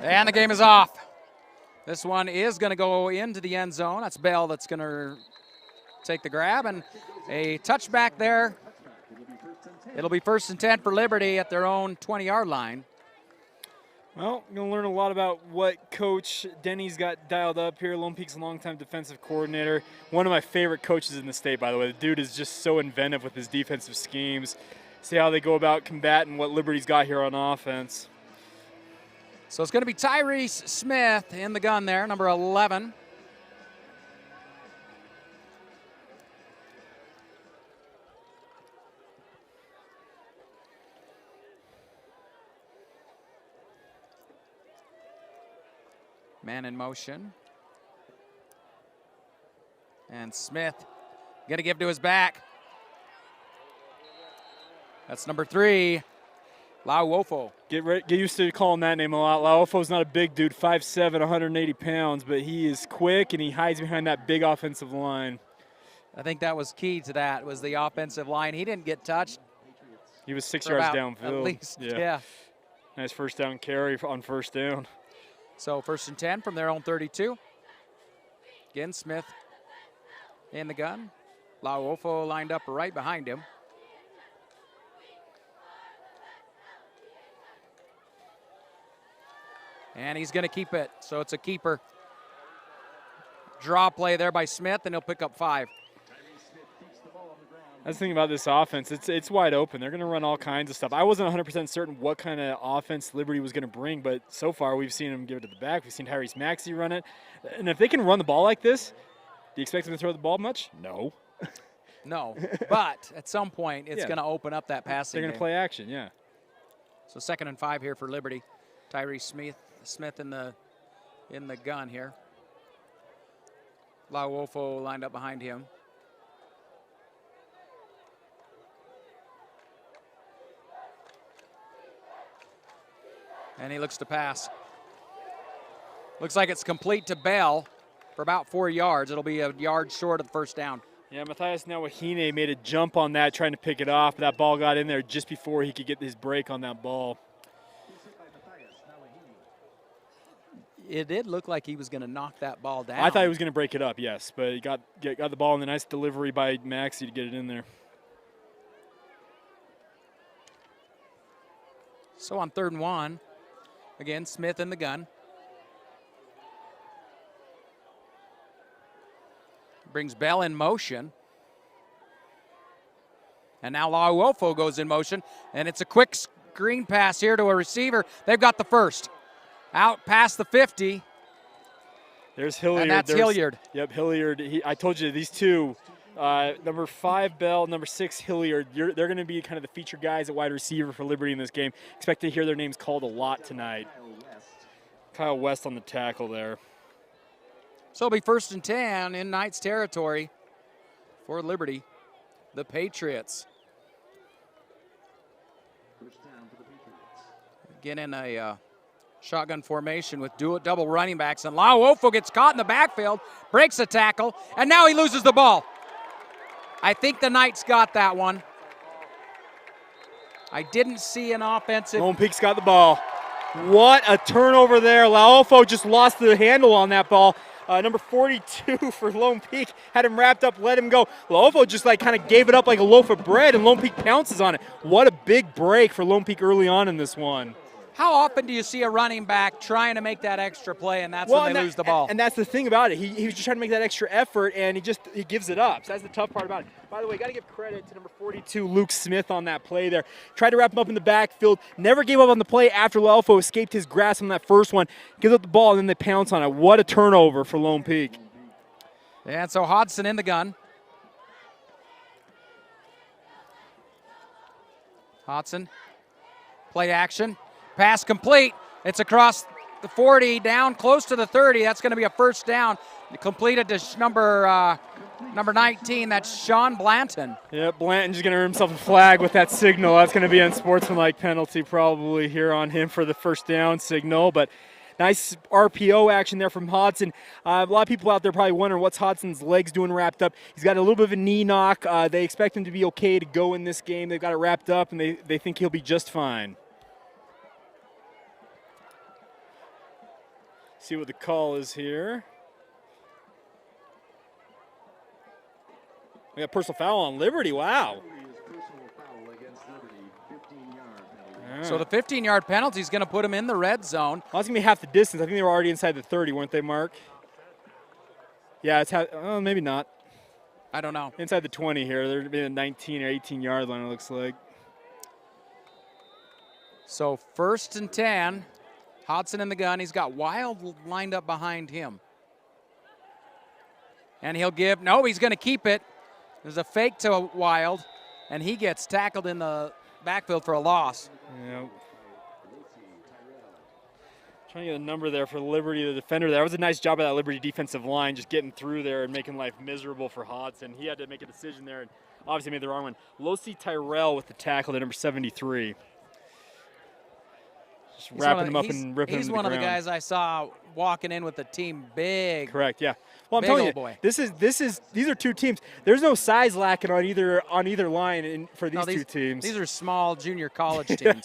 And the game is off. This one is going to go into the end zone. That's Bell that's going to take the grab, and a touchback there. It'll be 1st and 10 for Liberty at their own 20-yard line. Well, we're going to learn a lot about what Coach Denny's got dialed up here. Lone Peak's a longtime defensive coordinator. One of my favorite coaches in the state, by the way. The dude is just so inventive with his defensive schemes. See how they go about combating what Liberty's got here on offense. So it's going to be Tyrese Smith in the gun there, number 11. Man in motion. And Smith going to give to his back. That's number 3, Lauofo. Get used to calling that name a lot. Lauofo's not a big dude, 5'7", 180 pounds, but he is quick and he hides behind that big offensive line. I think that was key to that, was the offensive line. He didn't get touched. He was 6 yards downfield. At least, yeah. Nice first down carry on first down. So 1st and 10 from their own 32. Again, Smith in the gun. Lauofo lined up right behind him. And he's going to keep it, so it's a keeper. Draw play there by Smith, and he'll pick up 5. That's the thing about this offense. It's wide open. They're going to run all kinds of stuff. I wasn't 100% certain what kind of offense Liberty was going to bring, but so far we've seen them give it to the back. We've seen Tyrese Maxey run it. And if they can run the ball like this, do you expect them to throw the ball much? No. No, but at some point it's going to open up that passing They're going to play action, yeah. So 2nd and 5 here for Liberty. Tyrese Smith in the gun here. Lauofo lined up behind him. And he looks to pass. Looks like it's complete to Bell for about 4 yards. It'll be a yard short of the first down. Yeah, Matthias Nawahine made a jump on that, trying to pick it off, but that ball got in there just before he could get his break on that ball. It did look like he was going to knock that ball down. I thought he was going to break it up, yes, but he got the ball in the nice delivery by Maxey to get it in there. So on 3rd and 1, again, Smith in the gun. Brings Bell in motion. And now Lauofo goes in motion, and it's a quick screen pass here to a receiver. They've got the first. Out past the 50. There's Hilliard. And that's Hilliard. Yep, Hilliard. I told you, these two, number 5, Bell, number 6, Hilliard, they're going to be kind of the feature guys at wide receiver for Liberty in this game. Expect to hear their names called a lot tonight. Kyle West on the tackle there. So it'll be 1st and 10 in Knights territory for Liberty, the Patriots. Again in a shotgun formation with double running backs, and Lauofo gets caught in the backfield, breaks a tackle, and now he loses the ball. I think the Knights got that one. I didn't see an offensive. Lone Peak's got the ball. What a turnover there. Lauofo just lost the handle on that ball. Number 42 for Lone Peak had him wrapped up, let him go. Lauofo just kind of gave it up like a loaf of bread, and Lone Peak pounces on it. What a big break for Lone Peak early on in this one. How often do you see a running back trying to make that extra play, and that's when they lose the ball? And that's the thing about it. He was just trying to make that extra effort, and he gives it up. So that's the tough part about it. By the way, got to give credit to number 42, Luke Smith, on that play there. Tried to wrap him up in the backfield. Never gave up on the play after Lauofo escaped his grasp on that first one. Gives up the ball, and then they pounce on it. What a turnover for Lone Peak. And so Hodson in the gun. Hodson, play action. Pass complete. It's across the 40, down close to the 30. That's going to be a first down. Completed to number 19. That's Sean Blanton. Yeah, Blanton's going to earn himself a flag with that signal. That's going to be an unsportsmanlike penalty probably here on him for the first down signal. But nice RPO action there from Hodson. A lot of people out there probably wondering what's Hodson's legs doing wrapped up. He's got a little bit of a knee knock. They expect him to be okay to go in this game. They've got it wrapped up, and they think he'll be just fine. See what the call is here. We got personal foul on Liberty. Wow. So the 15-yard penalty is going to put him in the red zone. Well, that's going to be half the distance. I think they were already inside the 30, weren't they, Mark? Yeah, it's maybe not. I don't know. Inside the 20 here. They're be a 19 or 18-yard line, it looks like. So 1st and 10. Hodson in the gun. He's got Wild lined up behind him. And he'll give, no, he's going to keep it. There's a fake to Wild, and he gets tackled in the backfield for a loss. Yeah. Trying to get a number there for Liberty, the defender there. That was a nice job of that Liberty defensive line, just getting through there and making life miserable for Hodson. He had to make a decision there and obviously made the wrong one. Losi Tyrell with the tackle to number 73. Just wrapping him up and ripping him to the ground. He's one of the guys I saw walking in with the team big. Correct, yeah. Well, I'm telling you, boy. these are two teams. There's no size lacking on either line for these two teams. These are small junior college teams.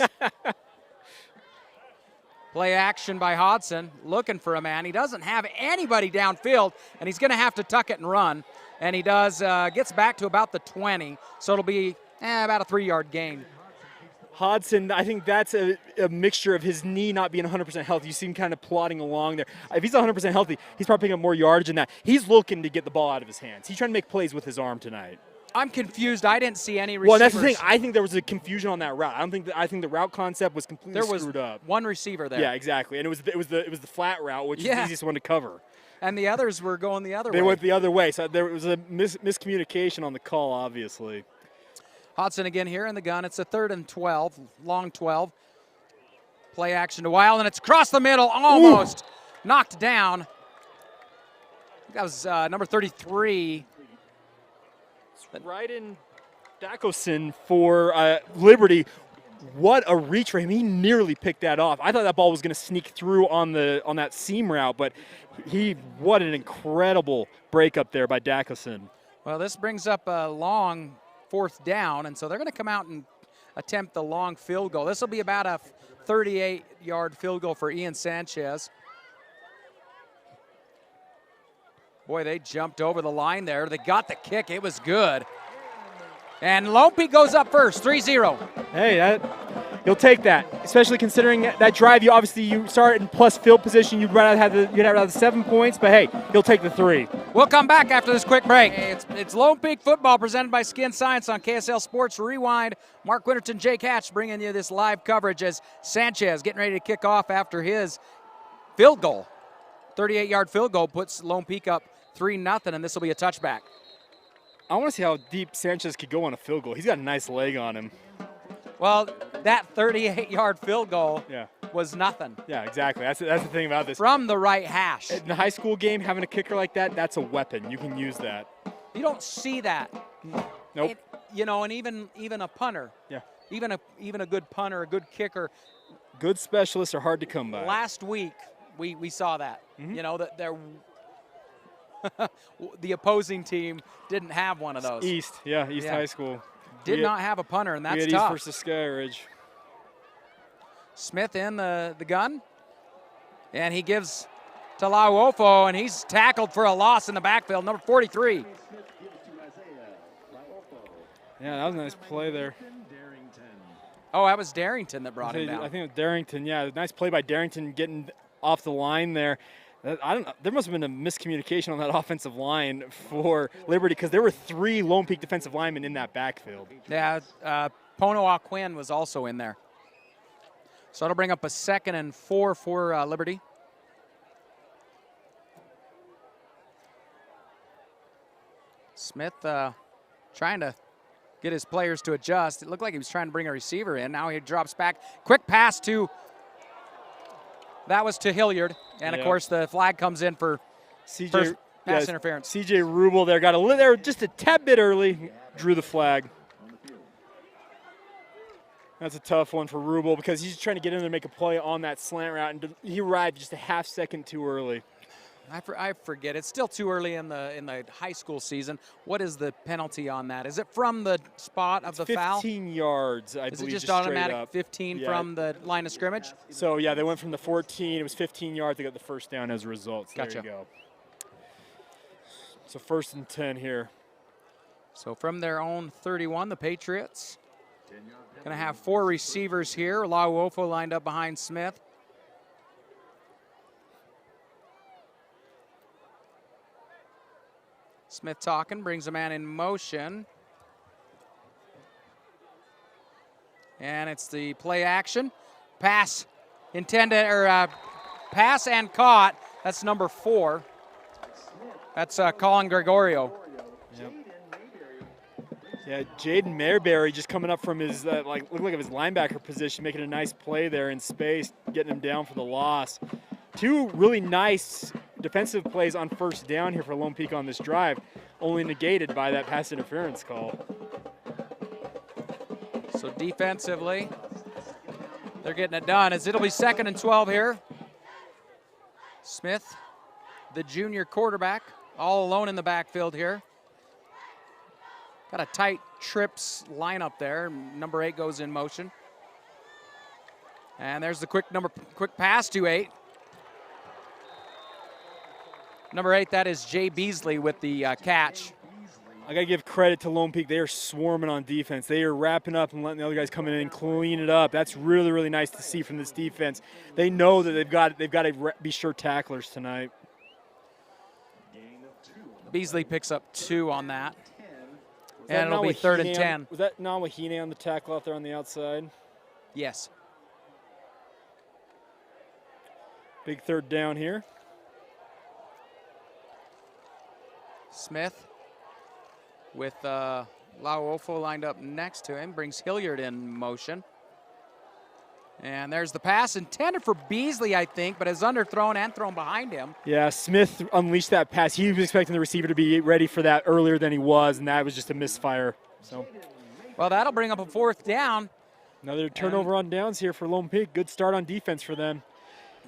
Play action by Hodson, looking for a man. He doesn't have anybody downfield, and he's going to have to tuck it and run. And he does, gets back to about the 20, so it'll be about a 3-yard gain. Hodson, I think that's a mixture of his knee not being 100% healthy. You see him kind of plodding along there. If he's 100% healthy, he's probably picking up more yardage than that. He's looking to get the ball out of his hands. He's trying to make plays with his arm tonight. I'm confused. I didn't see any receivers. Well, that's the thing. I think there was a confusion on that route. I think the route concept was completely screwed up. One receiver there. Yeah, exactly. And it was the flat route, which is the easiest one to cover. And the others were going the other way. They went the other way. So there was a miscommunication on the call, obviously. Hodson again here in the gun. It's a 3rd and 12, long 12. Play action to Wild, and it's across the middle, almost knocked down. That was number 33. Right in Dacosin for Liberty. What a reach for him. He nearly picked that off. I thought that ball was going to sneak through on that seam route, but what an incredible break up there by Dacosin. Well, this brings up a long 4th down, and so they're going to come out and attempt the long field goal. This will be about a 38-yard field goal for Ian Sanchez. Boy, they jumped over the line there. They got the kick. It was good. And Lone Peak goes up first, 3-0. Hey, you'll take that, especially considering that drive. You start in plus field position. You'd rather have the 7 points, but hey, you'll take the 3. We'll come back after this quick break. Hey, it's Lone Peak football presented by Skin Science on KSL Sports Rewind. Mark Winterton, Jake Hatch bringing you this live coverage as Sanchez getting ready to kick off after his field goal. 38-yard field goal puts Lone Peak up 3-0, and this will be a touchback. I want to see how deep Sanchez could go on a field goal. He's got a nice leg on him. Well, that 38-yard field goal was nothing. Yeah, exactly. That's the thing about this. From the right hash. In a high school game, having a kicker like that, that's a weapon. You can use that. You don't see that. Nope. And even a punter. Yeah. Even a good punter, a good kicker. Good specialists are hard to come by. Last week, we saw that. Mm-hmm. That they're the opposing team didn't have one of those. East High School. Did not have a punter, and that's we had tough. East versus Skyridge. Smith in the gun, and he gives to Lauofo, and he's tackled for a loss in the backfield, number 43. Yeah, that was a nice play there. Oh, that was Darrington that brought him down. I think it was Darrington, yeah. Nice play by Darrington getting off the line there. There must have been a miscommunication on that offensive line for Liberty because there were 3 Lone Peak defensive linemen in that backfield. Yeah, Pono Aquin was also in there. So it'll bring up a 2nd and 4 for Liberty. Smith trying to get his players to adjust. It looked like he was trying to bring a receiver in. Now he drops back. Quick pass that was to Hilliard. And, of course, the flag comes in for pass interference. C.J. Rubel there got there just a tad bit early, drew the flag. That's a tough one for Rubel because he's trying to get in there and make a play on that slant route, and he arrived just a half second too early. I forget. It's still too early in the high school season. What is the penalty on that? Is it from the spot of the foul? 15 yards, I Is believe. it just straight automatic up. 15 Yeah. from the line of scrimmage? So, yeah, they went from the 14. It was 15 yards. They got the first down as a result. So Gotcha. There you go. So 1st and 10 here. So from their own 31, the Patriots going to have 4 receivers here. Lauofo lined up behind Smith. Smith talking, brings a man in motion. And it's the play action. Pass intended, or pass and caught. That's number 4. That's Colin Gregorio. Yep. Yeah, Jaden Mayberry just coming up from his, looked like his linebacker position, making a nice play there in space, getting him down for the loss. 2 really nice defensive plays on 1st down here for Lone Peak on this drive, only negated by that pass interference call. So defensively, they're getting it done as it'll be 2nd and 12 here. Smith, the junior quarterback, all alone in the backfield here. Got a tight trips lineup there. Number 8 goes in motion. And there's the quick pass to 8. Number 8, that is Jay Beasley with the catch. I got to give credit to Lone Peak. They are swarming on defense. They are wrapping up and letting the other guys come in and clean it up. That's really, really nice to see from this defense. They know that they've got to be sure tacklers tonight. Beasley picks up 2 on that. And it'll be 3rd and 10. Was that Nawahine on the tackle out there on the outside? Yes. Big 3rd down here. Smith with Lauofo lined up next to him, brings Hilliard in motion. And there's the pass intended for Beasley, I think, but is underthrown and thrown behind him. Yeah, Smith unleashed that pass. He was expecting the receiver to be ready for that earlier than he was, and that was just a misfire. So, well, that'll bring up a 4th down. Another turnover on downs here for Lone Peak. Good start on defense for them.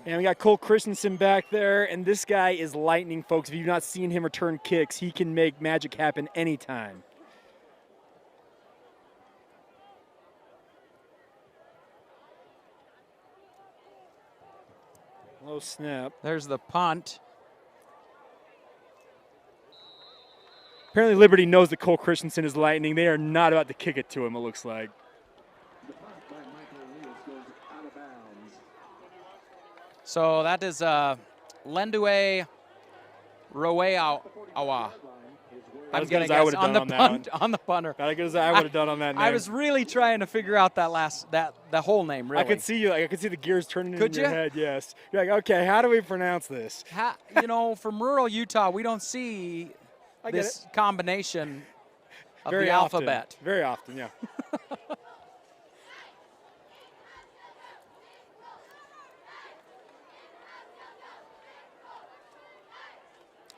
And we got Cole Christensen back there, and this guy is lightning, folks. If you've not seen him return kicks, he can make magic happen anytime. Low snap. There's the punt. Apparently Liberty knows that Cole Christensen is lightning. They are not about to kick it to him, it looks like. So that is Lendue Roeawa. I'm going to guess on the punter. Not as good as I would have done on that name. I was really trying to figure out the whole name. Really, I could see you. I could see the gears turning in your head. Yes. You're like, okay, how do we pronounce this? From rural Utah, we don't see this combination of the alphabet very often. Yeah.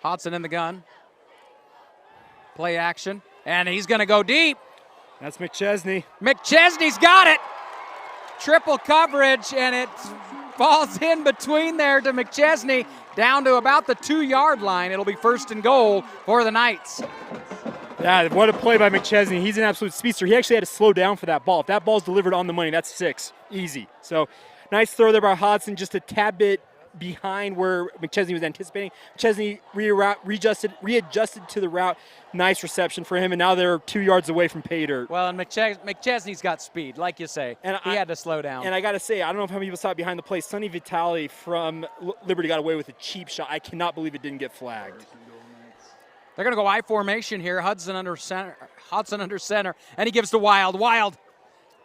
Hodson in the gun. Play action, and he's going to go deep. That's McChesney. McChesney's got it. Triple coverage, and it falls in between there to McChesney, down to about the 2-yard line. It'll be 1st and goal for the Knights. Yeah, what a play by McChesney. He's an absolute speedster. He actually had to slow down for that ball. If that ball's delivered on the money, that's 6. Easy. So nice throw there by Hodson, just a tad bit behind where McChesney was anticipating. McChesney readjusted to the route. Nice reception for him, and now they're 2 yards away from pay dirt. Well, and McChesney's got speed, like you say. And he had to slow down. And I got to say, I don't know how many people saw it behind the play. Sonny Vitale from Liberty got away with a cheap shot. I cannot believe it didn't get flagged. They're going to go I formation here. Hodson under center, and he gives to Wild. Wild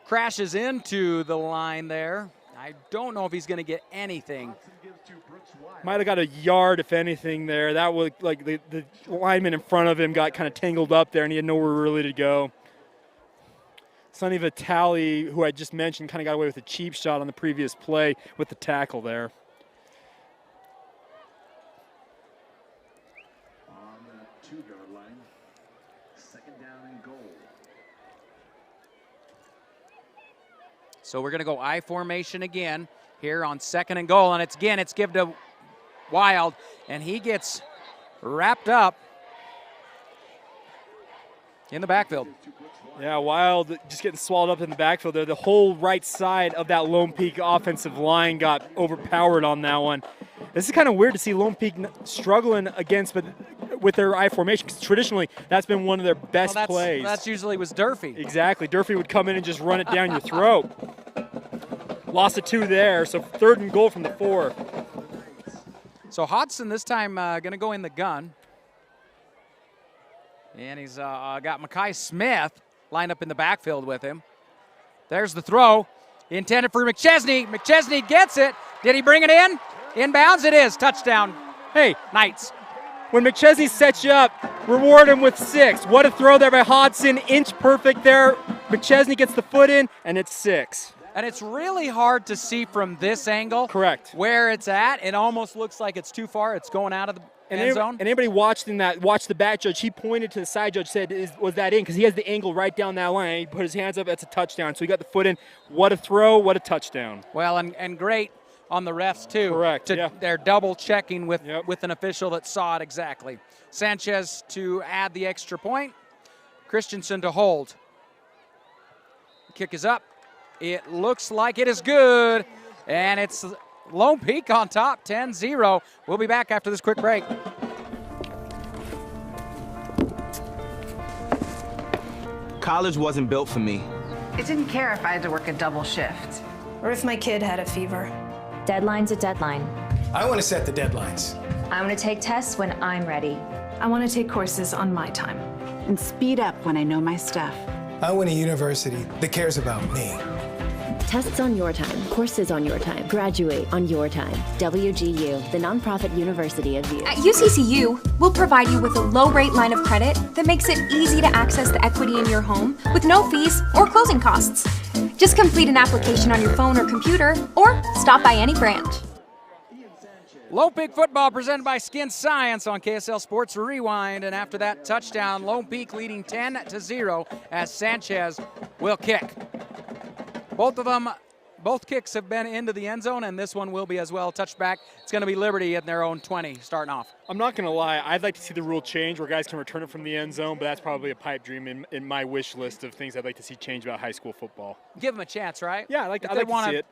crashes into the line there. I don't know if he's going to get anything. Might have got a yard, if anything, there. That was like the lineman in front of him got kind of tangled up there, and he had nowhere really to go. Sonny Vitale, who I just mentioned, kind of got away with a cheap shot on the previous play with the tackle there. On the 2-yard line, 2nd down and goal. So we're going to go I formation again here on 2nd and goal, and it's given to Wild, and he gets wrapped up in the backfield. Yeah, Wild just getting swallowed up in the backfield there. The whole right side of that Lone Peak offensive line got overpowered on that one. This is kind of weird to see Lone Peak struggling against, but with their I formation, because traditionally that's been one of their best plays. That's usually was Durfee. Exactly. Durfee would come in and just run it down your throat. Lost a 2 there, so 3rd and goal from the 4. So Hodson this time going to go in the gun. And he's got Mackay Smith lined up in the backfield with him. There's the throw intended for McChesney. McChesney gets it. Did he bring it in? Inbounds it is. Touchdown. Hey, Knights. when McChesney sets you up, reward him with 6. What a throw there by Hodson. Inch perfect there. McChesney gets the foot in, and it's 6. And it's really hard to see from this angle. Correct. Where it's at. It almost looks like it's too far. It's going out of the end zone. And anybody watched the back judge, he pointed to the side judge, said, was that in? Because he has the angle right down that line. He put his hands up, that's a touchdown. So he got the foot in. What a throw, what a touchdown. Well, and great on the refs, too. Correct, yeah. They're double checking with an official that saw it exactly. Sanchez to add the extra point. Christensen to hold. Kick is up. It looks like it is good. And it's Lone Peak on top, 10-0. We'll be back after this quick break. College wasn't built for me. It didn't care if I had to work a double shift. Or if my kid had a fever. Deadline's a deadline. I want to set the deadlines. I want to take tests when I'm ready. I want to take courses on my time. And speed up when I know my stuff. I want a university that cares about me. Tests on your time, courses on your time, graduate on your time. WGU, the nonprofit university of you. At UCCU, we'll provide you with a low-rate line of credit that makes it easy to access the equity in your home with no fees or closing costs. Just complete an application on your phone or computer, or stop by any branch. Lone Peak football presented by Skin Science on KSL Sports Rewind. And after that touchdown, Lone Peak leading 10-0 as Sanchez will kick. Both kicks have been into the end zone, and this one will be as well. Touchback. It's going to be Liberty in their own 20 starting off. I'm not going to lie. I'd like to see the rule change where guys can return it from the end zone, but that's probably a pipe dream in my wish list of things I'd like to see change about high school football. Give them a chance, right? Yeah, I'd like to see it.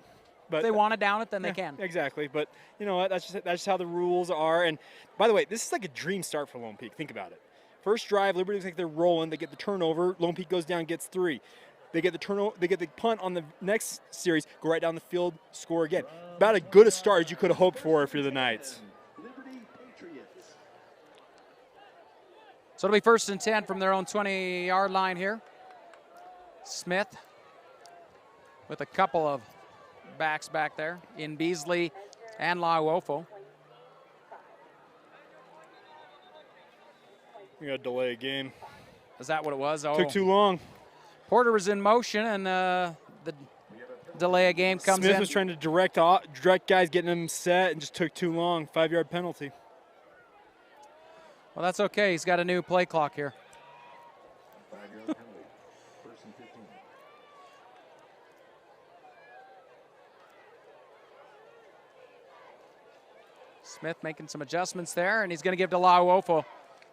But if they want to down it, then they can. Exactly. But you know what? That's just how the rules are. And by the way, this is like a dream start for Lone Peak. Think about it. First drive, Liberty looks like they're rolling. They get the turnover. Lone Peak goes down, gets 3. They get the turnover. They get the punt on the next series. Go right down the field, score again. About as good a start as you could have hoped for if you're the Knights. Liberty Patriots. So it'll be 1st and 10 from their own 20-yard line here. Smith with a couple of backs back there in Beasley and Lauofo. We got to delay a game. Is that what it was? Oh. Took too long. Porter was in motion, and the delay of game comes in. Smith was trying to direct guys, getting them set, and just took too long. 5-yard penalty. Well, that's okay. He's got a new play clock here. 5-yard penalty. 1st and 15. Smith making some adjustments there, and he's going to give to Lauofo.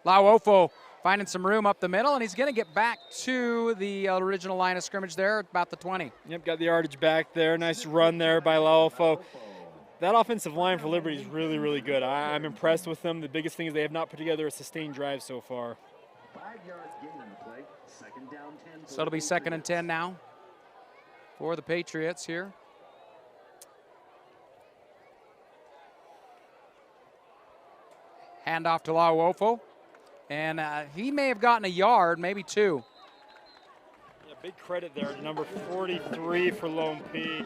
Lauofo finding some room up the middle, and he's going to get back to the original line of scrimmage there, about the 20. Yep, got the yardage back there. Nice run there by Lauofo. That offensive line for Liberty is really, really good. I'm impressed with them. The biggest thing is they have not put together a sustained drive so far. 5 yards gain on the play. 2nd down 10. So it'll be 2nd and 10 now for the Patriots here. Handoff to Lauofo. And he may have gotten a yard, maybe 2. Yeah, big credit there to number 43 for Lone Peak.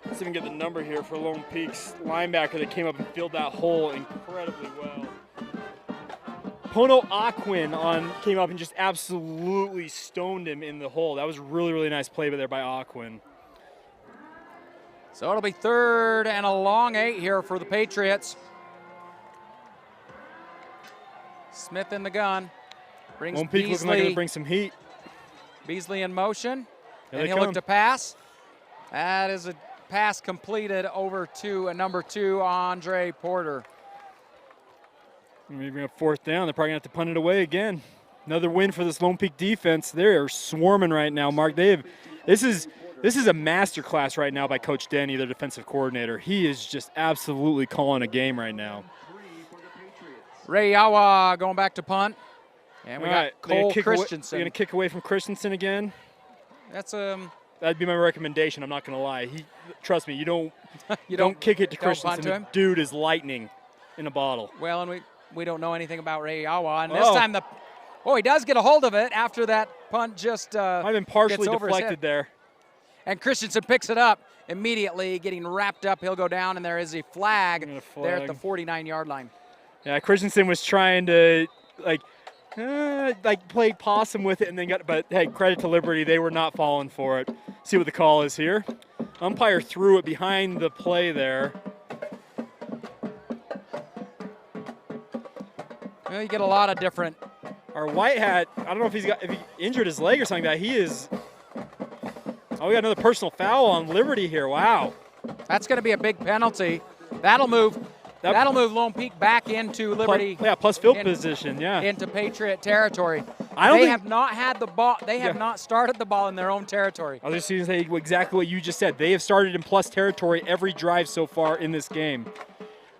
Let's even get the number here for Lone Peak's linebacker that came up and filled that hole incredibly well. Pono Aquin came up and just absolutely stoned him in the hole. That was a really, really nice play there by Aquin. So it'll be 3rd and a long 8 here for the Patriots. Smith in the gun. Brings Lone Peak looking like they're going to bring some heat. Beasley in motion. Here and he'll come. look to pass. That is a pass completed over to number 2, Andre Porter. Maybe a 4th down. They're probably going to have to punt it away again. Another win for this Lone Peak defense. They're swarming right now, Mark. This is a masterclass right now by Coach Denny, their defensive coordinator. He is just absolutely calling a game right now. Ray Yawa going back to punt. And we got Cole Christensen. They're going to kick away from Christensen again. That's That'd be my recommendation. I'm not going to lie. Trust me, you don't kick it to Christensen. The dude is lightning in a bottle. Well, and we don't know anything about Ray Yawa. And this time he does get a hold of it after that punt just I've been partially deflected there. And Christensen picks it up immediately, getting wrapped up. He'll go down, and there is a flag there at the 49-yard line. Yeah, Christensen was trying to play possum with it, and then but hey, credit to Liberty, they were not falling for it. See what the call is here. Umpire threw it behind the play there. Well, you get a lot of different. Our white hat, I don't know if he injured his leg or something like that. He is. Oh, we got another personal foul on Liberty here. Wow. That's going to be a big penalty. That'll move Lone Peak back into Liberty. Plus field position, into Patriot territory. They have not had the ball. They have not started the ball in their own territory. I was just going to say exactly what you just said. They have started in plus territory every drive so far in this game.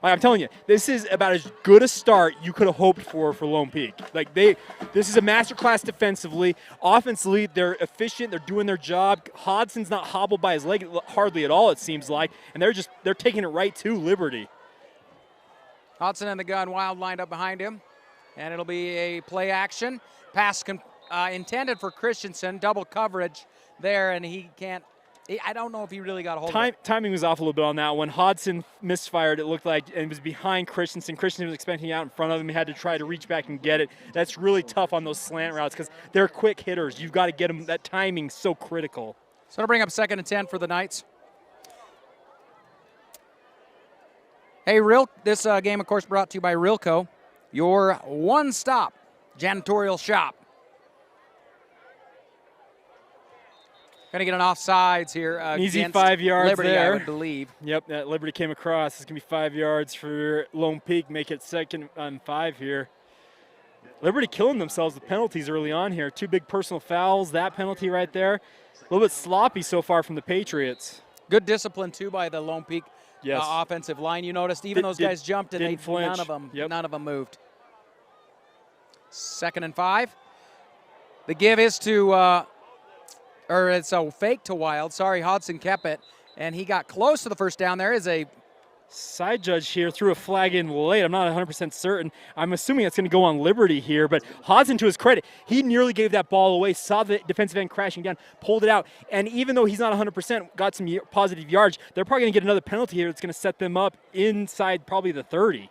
I'm telling you, this is about as good a start you could have hoped for Lone Peak. This is a masterclass defensively. Offensively, they're efficient. They're doing their job. Hodson's not hobbled by his leg hardly at all, it seems like, and they're taking it right to Liberty. Hodson in the gun, Wild lined up behind him, and it'll be a play action pass intended for Christensen. Double coverage there, and he can't. I don't know if he really got a hold of it. Timing was off a little bit on that one. Hodson misfired, it looked like, and was behind Christensen. Christensen was expecting out in front of him. He had to try to reach back and get it. That's really tough on those slant routes because they're quick hitters. You've got to get them. That timing's so critical. So to bring up 2nd and 10 for the Knights. Hey, this game, of course, brought to you by Rilco, your one-stop janitorial shop. Going to get an offsides here. Easy 5 yards Liberty, there. I would believe. Yep, that Liberty came across. It's going to be 5 yards for Lone Peak. Make it 2nd and 5 here. Liberty killing themselves with penalties early on here. 2 big personal fouls. That penalty right there. A little bit sloppy so far from the Patriots. Good discipline, too, by the Lone Peak offensive line. You noticed even those guys jumped and none of them moved. 2nd and 5. The give is to it's a fake to Wild. Sorry, Hodson kept it, and he got close to the first down. There is a side judge here, threw a flag in late. I'm not 100% certain. I'm assuming it's going to go on Liberty here, but Hodson, to his credit, he nearly gave that ball away, saw the defensive end crashing down, pulled it out, and even though he's not 100%, got some positive yards, they're probably going to get another penalty here that's going to set them up inside probably the 30.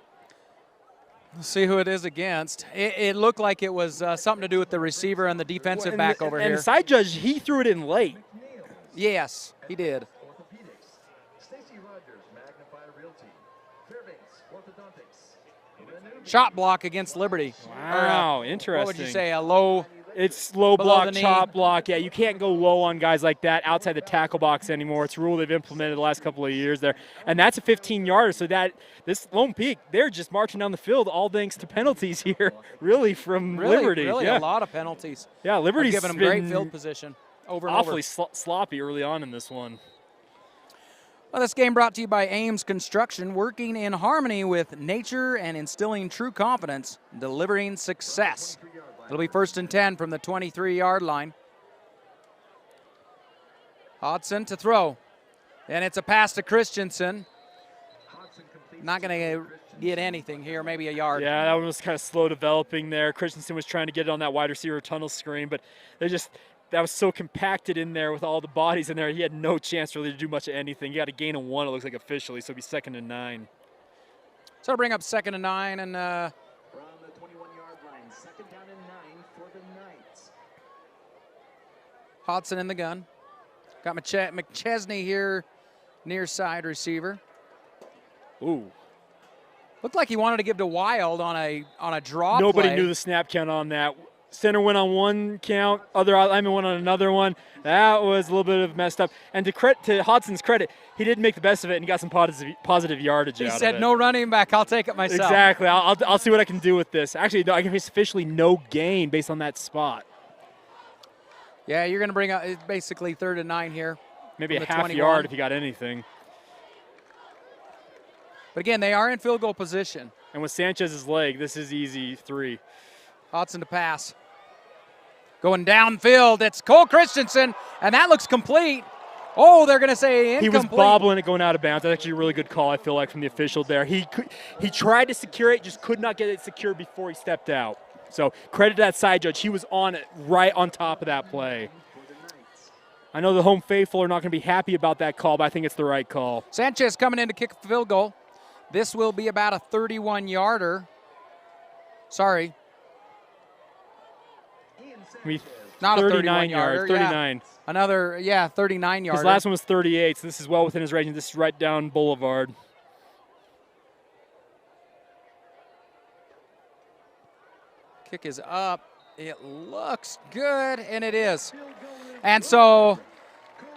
Let's see who it is against. It looked like it was something to do with the receiver and the defensive back over here. And the side judge, he threw it in late. Yes, he did. Shot block against Liberty. Wow, interesting. What would you say, a low? It's low block, chop block. Yeah, you can't go low on guys like that outside the tackle box anymore. It's a rule they've implemented the last couple of years there. And that's a 15-yarder, so that this Lone Peak, they're just marching down the field all thanks to penalties here, really, from Liberty. Really a lot of penalties. Yeah, Liberty's giving them great field position over and awfully sloppy early on in this one. Well, this game brought to you by Ames Construction, working in harmony with nature and instilling true confidence, delivering success. It'll be 1st and 10 from the 23-yard line. Hodson to throw. And it's a pass to Christensen. Not going to get anything here, maybe a yard. Yeah, that one was kind of slow developing there. Christensen was trying to get it on that wide receiver tunnel screen, but that was so compacted in there with all the bodies in there. He had no chance really to do much of anything. He got a gain of 1, it looks like, officially, so it'll be 2nd and 9. So to bring up 2nd and 9, and from the 21-yard line, 2nd down and 9 for the Knights. Hodson in the gun. Got McChesney here, near side receiver. Ooh. Looked like he wanted to give to Wild on a draw Nobody play. knew the snap count on that. Center went on one count, other lineman went on another one. That was a little bit of messed up. And to Hodson's credit, he did make the best of it and he got some positive yardage out of it. He said, no running back, I'll take it myself. Exactly. I'll see what I can do with this. Actually, no, I can officially no gain based on that spot. Yeah, you're going to bring out basically 3rd and 9 here. Maybe a half yard if you got anything. But again, they are in field goal position. And with Sanchez's leg, this is easy 3. Hodson to pass. Going downfield, it's Cole Christensen, and that looks complete. Oh, they're going to say incomplete. He was bobbling it going out of bounds. That's actually a really good call, I feel like, from the official there. He tried to secure it, just could not get it secured before he stepped out. So credit to that side judge. He was on it right on top of that play. I know the home faithful are not going to be happy about that call, but I think it's the right call. Sanchez coming in to kick a field goal. This will be about a 31-yarder. Sorry. Not a 39-yarder. 39. Yeah. Another, 39-yarder. His last one was 38, so this is well within his range. This is right down Boulevard. Kick is up. It looks good, and it is. And so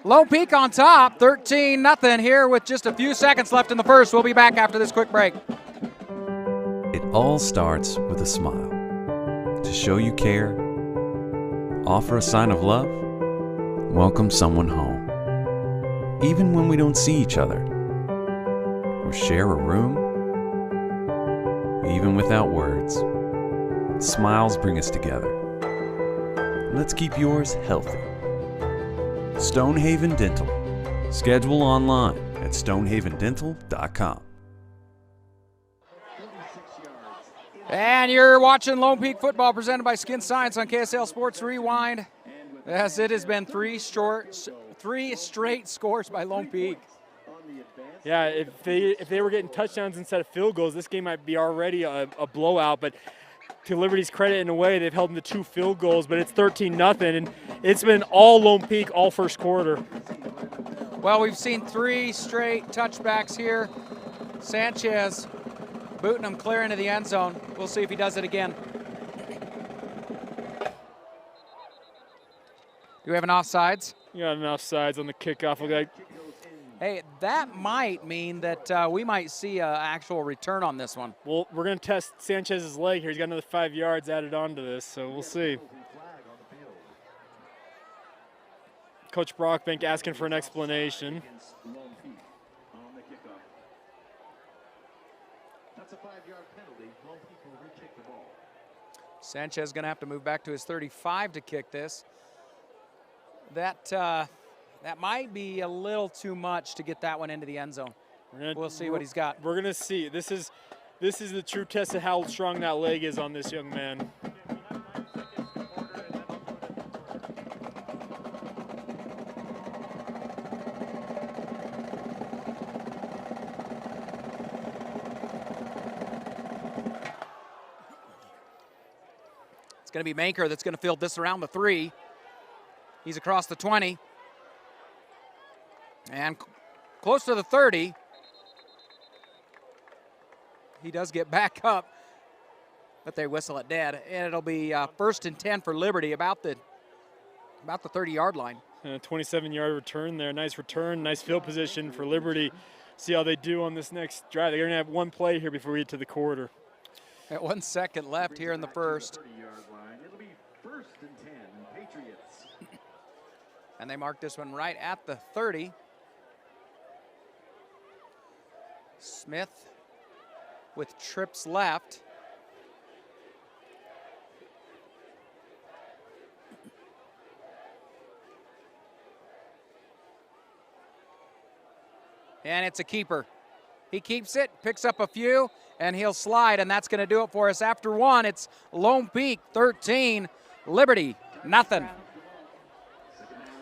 Lone Peak on top, 13-0 here with just a few seconds left in the first. We'll be back after this quick break. It all starts with a smile. To show you care, offer a sign of love, welcome someone home. Even when we don't see each other, or share a room, even without words, smiles bring us together. Let's keep yours healthy. Stonehaven Dental. Schedule online at stonehavendental.com. And you're watching Lone Peak football presented by Skin Science on KSL Sports Rewind. As it has been 3 straight scores by Lone Peak. Yeah, if they were getting touchdowns instead of field goals, this game might be already a blowout. But to Liberty's credit, in a way, they've held them to 2 field goals, but it's 13-0, and it's been all Lone Peak all first quarter. Well, we've seen 3 straight touchbacks here. Sanchez booting them clear into the end zone. We'll see if he does it again. Do we have an offsides? You got an offsides on the kickoff. Hey, that might mean that we might see an actual return on this one. Well, we're going to test Sanchez's leg here. He's got another 5 yards added on to this, so we'll see. Coach Brockbank asking for an explanation. Sanchez going to have to move back to his 35 to kick this. That might be a little too much to get that one into the end zone. We'll see what he's got. We're going to see. This is the true test of how strong that leg is on this young man. It's going to be Manker that's going to field this around the 3. He's across the 20. And close to the 30. He does get back up, but they whistle it dead. And it'll be 1st and 10 for Liberty, about the 30-yard line. 27-yard return there. Nice return, nice field position for Liberty. See how they do on this next drive. They're going to have one play here before we get to the quarter. At 1 second left here in the first. It'll be 1st and 10, Patriots. And they mark this one right at the 30. Smith with trips left. And it's a keeper. He keeps it, picks up a few, and he'll slide, and that's going to do it for us. After 1, it's Lone Peak 13, Liberty nothing.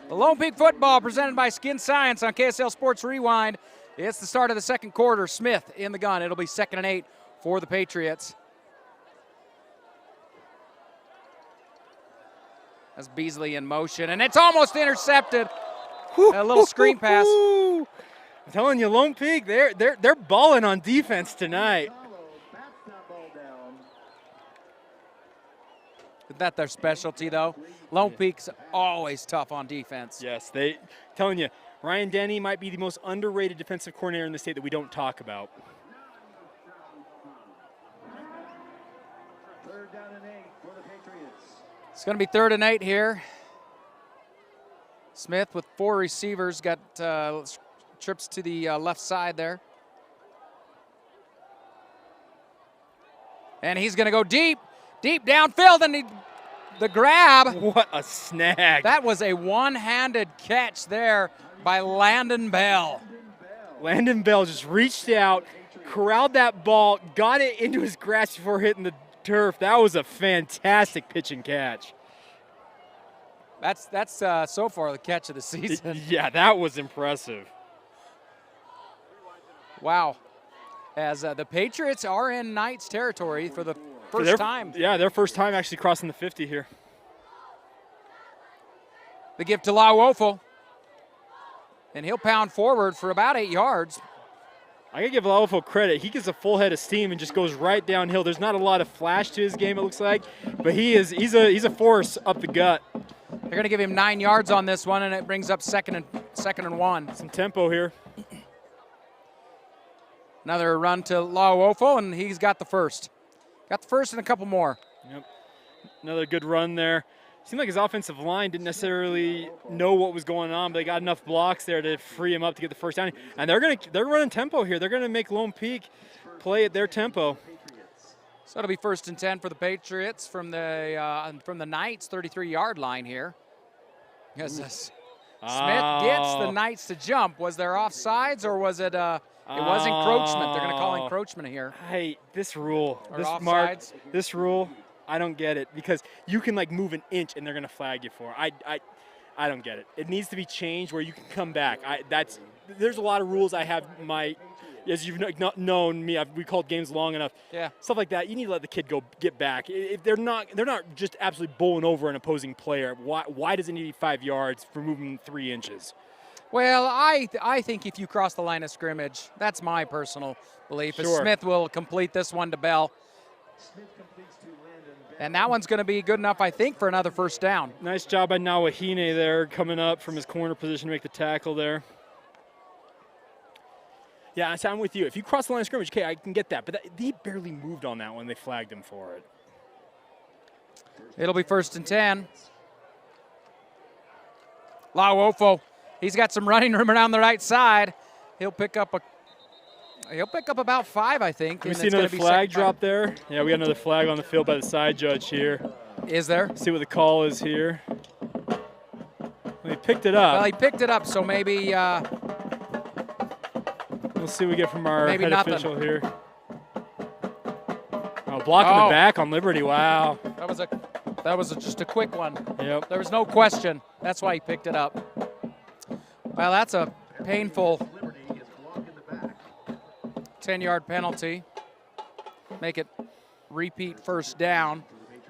The Lone Peak football presented by Skin Science on KSL Sports Rewind. It's the start of the second quarter. Smith in the gun. It'll be 2nd and 8 for the Patriots. That's Beasley in motion, and it's almost intercepted. A little screen pass. I'm telling you, Lone Peak, they're balling on defense tonight. that their specialty, though? Lone Peak's always tough on defense. Yes, telling you, Ryan Denny might be the most underrated defensive coordinator in the state that we don't talk about. 3rd down and 8 for the Patriots. It's going to be 3rd and 8 here. Smith with 4 receivers, got trips to the left side there. And he's going to go deep downfield, and the grab. What a snag. That was a one-handed catch there by Landon Bell. Landon Bell just reached out, corralled that ball, got it into his grasp before hitting the turf. That was a fantastic pitch and catch. That's so far the catch of the season. Yeah, that was impressive. Wow. As the Patriots are in Knights territory for the first time. Yeah, their first time actually crossing the 50 here. The give to Lauofo. And he'll pound forward for about 8 yards. I gotta give Lauofo credit. He gets a full head of steam and just goes right downhill. There's not a lot of flash to his game, it looks like, but he's a force up the gut. They're going to give him 9 yards on this one, and it brings up second and 1. Some tempo here. Another run to Lauofo, and he's got the first. Got the first and a couple more. Yep. Another good run there. Seemed like his offensive line didn't necessarily know what was going on, but they got enough blocks there to free him up to get the first down. And they're running tempo here. They're going to make Lone Peak play at their tempo. So it'll be 1st and 10 for the Patriots from the Knights 33-yard line here. As Smith gets the Knights to jump. Was there offsides, or was it? It was encroachment. They're going to call encroachment here. Hey, this rule, this rule, I don't get it, because you can like move an inch and they're going to flag you for it. I don't get it. It needs to be changed where you can come back. There's a lot of rules I have as you've known me, we called games long enough. Yeah. Stuff like that. You need to let the kid get back. If they're not just absolutely bowling over an opposing player. Why does it need 5 yards for moving 3 inches? Well, I think if you cross the line of scrimmage, that's my personal belief. Sure. As Smith will complete this one to Bell. And that one's going to be good enough, I think, for another first down. Nice job by Nawahine there, coming up from his corner position to make the tackle there. Yeah, I'm with you. If you cross the line of scrimmage, okay, I can get that. But he barely moved on that one. They flagged him for it. It'll be 1st and 10. Lauofo, he's got some running room around the right side. He'll pick up about 5, I think. We see another flag drop there. Yeah, we got another flag on the field by the side judge here. Is there? See what the call is here. Well, he picked it up. Well, he picked it up, so maybe. We'll see what we get from our head nothing. official here. Oh, blocking the back on Liberty. Wow. That was just a quick one. Yep. There was no question. That's why he picked it up. Well, that's a painful 10-yard penalty. Make it repeat first down.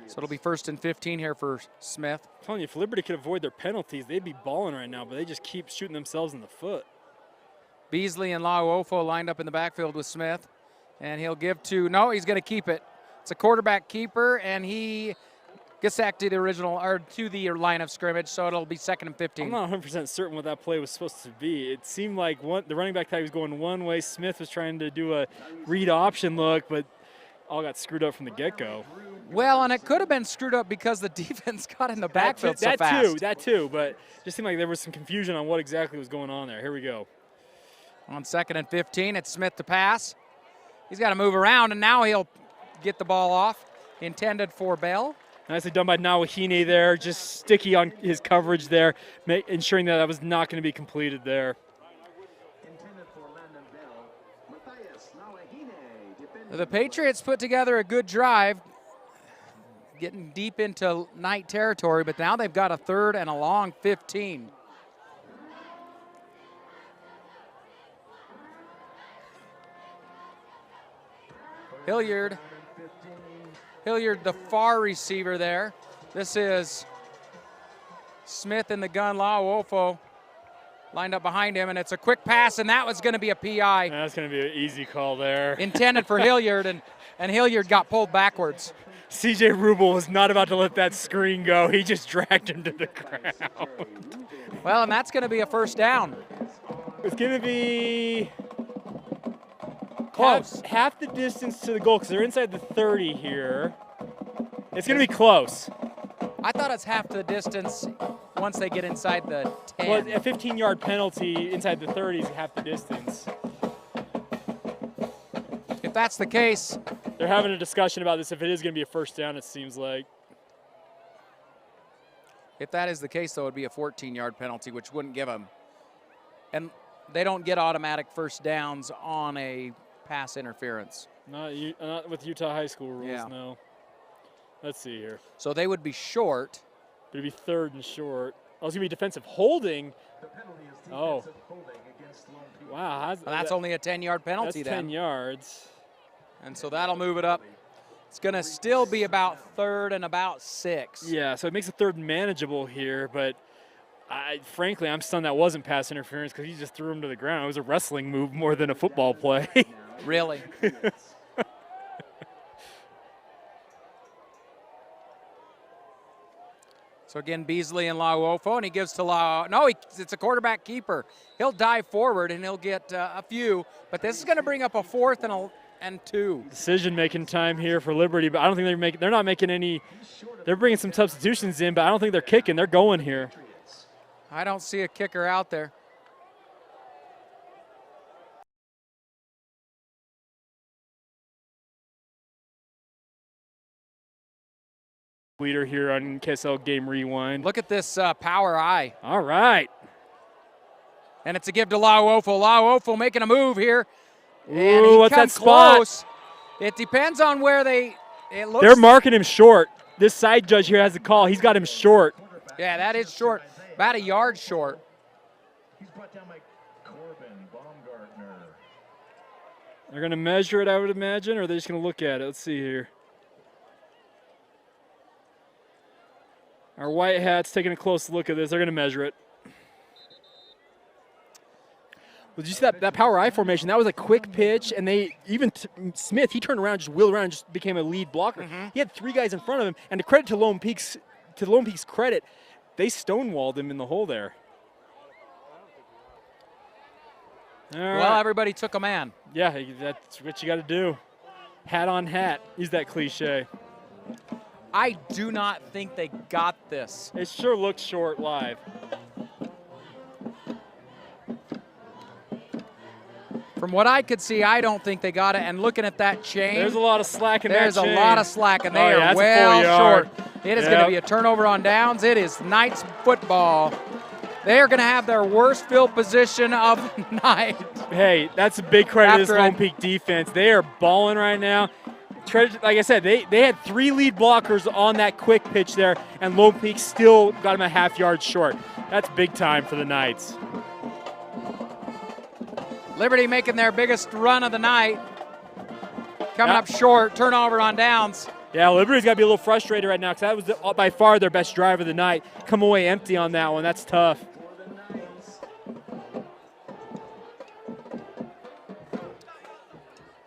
So it'll be 1st and 15 here for Smith. I'm telling you, if Liberty could avoid their penalties, they'd be balling right now, but they just keep shooting themselves in the foot. Beasley and Lauofo lined up in the backfield with Smith. And he'll give to, no, he's going to keep it. It's a quarterback keeper, and he gets back to the line of scrimmage, so it'll be 2nd and 15. I'm not 100% certain what that play was supposed to be. It seemed like the running back tag was going one way. Smith was trying to do a read option look, but all got screwed up from the get-go. Well, and it could have been screwed up because the defense got in the backfield so fast. That too, but it just seemed like there was some confusion on what exactly was going on there. Here we go. On 2nd and 15, it's Smith to pass. He's got to move around, and now he'll get the ball off. Intended for Bell. Nicely done by Nawahine there, just sticky on his coverage there, ensuring that was not going to be completed there. The Patriots put together a good drive, getting deep into Knight territory, but now they've got a 3rd and a long 15. Hilliard, the far receiver there. This is Smith in the gun. Lauofo lined up behind him, and it's a quick pass, and that was going to be a PI. That's going to be an easy call there. Intended for Hilliard, and Hilliard got pulled backwards. CJ Rubel was not about to let that screen go. He just dragged him to the ground. Well, and that's going to be a first down. It's going to be close. Half the distance to the goal because they're inside the 30 here. It's going to be close. I thought it's half the distance once they get inside the 10. Well, a 15-yard penalty inside the 30 is half the distance. If that's the case. They're having a discussion about this. If it is going to be a first down, it seems like. If that is the case, though, it would be a 14-yard penalty, which wouldn't give them. And they don't get automatic first downs on a pass interference. Not with Utah high school rules, no. Let's see here. So they would be short. It would be 3rd and short. Oh, it's going to be defensive holding. Oh. Wow. That's only a 10-yard penalty that's then. 10 yards. And so that'll move it up. It's going to still be about 3rd and about 6. Yeah, so it makes a 3rd manageable here, but frankly, I'm stunned that wasn't pass interference because he just threw him to the ground. It was a wrestling move more than a football play. Really? So again, Beasley and Lauofo, and he gives to it's a quarterback keeper. He'll dive forward and he'll get a few, but this is going to bring up a 4th and 2. Decision-making time here for Liberty, but I don't think they're not making any. They're bringing some substitutions in, but I don't think they're kicking. They're going here. I don't see a kicker out there. Leader here on KSL Game Rewind. Look at this power eye. All right. And it's a give to Lauofo. Lauofo making a move here. Ooh, what's that spot? Close. It depends on where it looks. They're marking him short. This side judge here has the call. He's got him short. Yeah, that is short. About a yard short. He's brought down by Corbin Baumgartner. They're going to measure it, I would imagine, or they're just going to look at it. Let's see here. Our white hat's taking a close look at this. They're going to measure it. Well, did you see that power I formation? That was a quick pitch, and Smith, he turned around, just wheeled around, and just became a lead blocker. Mm-hmm. He had 3 guys in front of him, and to credit to Lone Peak's credit, they stonewalled him in the hole there. Well, everybody took a man. Yeah, that's what you got to do. Hat on hat. Use that cliche. I do not think they got this. It sure looks short live. From what I could see, I don't think they got it. And looking at that chain. There's a lot of slack in that chain. There's a lot of slack, and they are well short. It is going to be a turnover on downs. It is Knights football. They are going to have their worst field position of the night. Hey, that's a big credit to this Lone Peak defense. They are balling right now. Like I said, they had 3 lead blockers on that quick pitch there, and Lone Peak still got them a half yard short. That's big time for the Knights. Liberty making their biggest run of the night. Coming up short, turnover on downs. Yeah, Liberty's got to be a little frustrated right now because that was by far their best drive of the night. Come away empty on that one. That's tough.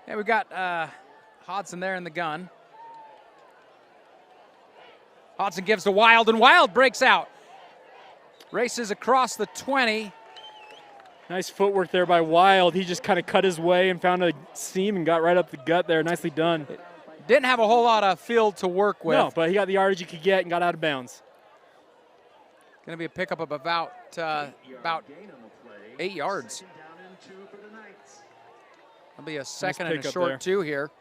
Yeah, we've got Hodson there in the gun. Hodson gives to Wild, and Wild breaks out. Races across the 20. Nice footwork there by Wild. He just kind of cut his way and found a seam and got right up the gut there. Nicely done. Didn't have a whole lot of field to work with. No, but he got the yardage he could get and got out of bounds. Going to be a pickup of about 8 yards. That'll be a second and a short there. 2 here.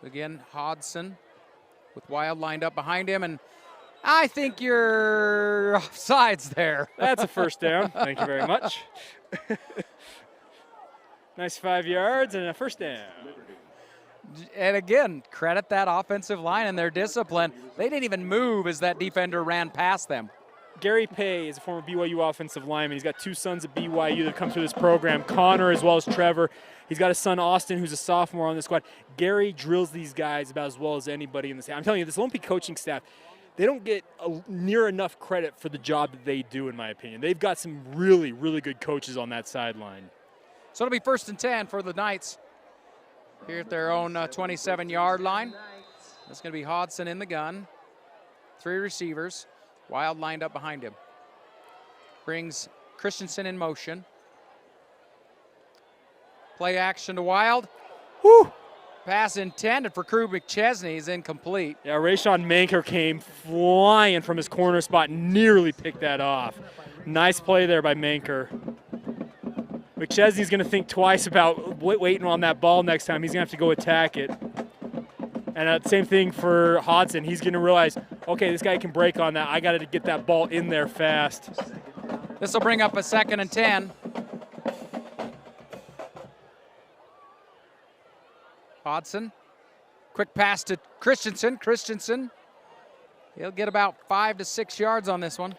So again, Hodson with Wild lined up behind him, and I think you're offsides there. That's a first down. Thank you very much. Nice 5 yards and a first down. And again, credit that offensive line and their discipline. They didn't even move as that defender ran past them. Gary Pay is a former BYU offensive lineman. He's got 2 sons at BYU that have come through this program, Connor as well as Trevor. He's got a son, Austin, who's a sophomore on the squad. Gary drills these guys about as well as anybody in the staff. I'm telling you, this Lone Peak coaching staff, they don't get near enough credit for the job that they do, in my opinion. They've got some really, really good coaches on that sideline. So it'll be 1st and 10 for the Knights here at their own 27-yard line. That's going to be Hodson in the gun. 3 receivers. Wild lined up behind him. Brings Christensen in motion. Play action to Wild. Woo! Pass intended for Crew McChesney is incomplete. Yeah, Rayshon Manker came flying from his corner spot, nearly picked that off. Nice play there by Manker. McChesney's going to think twice about waiting on that ball next time. He's going to have to go attack it. And same thing for Hodson. He's going to realize, okay, this guy can break on that. I got to get that ball in there fast. This will bring up a 2nd and 10. Hodson, quick pass to Christensen. Christensen, he'll get about 5 to 6 yards on this one.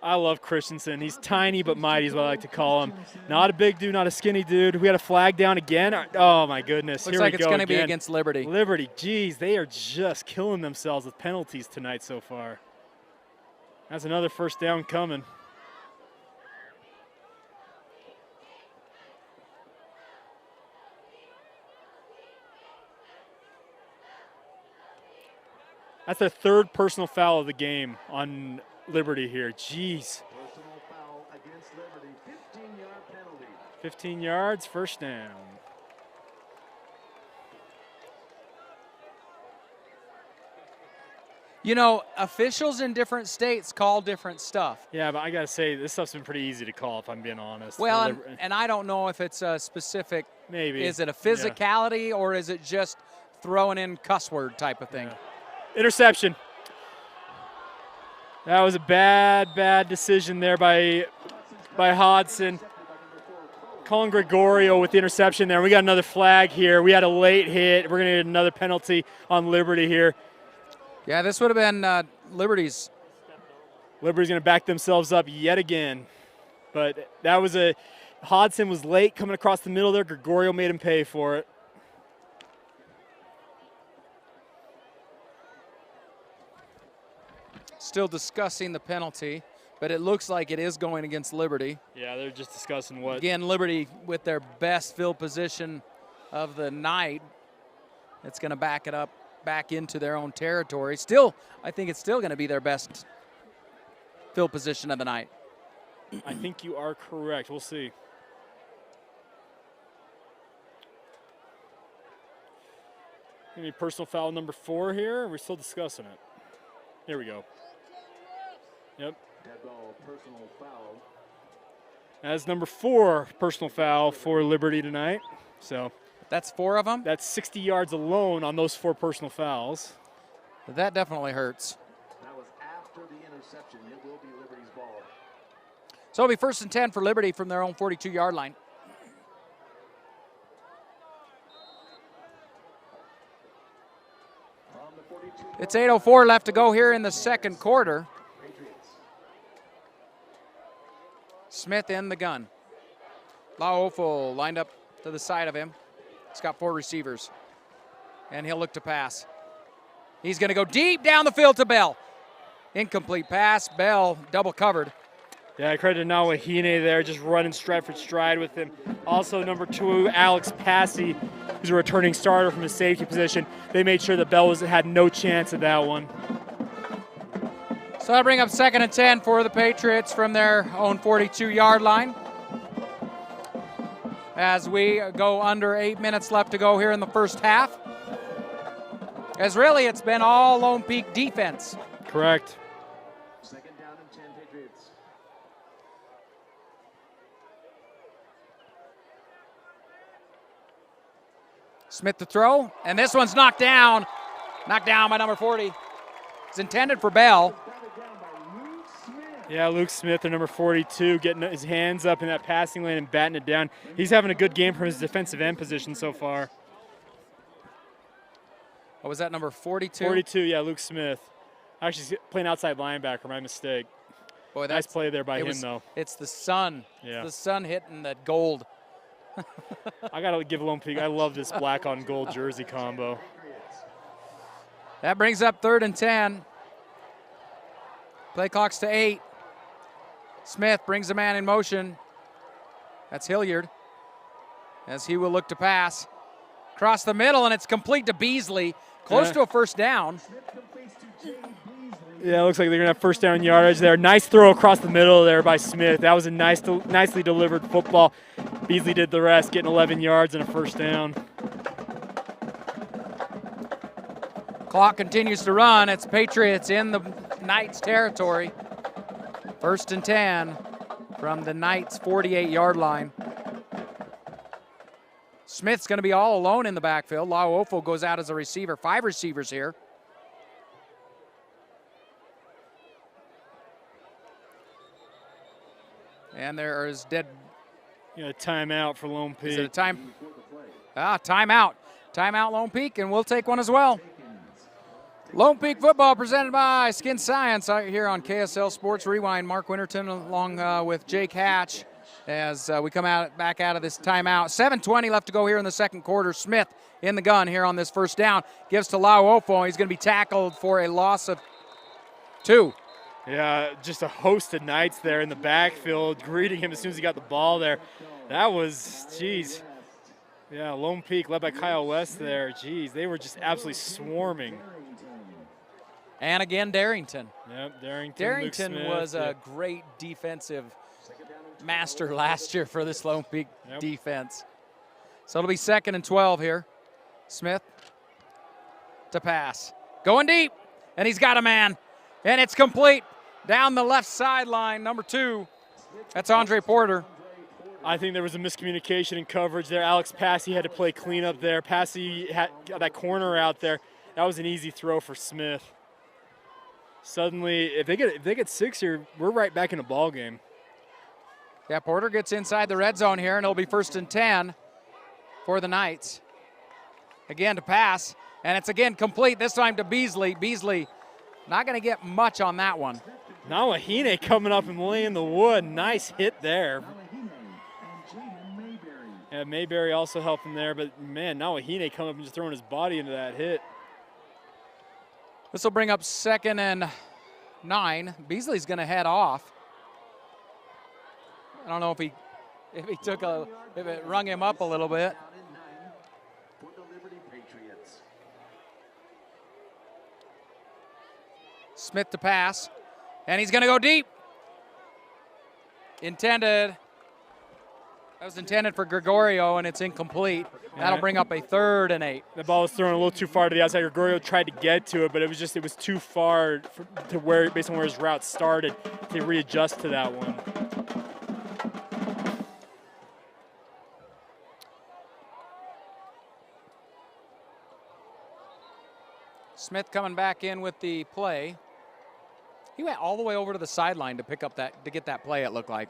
I love Christensen. He's tiny but mighty is what I like to call him. Not a big dude, not a skinny dude. We got a flag down again. Oh, my goodness. Looks Here like we it's go going to be again. against Liberty. Liberty, geez, they are just killing themselves with penalties tonight so far. That's another 1st down coming. That's their 3rd personal foul of the game on Liberty here. Jeez. Personal foul against Liberty. 15-yard penalty. 15 yards, 1st down. You know, officials in different states call different stuff. Yeah, but I got to say, this stuff's been pretty easy to call, if I'm being honest. Well, and I don't know if it's a specific, maybe. Is it a physicality or is it just throwing in cuss word type of thing? Yeah. Interception. That was a bad decision there by Hodson. Colin Gregorio with the interception there. We got another flag here. We had a late hit. We're going to get another penalty on Liberty here. Yeah, this would have been Liberty's. Liberty's going to back themselves up yet again. But that was Hodson was late coming across the middle there. Gregorio made him pay for it. Still discussing the penalty, but it looks like it is going against Liberty. Yeah, they're just discussing what. Again, Liberty with their best field position of the night. It's going to back it up back into their own territory. Still, I think it's still going to be their best field position of the night. I think you are correct. We'll see. Maybe personal foul number 4 here. We're still discussing it. Here we go. Yep. Dead ball, personal foul. That's number 4 personal foul for Liberty tonight. So that's 4 of them? That's 60 yards alone on those 4 personal fouls. That definitely hurts. That was after the interception. It will be Liberty's ball. So it'll be 1st and 10 for Liberty from their own 42-yard line. It's 8:04 left to go here in the 2nd quarter. Smith in the gun. Laofo lined up to the side of him. He's got 4 receivers. And he'll look to pass. He's going to go deep down the field to Bell. Incomplete pass. Bell double covered. Yeah, credit to Nawahine there, just running stride for stride with him. Also, number 2, Alex Passy, who's a returning starter from his safety position. They made sure that Bell had no chance at that one. So that'll bring up 2nd and 10 for the Patriots from their own 42-yard line. As we go under 8 minutes left to go here in the first half. As really it's been all Lone Peak defense. Correct. 2nd down and 10, Patriots. Smith to throw, and this one's knocked down. Knocked down by number 40. It's intended for Bell. Yeah, Luke Smith, their number 42, getting his hands up in that passing lane and batting it down. He's having a good game from his defensive end position so far. What was that, number 42? 42, yeah, Luke Smith. Actually, he's playing outside linebacker, my mistake. Boy, nice play there by him, though. It's the sun. Yeah. It's the sun hitting that gold. I got to give Lone Peak, I love this black on gold jersey combo. That brings up 3rd and 10. Play clock's to 8. Smith brings the man in motion. That's Hilliard, as he will look to pass. Across the middle, and it's complete to Beasley. Close to a first down. Yeah, it looks like they're going to have first down yardage there. Nice throw across the middle there by Smith. That was a nicely delivered football. Beasley did the rest, getting 11 yards and a first down. Clock continues to run. It's Patriots in the Knights territory. 1st and 10 from the Knights 48-yard line. Smith's going to be all alone in the backfield. Lauofo goes out as a receiver. 5 receivers here. And there is dead. You got a timeout for Lone Peak. Is it a time? Timeout. Timeout, Lone Peak, and we'll take one as well. Lone Peak football presented by Skin Science here on KSL Sports Rewind. Mark Winterton along with Jake Hatch as we come back out of this timeout. 7:20 left to go here in the second quarter. Smith in the gun here on this first down. Gives to Lauofo. He's going to be tackled for a loss of 2. Yeah, just a host of Knights there in the backfield, greeting him as soon as he got the ball there. That was, geez. Yeah, Lone Peak led by Kyle West there. Geez, they were just absolutely swarming. And again, Darrington. Yep, Darrington. Darrington was a great defensive master last year for this Lone Peak defense. So it'll be 2nd and 12 here. Smith to pass. Going deep, and he's got a man. And it's complete down the left sideline, number 2. That's Andre Porter. I think there was a miscommunication in coverage there. Alex Passy had to play cleanup there. Passy had got that corner out there. That was an easy throw for Smith. Suddenly, if they get 6 here, we're right back in the ball game. Yeah, Porter gets inside the red zone here, and it'll be 1st and 10 for the Knights. Again to pass, and it's again complete, this time to Beasley. Beasley not going to get much on that one. Nawahine coming up and laying the wood. Nice hit there. Yeah, Mayberry also helping there, but man, Nawahine coming up and just throwing his body into that hit. This will bring up 2nd and 9. Beasley's going to head off. I don't know if it rung him up a little bit. For the Liberty Patriots. Smith to pass, and he's going to go deep. That was intended for Gregorio, and it's incomplete. That'll bring up a 3rd and 8. The ball was thrown a little too far to the outside. Gregorio tried to get to it, but it was too far to where, based on where his route started, to readjust to that one. Smith coming back in with the play. He went all the way over to the sideline to get that play, it looked like.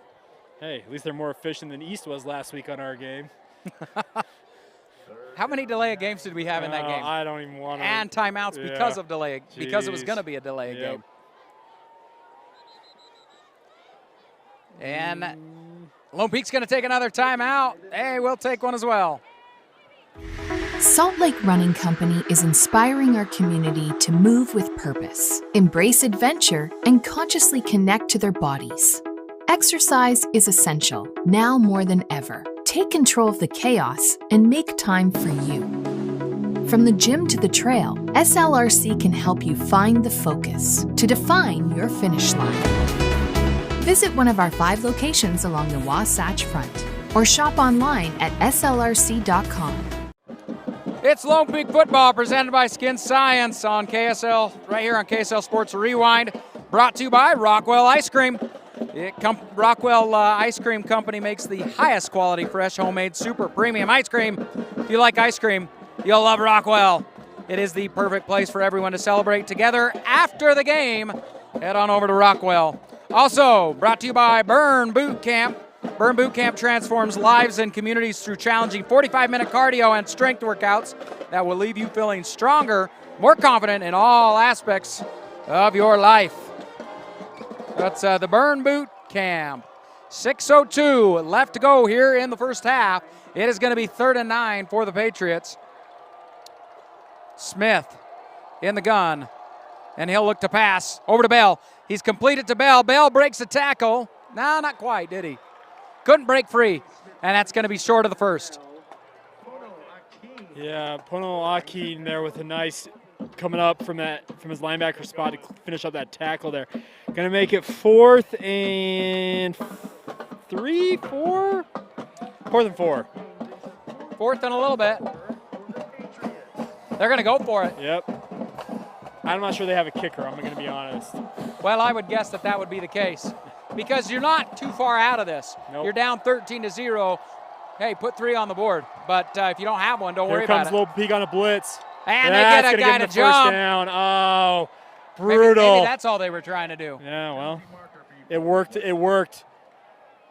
Hey, at least they're more efficient than East was last week on our game. How many delay of games did we have in that game? I don't even want to. And timeouts because of delay, because it was going to be a delay game. And Lone Peak's going to take another timeout. Hey, we'll take one as well. Salt Lake Running Company is inspiring our community to move with purpose, embrace adventure, and consciously connect to their bodies. Exercise is essential, now more than ever. Take control of the chaos and make time for you. From the gym to the trail, SLRC can help you find the focus to define your finish line. Visit one of our 5 locations along the Wasatch Front or shop online at slrc.com. It's Lone Peak football presented by Skin Science on KSL, right here on KSL Sports Rewind, brought to you by Rockwell Ice Cream. Rockwell Ice Cream Company makes the highest quality fresh homemade super premium ice cream. If you like ice cream, you'll love Rockwell. It is the perfect place for everyone to celebrate together after the game. Head on over to Rockwell. Also brought to you by Burn Boot Camp. Burn Boot Camp transforms lives and communities through challenging 45-minute cardio and strength workouts that will leave you feeling stronger, more confident in all aspects of your life. That's the Burn Boot Camp. 6:02 left to go here in the first half. It is going to be 3rd and 9 for the Patriots. Smith in the gun, and he'll look to pass over to Bell. He's completed to Bell. Bell breaks the tackle. No, not quite, did he? Couldn't break free, and that's going to be short of the first. Yeah, Pono Akin there with a nice coming up from his linebacker spot to finish up that tackle there. Going to make it 4th and 3, 4? 4th and 4. 4th and a little bit. They're going to go for it. Yep. I'm not sure they have a kicker, I'm going to be honest. Well, I would guess that would be the case because you're not too far out of this. Nope. You're down 13-0. Hey, put 3 on the board. But if you don't have one, don't worry about it. Here comes Little Peak on a blitz. And they get a guy to jump. First down. Oh, brutal. Maybe that's all they were trying to do. Yeah, well, it worked. It worked.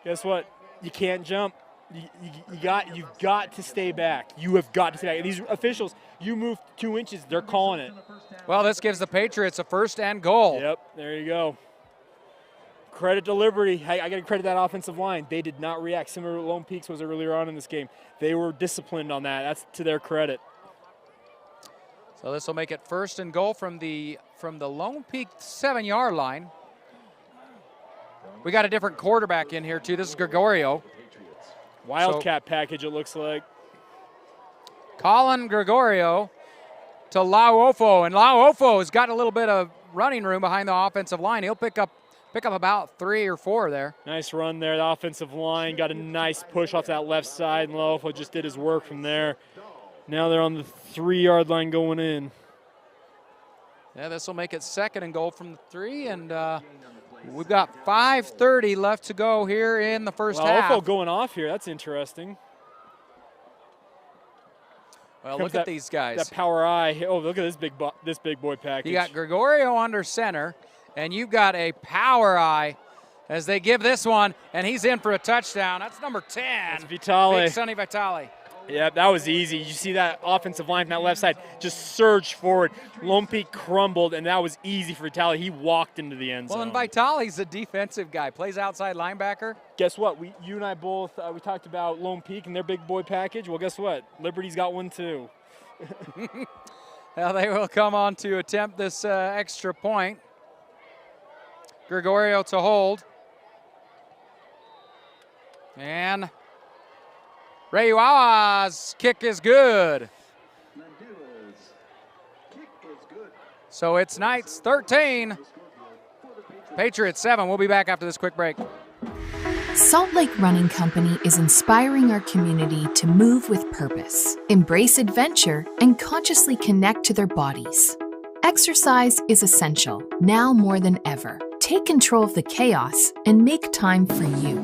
Guess what? You can't jump. You've got to stay back. You have got to stay back. These officials, you move 2 inches, they're calling it. Well, this gives the Patriots a 1st and goal. Yep, there you go. Credit to Liberty. I got to credit that offensive line. They did not react. Similar to Lone Peaks was earlier on in this game. They were disciplined on that. That's to their credit. So this will make it 1st and goal from the Lone Peak 7-yard line. We got a different quarterback in here too. This is Gregorio. Wildcat package, it looks like. Colin Gregorio to Lauofo, and Lauofo has got a little bit of running room behind the offensive line. He'll pick up about 3 or 4 there. Nice run there. The offensive line got a nice push off that left side, and Lauofo just did his work from there. Now they're on the 3-yard line going in. Yeah, this will make it 2nd and goal from the 3, and we've got 5:30 left to go here in the first half. Lauofo going off here. That's interesting. Well, look at these guys. That power eye. Oh, look at this big boy package. You got Gregorio under center, and you've got a power eye as they give this one, and he's in for a touchdown. That's number 10. That's Vitale. Big Sonny Vitale. Yeah, that was easy. You see that offensive line from that left side just surged forward. Lone Peak crumbled, and that was easy for Vitale. He walked into the end zone. Well, and Vitale's a defensive guy. Plays outside linebacker. Guess what? You and I both, we talked about Lone Peak and their big boy package. Well, guess what? Liberty's got one too. Well, they will come on to attempt this extra point. Gregorio to hold. And Rayuawa's kick is good. So it's Knights 13, Patriots 7. We'll be back after this quick break. Salt Lake Running Company is inspiring our community to move with purpose, embrace adventure, and consciously connect to their bodies. Exercise is essential, now more than ever. Take control of the chaos and make time for you.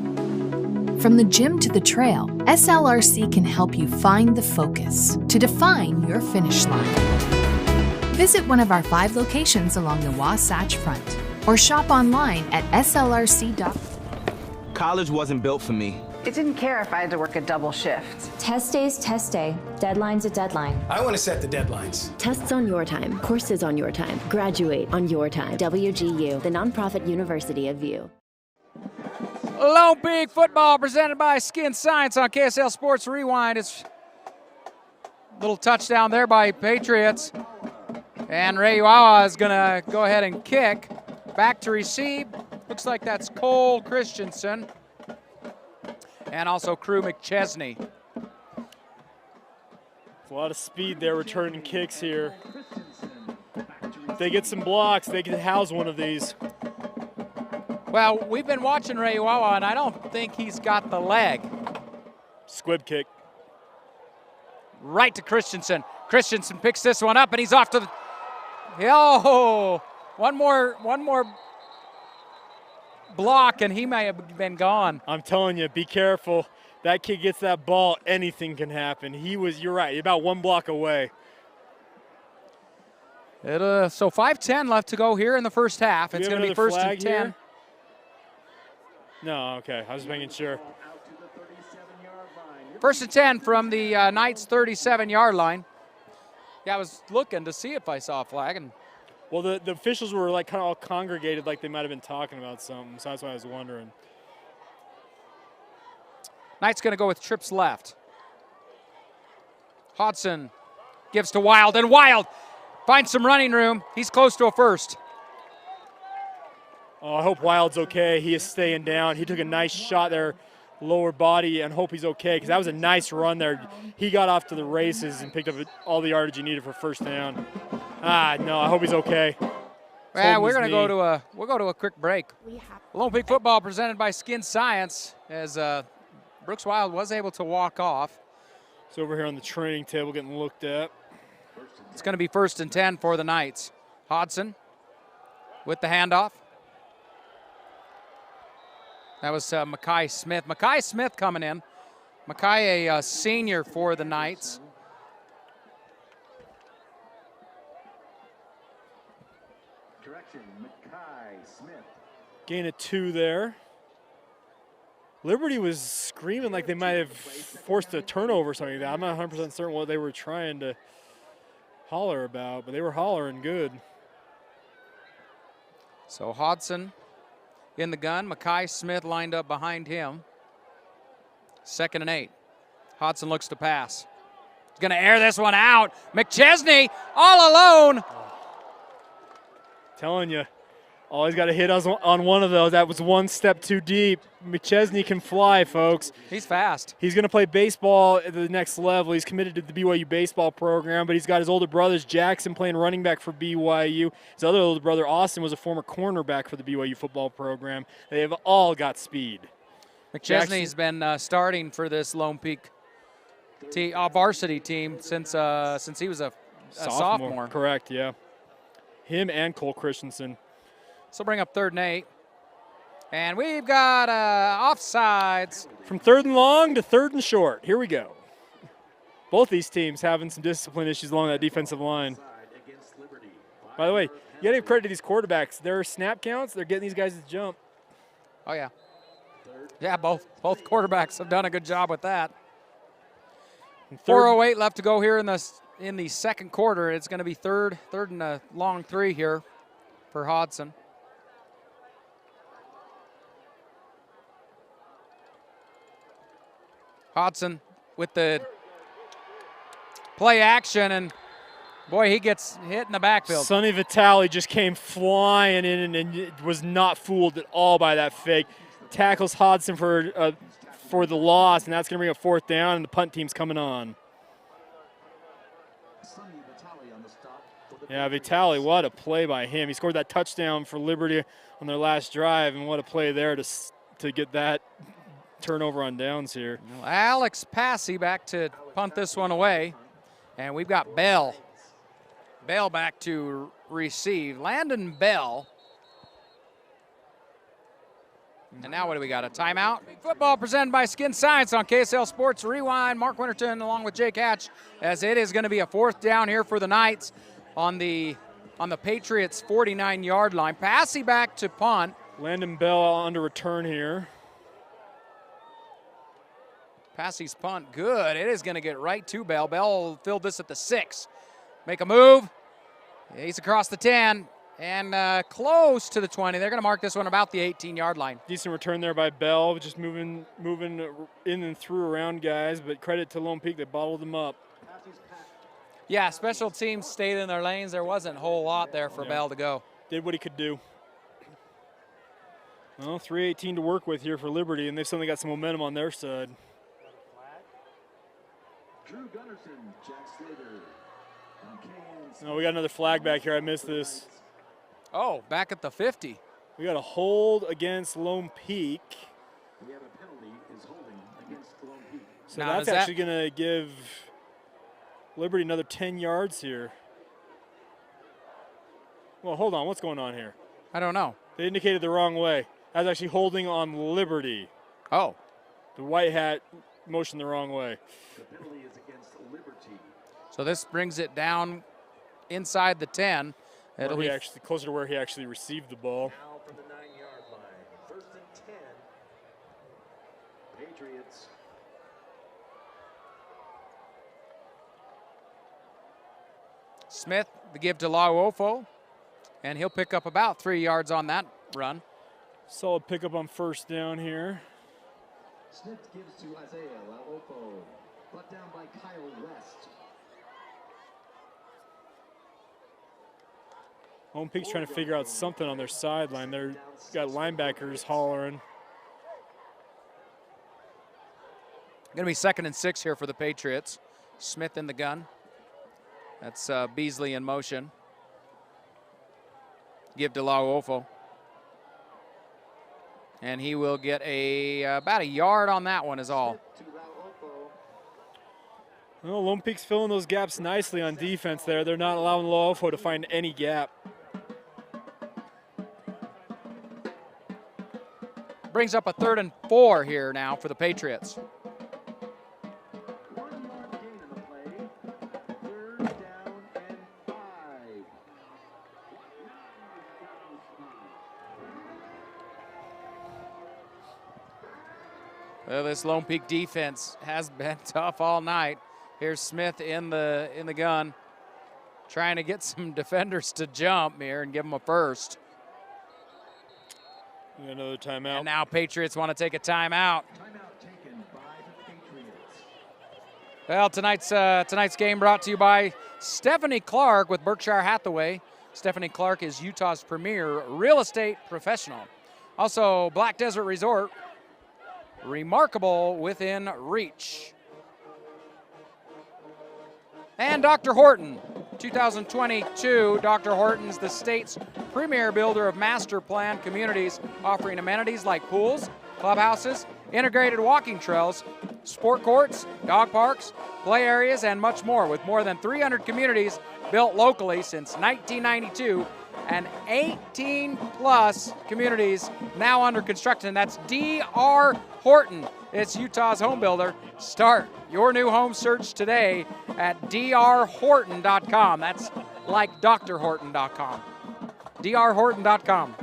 From the gym to the trail, SLRC can help you find the focus to define your finish line. Visit one of our 5 locations along the Wasatch Front or shop online at slrc.com. College wasn't built for me. I didn't care if I had to work a double shift. Test day's test day. Deadline's a deadline. I want to set the deadlines. Tests on your time, courses on your time, graduate on your time. WGU, the nonprofit university of View. Lone Peak football presented by Skin Science on KSL Sports Rewind. It's a little touchdown there by Patriots. And Rayuawa is going to go ahead and kick. Back to receive. Looks like that's Cole Christensen. And also Crew McChesney. A lot of speed there returning kicks here. If they get some blocks, they can house one of these. Well, we've been watching Rayuawa, and I don't think he's got the leg. Squib kick. Right to Christensen. Christensen picks this one up, and he's off to the... Oh, one more block, and he may have been gone. I'm telling you, be careful. That kid gets that ball, anything can happen. You're right, about 1 block away. So 5:10 left to go here in the first half. It's going to be 1st and 10. Here? No, okay, I was making sure. 1st and 10 from the Knights 37-yard line. Yeah, I was looking to see if I saw a flag. And well, the officials were like kind of all congregated like they might have been talking about something, so that's why I was wondering. Knights going to go with trips left. Hodson gives to Wild, and Wild finds some running room. He's close to a first. Oh, I hope Wild's okay. He is staying down. He took a nice shot there, lower body, and hope he's okay because that was a nice run there. He got off to the races and picked up all the yardage he needed for first down. No, I hope he's okay. Well, we're going to go to a quick break. Lone Peak football presented by Skin Science, as Brooks Wild was able to walk off. It's over here on the training table getting looked at. It's going to be 1st and 10 for the Knights. Hodson with the handoff. That was Mekhi Smith. Mekhi Smith coming in. Mekhi, a senior for the Knights. Correction, Mekhi Smith. Gain of 2 there. Liberty was screaming like they might have forced a turnover or something like that. I'm not 100% certain what they were trying to holler about, but they were hollering good. So Hodson in the gun. Mekhi Smith lined up behind him. 2nd and 8. Hodson looks to pass. He's going to air this one out. McChesney all alone. Telling you, always got to hit us on one of those. That was one step too deep. McChesney can fly, folks. He's fast. He's going to play baseball at the next level. He's committed to the BYU baseball program, but he's got his older brothers, Jackson, playing running back for BYU. His other older brother, Austin, was a former cornerback for the BYU football program. They have all got speed. McChesney's been starting for this Lone Peak varsity team since he was a sophomore. Correct, yeah. Him and Cole Christensen. So bring up 3rd and 8. And we've got offsides. From 3rd and long to 3rd and short. Here we go. Both these teams having some discipline issues along that defensive line. By the way, you got to give credit to these quarterbacks. Their snap counts, they're getting these guys to jump. Oh, yeah. Yeah, both quarterbacks have done a good job with that. 4:08 left to go here in the second quarter. It's going to be third and a long 3 here for Hodson. Hodson with the play action, and boy, he gets hit in the backfield. Sonny Vitale just came flying in and was not fooled at all by that fake. Tackles Hodson for the loss, and that's going to bring a 4th down, and the punt team's coming on. Yeah, Vitale, what a play by him. He scored that touchdown for Liberty on their last drive, and what a play there to get that turnover on downs here. Well, Alex Passy back to punt this one away, and we've got Bell. Bell back to receive. Landon Bell. And now what do we got, a timeout? Football presented by Skin Science on KSL Sports Rewind. Mark Winterton along with Jake Hatch, as it is going to be a 4th down here for the Knights on the Patriots' 49-yard line. Passy back to punt. Landon Bell on to return here. Passy's punt, good. It is going to get right to Bell. Bell filled this at the 6. Make a move. He's across the 10 and close to the 20. They're going to mark this one about the 18-yard line. Decent return there by Bell, just moving in and through around guys, but credit to Lone Peak, they bottled them up. Yeah, special teams stayed in their lanes. There wasn't a whole lot there for Bell to go. Did what he could do. Well, 3:18 to work with here for Liberty, and they've suddenly got some momentum on their side. Drew Gunnarsson, Jack Slater, No, we got another flag back here. I missed this. Oh, back at the 50. We got a hold against Lone Peak. We have a penalty is holding against Lone Peak. So now that's actually going to give Liberty another 10 yards here. Well, hold on. What's going on here? I don't know. They indicated the wrong way. That's actually holding on Liberty. Oh. The white hat motioned the wrong way. The penalty is against Liberty. So this brings it down inside the 10. It'll be actually closer to where he actually received the ball. Now from the 9-yard line. 1st and 10. Patriots. Smith, the give to Lauofo, and he'll pick up about 3 yards on that run. Solid pickup on 1st down here. Smith gives to Isaiah Lauofo. Brought down by Kyle West. Lone Peak's trying to figure out something on their sideline. They've got linebackers hollering. Going to be 2nd and 6 here for the Patriots. Smith in the gun. That's Beasley in motion. Give to Lauofo. And he will get about a yard on that one is all. Well, Lone Peak's filling those gaps nicely on defense there. They're not allowing Lauofo to find any gap. Brings up a 3rd and 4 here now for the Patriots. Well, this Lone Peak defense has been tough all night. Here's Smith in the gun, trying to get some defenders to jump here and give them a first. Another timeout. And now Patriots want to take a timeout. Timeout taken by the Patriots. Well, tonight's game brought to you by Stephanie Clark with Berkshire Hathaway. Stephanie Clark is Utah's premier real estate professional. Also, Black Desert Resort, remarkable within reach. And Dr. Horton, 2022, Dr. Horton's the state's premier builder of master plan communities, offering amenities like pools, clubhouses, integrated walking trails, sport courts, dog parks, play areas, and much more, with more than 300 communities built locally since 1992 and 18+ communities now under construction. That's D.R. Horton. It's Utah's home builder. Start your new home search today at drhorton.com. That's like drhorton.com. drhorton.com.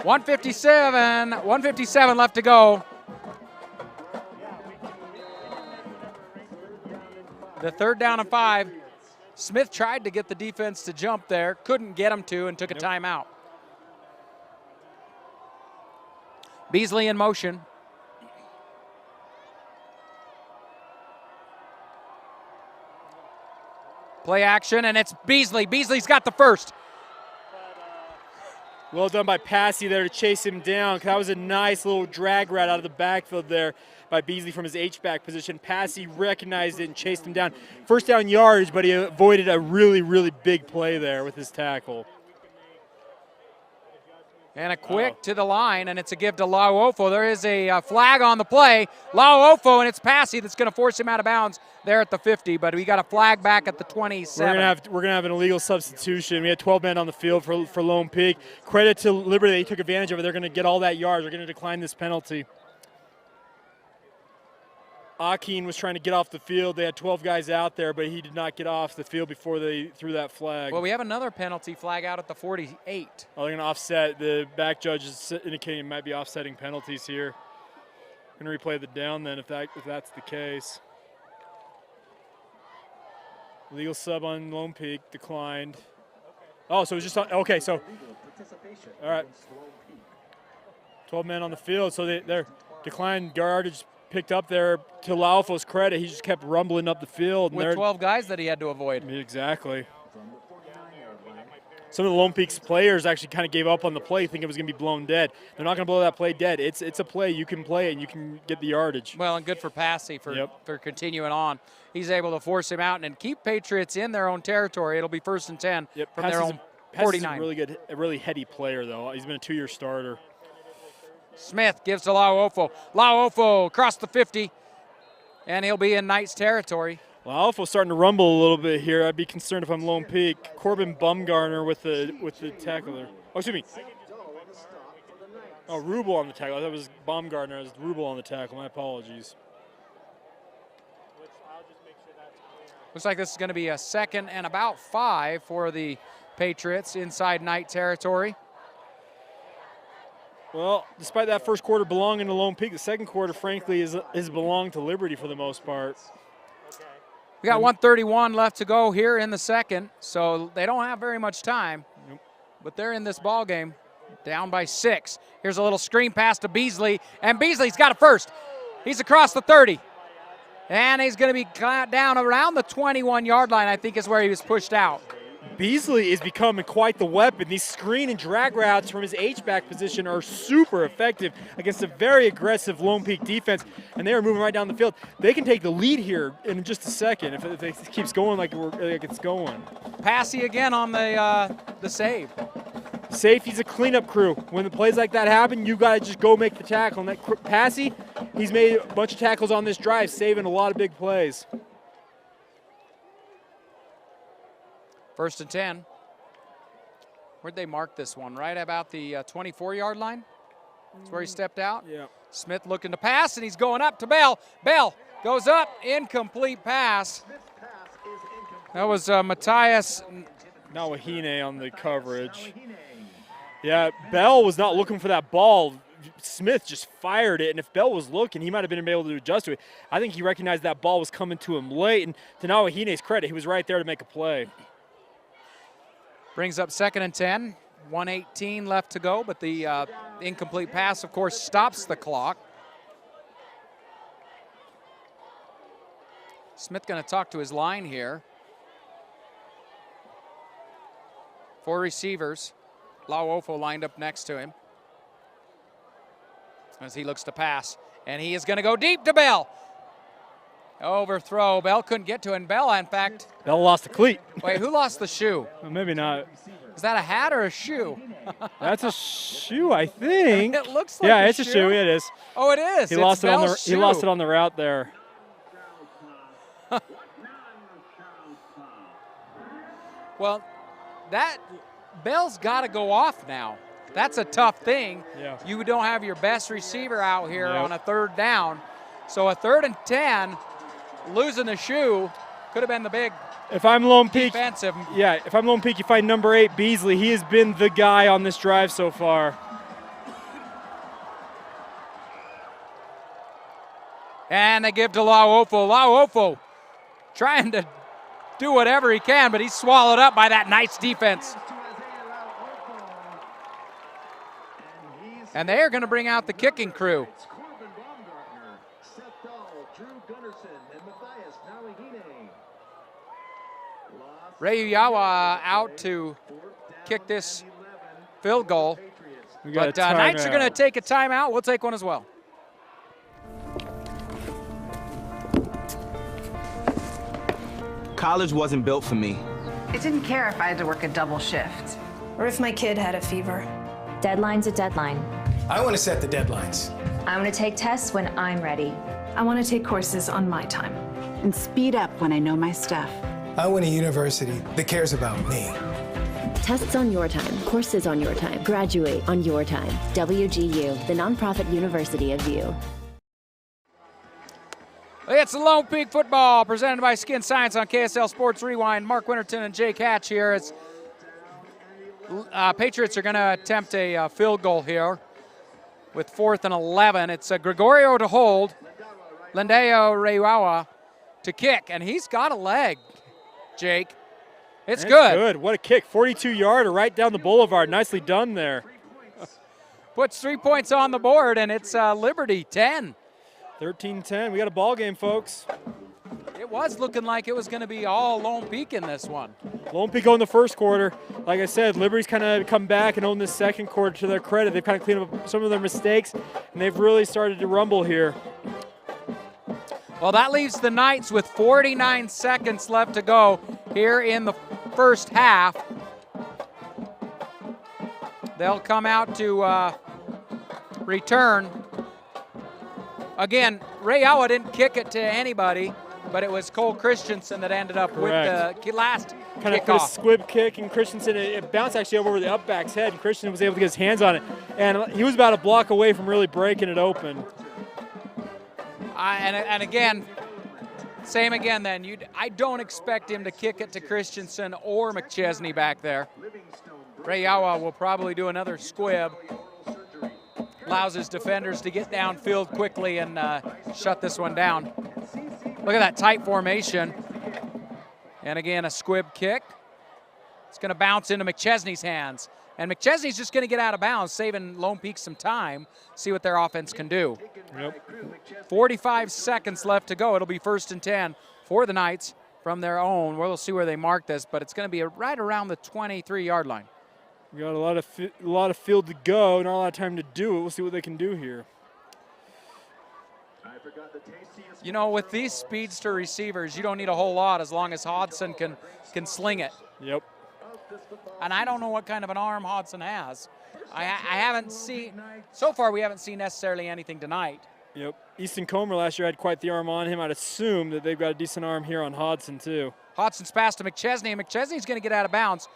157 left to go. The 3rd down and 5. Smith tried to get the defense to jump there, couldn't get him to, and took a timeout. Beasley in motion. Play action, and it's Beasley. Beasley's got the first. Well done by Passy there to chase him down. That was a nice little drag route out of the backfield there by Beasley from his H-back position. Passy recognized it and chased him down. First down yardage, but he avoided a really, really big play there with his tackle. And a quick to the line, and it's a give to Lauofo. There is a flag on the play. Lauofo, and it's Passy that's going to force him out of bounds there at the 50, but we got a flag back at the 27. We're gonna have an illegal substitution. We had 12 men on the field for Lone Peak. Credit to Liberty, they took advantage of it. They're going to get all that yards. They're going to decline this penalty. Akin was trying to get off the field. They had 12 guys out there, but he did not get off the field before they threw that flag. Well, we have another penalty flag out at the 48. Oh, they're going to offset. The back judge is indicating it might be offsetting penalties here. Going to replay the down then if that's the case. Legal sub on Lone Peak declined. Oh, so it was just on, okay. So all right, 12 men on the field. So they're declined yardage picked up there. To Laufo's credit, he just kept rumbling up the field. With 12 guys that he had to avoid. Exactly. Some of the Lone Peak's players actually kind of gave up on the play, thinking it was going to be blown dead. They're not going to blow that play dead. It's a play. You can play it, and you can get the yardage. Well, and good for Passy for continuing on. He's able to force him out and keep Patriots in their own territory. It'll be 1st and 10 from their own 49. Passy is a really heady player, though. He's been a 2-year starter. Smith gives to Lauofo. Lauofo across the 50, and he'll be in Knight's territory. Lauofo's starting to rumble a little bit here. I'd be concerned if I'm Lone Peak. Corbin Bumgarner with the tackle there. Oh, excuse me. Oh, Rubel on the tackle. That was Baumgartner. It was Rubel on the tackle. My apologies. Looks like this is going to be a 2nd and about 5 for the Patriots inside Knight territory. Well, despite that first quarter belonging to Lone Peak, the second quarter, frankly, is belonged to Liberty for the most part. We got 1:31 left to go here in the second, so they don't have very much time. Nope. But they're in this ball game, down by 6. Here's a little screen pass to Beasley, and Beasley's got it first. He's across the 30. And he's going to be down around the 21-yard line, I think is where he was pushed out. Beasley is becoming quite the weapon. These screen and drag routes from his H-back position are super effective against a very aggressive Lone Peak defense, and they are moving right down the field. They can take the lead here in just a second if it keeps going like it's going. Passy again on the save. Safety's a cleanup crew. When the plays like that happen, you got to just go make the tackle. And that Passy, he's made a bunch of tackles on this drive, saving a lot of big plays. 1st and 10. Where'd they mark this one? Right about the 24-yard line? That's where he stepped out. Yeah. Smith looking to pass, and he's going up to Bell. Bell goes up, incomplete pass. That was Matthias Nawahine on the coverage. Yeah, Bell was not looking for that ball. Smith just fired it, and if Bell was looking, he might have been able to adjust to it. I think he recognized that ball was coming to him late, and to Nawahine's credit, he was right there to make a play. Brings up 2nd and 10. 1:18 left to go, but the incomplete pass, of course, stops the clock. Smith going to talk to his line here. 4 receivers. Lauofo lined up next to him as he looks to pass. And he is going to go deep to Bell. Overthrow. Bell couldn't get to him. Bell, in fact. Bell lost the cleat. Wait, who lost the shoe? Well, maybe not. Is that a hat or a shoe? That's a shoe, I think. It looks like it's a shoe. It is. Oh, it is. He lost it on the. He lost it on the route there. Well, that Bell's got to go off now. That's a tough thing. Yeah. You don't have your best receiver out here on a 3rd down. So a 3rd and 10, losing the shoe could have been the big if I'm Lone Peak, defensive. Yeah, if I'm Lone Peak, you find number 8, Beasley. He has been the guy on this drive so far. And they give to Lauofo. Lauofo trying to do whatever he can, but he's swallowed up by that nice defense. And they are going to bring out the kicking crew. Ray Uyawa out to kick this field goal. But Knights are going to take a timeout. We'll take one as well. College wasn't built for me. I didn't care if I had to work a double shift. Or if my kid had a fever. Deadline's a deadline. I want to set the deadlines. I want to take tests when I'm ready. I want to take courses on my time. And speed up when I know my stuff. I want a university that cares about me. Tests on your time, courses on your time, graduate on your time. WGU, the nonprofit university of you. It's the Lone Peak football presented by Skin Science on KSL Sports Rewind. Mark Winterton and Jake Hatch here. As Patriots are going to attempt a field goal here with 4th and 11. It's Gregorio to hold, Lendeo Reiwawa to kick, and he's got a leg, Jake. It's good. What a kick. 42-yarder right down the boulevard. Nicely done there. Puts 3 points on the board, and it's Liberty 10. 13-10. We got a ball game, folks. It was looking like it was going to be all Lone Peak in this one. Lone Peak in the first quarter. Like I said, Liberty's kind of come back and owned this second quarter to their credit. They've kind of cleaned up some of their mistakes, and they've really started to rumble here. Well, that leaves the Knights with 49 seconds left to go here in the first half. They'll come out to return. Again, Reiwawa didn't kick it to anybody, but it was Cole Christensen that ended up with the last kind of put a squib kick, and Christensen, it bounced actually over the up back's head, and Christensen was able to get his hands on it. And he was about a block away from really breaking it open. And again, same again then. I don't expect him to kick it to Christensen or McChesney back there. Reiwawa will probably do another squib. Allows his defenders to get downfield quickly and shut this one down. Look at that tight formation. And again, a squib kick. It's going to bounce into McChesney's hands. And McChesney's just going to get out of bounds, saving Lone Peak some time, see what their offense can do. Yep. 45 seconds left to go. It'll be 1st and 10 for the Knights from their own. We'll see where they mark this, but it's going to be right around the 23-yard line. We got a lot of field to go, not a lot of time to do it. We'll see what they can do here. You know, with these speedster receivers, you don't need a whole lot as long as Hodson can sling it. Yep. And I don't know what kind of an arm Hodson has. I haven't seen, so far we haven't seen necessarily anything tonight. Yep. Easton Comer last year had quite the arm on him. I'd assume that they've got a decent arm here on Hodson too. Hodson's pass to McChesney, and McChesney's going to get out of bounds,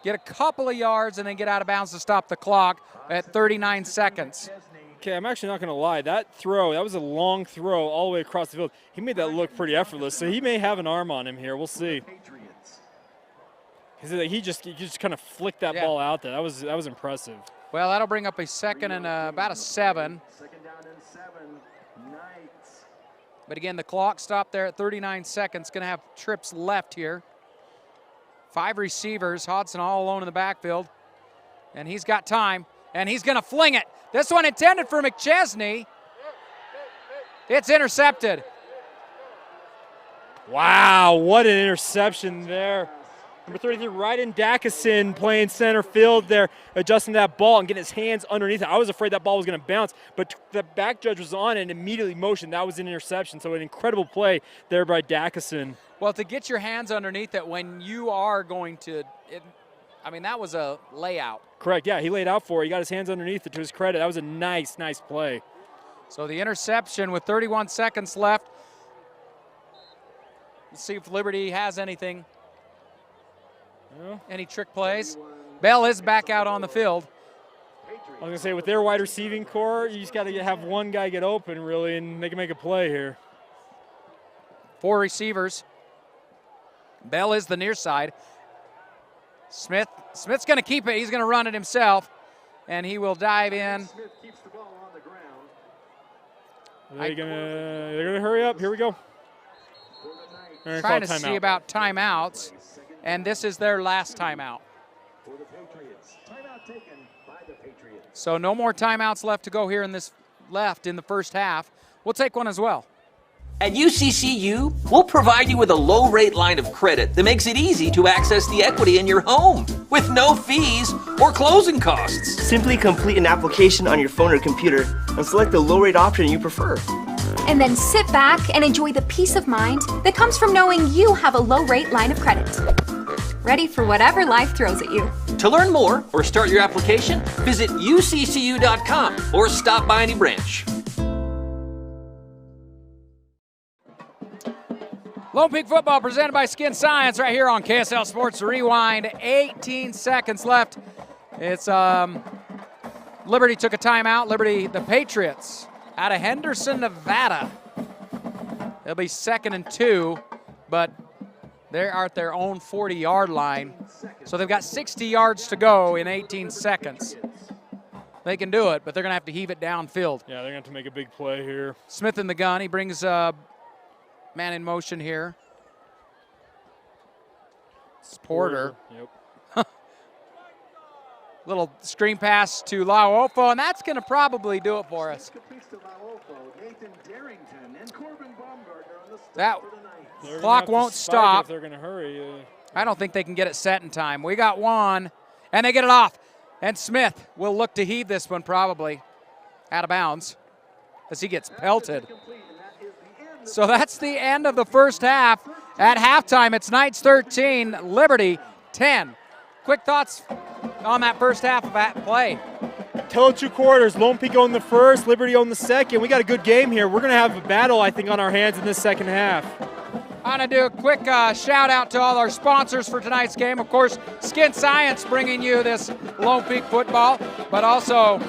get a couple of yards, and then get out of bounds to stop the clock at 39 seconds. Okay, I'm actually not going to lie. That was a long throw all the way across the field. He made that look pretty effortless, so he may have an arm on him here. We'll see. He just kind of flicked that ball out there. That was impressive. Well, that'll bring up a 2nd and about a 7. But again, the clock stopped there at 39 seconds. Going to have trips left here. 5 receivers. Hodson all alone in the backfield. And he's got time. And he's going to fling it. This one intended for McChesney. It's intercepted. Wow, what an interception there. Number 33, Ryden Dackeson playing center field there, adjusting that ball and getting his hands underneath it. I was afraid that ball was going to bounce, but the back judge was on it and immediately motioned. That was an interception, so an incredible play there by Dackeson. Well, to get your hands underneath it when you are going to, that was a layout. Correct, yeah, he laid out for it. He got his hands underneath it to his credit. That was a nice play. So the interception with 31 seconds left. Let's see if Liberty has anything. Any trick plays? Bell is back out on the field. I was going to say, with their wide receiving core, you just got to have one guy get open, really, and they can make a play here. 4 receivers. Bell is the near side. Smith's going to keep it. He's going to run it himself, and he will dive in. They're going to hurry up. Here we go. Trying to see about timeouts. And this is their last timeout. So no more timeouts left to go here in the first half. We'll take one as well. At UCCU, we'll provide you with a low-rate line of credit that makes it easy to access the equity in your home with no fees or closing costs. Simply complete an application on your phone or computer and select the low-rate option you prefer. And then sit back and enjoy the peace of mind that comes from knowing you have a low-rate line of credit. Ready for whatever life throws at you. To learn more or start your application, visit uccu.com or stop by any branch. Lone Peak football presented by Skin Science right here on KSL Sports Rewind. 18 seconds left. It's Liberty took a timeout. Liberty, the Patriots, out of Henderson, Nevada. It'll be 2nd and 2, but they're at their own 40-yard line. So they've got 60 yards to go in 18 seconds. They can do it, but they're going to have to heave it downfield. Yeah, they're going to have to make a big play here. Smith in the gun. He brings man in motion here. It's Porter. Yep. Little screen pass to Lauofo, and that's going to probably do it for us. That clock won't stop. If they're going to hurry. I don't think they can get it set in time. We got one, and they get it off. And Smith will look to heave this one probably out of bounds as he gets pelted. So that's the end of the first half. At halftime, it's Knights 13, Liberty 10. Quick thoughts on that first half of that play. Till 2 quarters, Lone Peak owned the first, Liberty owned the second. We got a good game here. We're going to have a battle, I think, on our hands in this second half. I want to do a quick shout out to all our sponsors for tonight's game. Of course, Skin Science bringing you this Lone Peak football, but also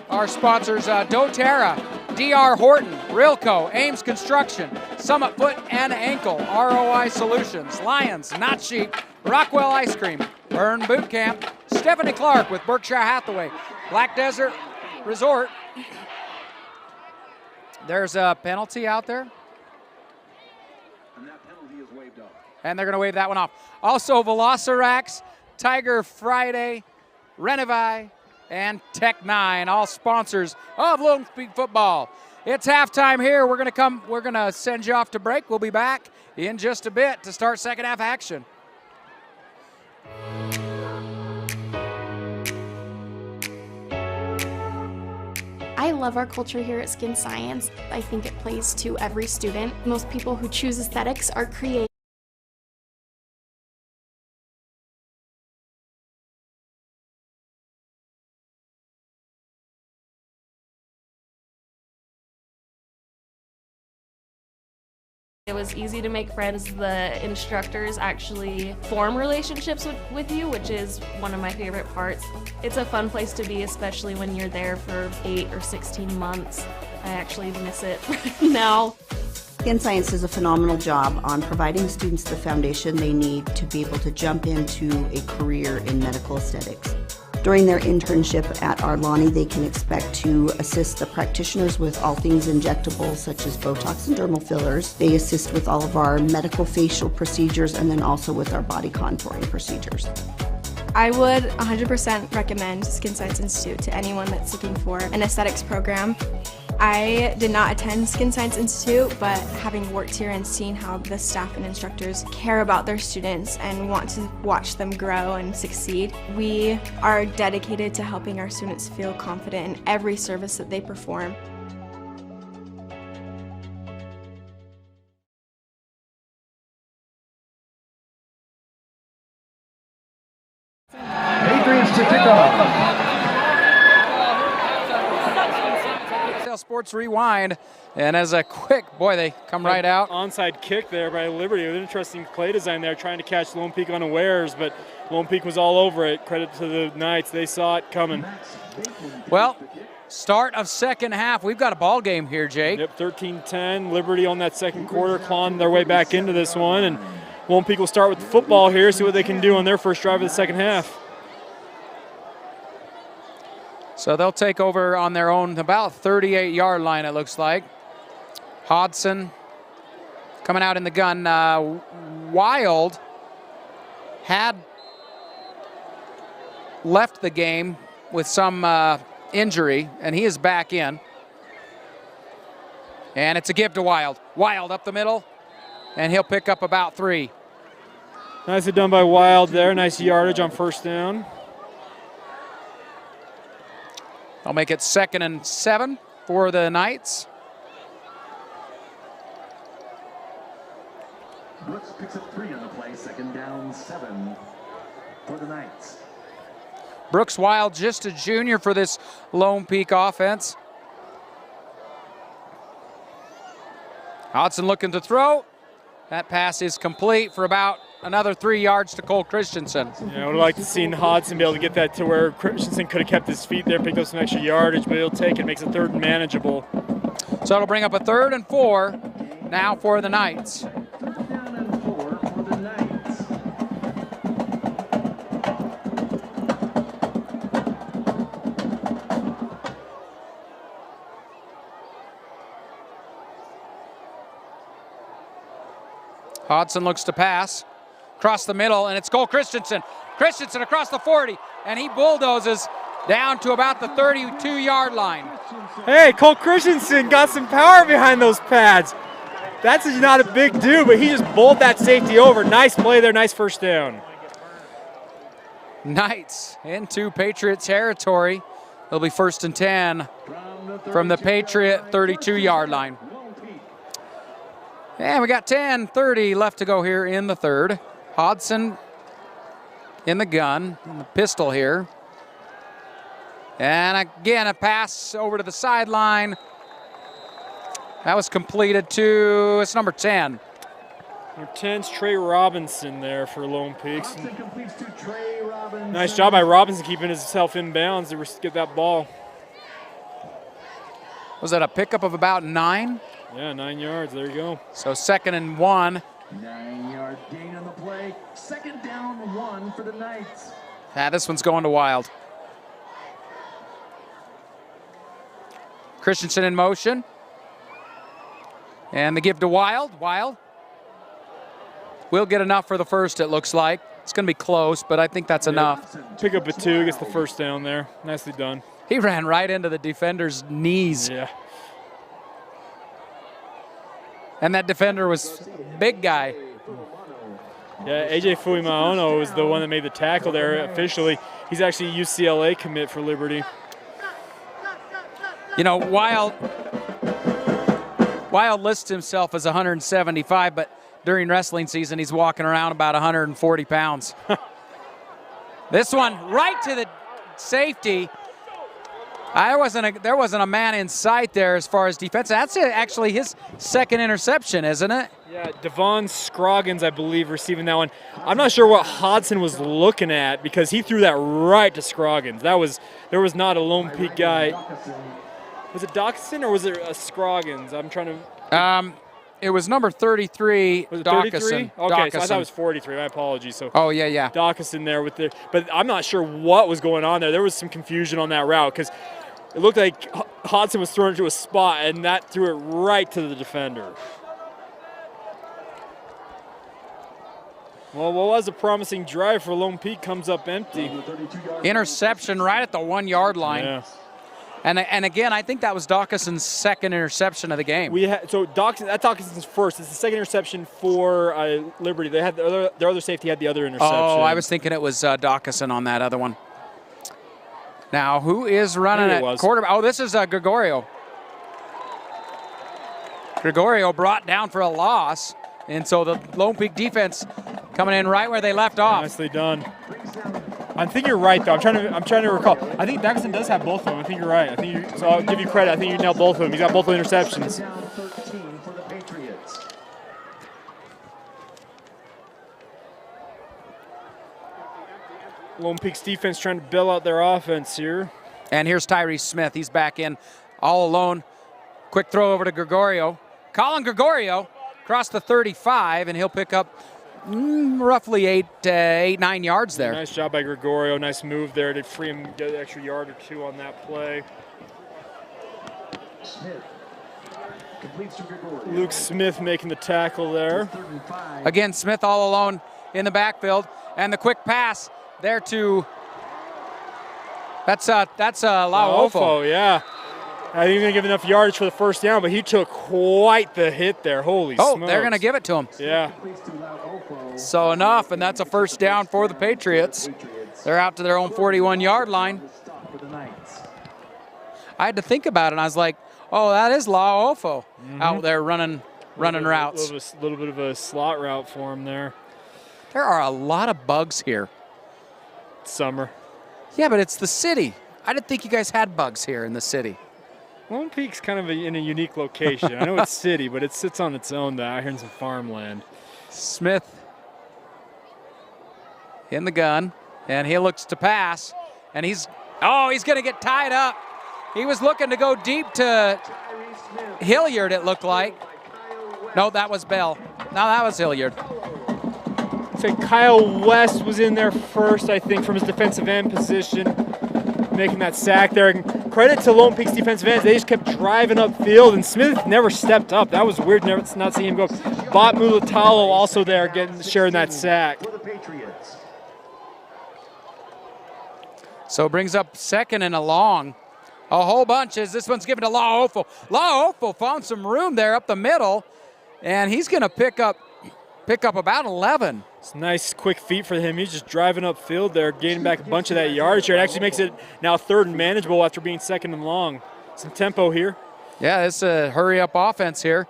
our sponsors doTERRA, DR Horton, Rilco, Ames Construction, Summit Foot and Ankle, ROI Solutions, Lions, Not Sheep, Rockwell Ice Cream, Burn Boot Camp, Stephanie Clark with Berkshire Hathaway, Black Desert Resort. There's a penalty out there. And they're going to wave that one off. Also, Velocirax Tiger Friday, Renovai, and Tech 9, all sponsors of Lone Peak football. It's halftime here. We're gonna send you off to break. We'll be back in just a bit to start second half action. I love our culture here at Skin Science. I think it plays to every student. Most people who choose aesthetics are creative. It was easy to make friends. The instructors actually form relationships with you, which is one of my favorite parts. It's a fun place to be, especially when you're there for 8 or 16 months. I actually miss it now. Skin Science does a phenomenal job on providing students the foundation they need to be able to jump into a career in medical aesthetics. During their internship at Arlani, they can expect to assist the practitioners with all things injectables such as Botox and dermal fillers. They assist with all of our medical facial procedures and then also with our body contouring procedures. I would 100% recommend Skin Science Institute to anyone that's looking for an aesthetics program. I did not attend Skin Science Institute, but having worked here and seen how the staff and instructors care about their students and want to watch them grow and succeed, we are dedicated to helping our students feel confident in every service that they perform. Patriots to kick off. Sports Rewind, and as a quick, boy, they come right out. Onside kick there by Liberty. An interesting play design there, trying to catch Lone Peak unawares, but Lone Peak was all over it. Credit to the Knights. They saw it coming. Well, start of second half. We've got a ball game here, Jake. Yep, 13-10. Liberty on that second quarter, clawing their way back into this one, and Lone Peak will start with the football here, see what they can do on their first drive of the second half. So they'll take over on their own about 38-yard line, it looks like. Hodson coming out in the gun. Wild had left the game with some injury, and he is back in. And it's a give to Wild. Wild up the middle, and he'll pick up about 3. Nicely done by Wild there. Nice yardage on first down. I'll make it 2nd and 7 for the Knights. Brooks picks up 3 on the play, 2nd down 7 for the Knights. Brooks Wild, just a junior for this Lone Peak offense. Hodson looking to throw. That pass is complete for about another 3 yards to Cole Christensen. Yeah, I would like to see Hodson be able to get that to where Christensen could have kept his feet there, picked up some extra yardage, but he'll take it, makes it 3rd and manageable. So it'll bring up a 3rd and 4 now for the Knights. 3rd down and 4 for the Knights. Hodson looks to pass. Across the middle, and it's Cole Christensen. Christensen across the 40, and he bulldozes down to about the 32-yard line. Hey, Cole Christensen got some power behind those pads. That's not a big dude, but he just bowled that safety over. Nice play there, nice first down. Knights into Patriot territory. It'll be 1st and 10 from the Patriot 32-yard line. And we got 10:30 left to go here in the 3rd. Hodson in the gun, in the pistol here. And again, a pass over to the sideline. That was completed to, it's number 10. Number 10's Trey Robinson there for Lone Peaks. Nice job by Robinson keeping himself in bounds to get that ball. Was that a pickup of about 9? Yeah, 9 yards, there you go. So 2nd and 1. 9-yard gain on the play. 2nd down 1 for the Knights. This one's going to Wild. Christensen in motion. And the give to Wild. Wild will get enough for the first, it looks like. It's going to be close, but I think that's enough. Pick up a 2, gets the first down there. Nicely done. He ran right into the defender's knees. Yeah. And that defender was big guy. Yeah, AJ Fuimaono was the one that made the tackle there officially. He's actually a UCLA commit for Liberty. You know, Wild lists himself as 175, but during wrestling season, he's walking around about 140 pounds. This one right to the safety. There wasn't a man in sight there as far as defense. That's actually his second interception, isn't it? Yeah, Devon Scroggins, I believe, receiving that one. I'm not sure what Hodson was looking at because he threw that right to Scroggins. There was not a Lone Peak guy. Was it Dawkinson or was it a Scroggins? I'm trying to. It was number 33, Was it Dawkinson. 33? Okay, so I thought it was 43. My apologies. So. Oh yeah. Dawkinson there with the, but I'm not sure what was going on there. There was some confusion on that route because it looked like Hodson was thrown into a spot and that threw it right to the defender. Well, what was a promising drive for Lone Peak comes up empty. Interception right at the 1 yard line. Yeah. And again, I think that was Dawkinson's second interception of the game. So Dawkinson's first. It's the second interception for Liberty. They had their other safety had the other interception. Oh, I was thinking it was Dawkinson on that other one. Now, who is running at quarterback? Oh, this is Gregorio. Gregorio brought down for a loss, and so the Lone Peak defense coming in right where they left off. Nicely done. I think you're right, though. I'm trying to recall. I think Dawkinson does have both of them. I think you're right. So I'll give you credit. I think you nailed both of them. He's got both the interceptions. Lone Peak's defense trying to bail out their offense here. And here's Tyrese Smith. He's back in all alone. Quick throw over to Gregorio. Colin Gregorio across the 35, and he'll pick up roughly 9 yards there. Nice job by Gregorio. Nice move there to free him, get an extra yard or two on that play. Luke Smith making the tackle there. Again, Smith all alone in the backfield, and the quick pass there to that's Laofo. Yeah. I think he's going to give enough yardage for the first down, but he took quite the hit there. Holy smokes. They're going to give it to him. Yeah. So enough, and that's a first down for the Patriots. They're out to their own 41-yard line. I had to think about it, and I was like, oh, that is Laofo out there running routes. A little bit of a slot route for him there. There are a lot of bugs here. Summer. Yeah, but it's the city. I didn't think you guys had bugs here in the city. Lone Peak's kind of in a unique location. I know it's city, but it sits on its own out here in some farmland. Smith in the gun, and he looks to pass, and he's going to get tied up. He was looking to go deep to Hilliard, it looked like. No, that was Bell. No, that was Hilliard. So Kyle West was in there first, I think, from his defensive end position, making that sack there. And credit to Lone Peak's defensive ends. They just kept driving upfield, and Smith never stepped up. That was weird, not seeing him go. Bot Mulatalo also there, sharing that sack. So it brings up second and a long. A whole bunch as this one's given to Laofo. Laofo found some room there up the middle, and he's going to pick up about 11. It's nice quick feet for him. He's just driving upfield there, gaining back a bunch of that yardage here. It actually makes it now third and manageable after being second and long. Some tempo here. Yeah, it's a hurry-up offense here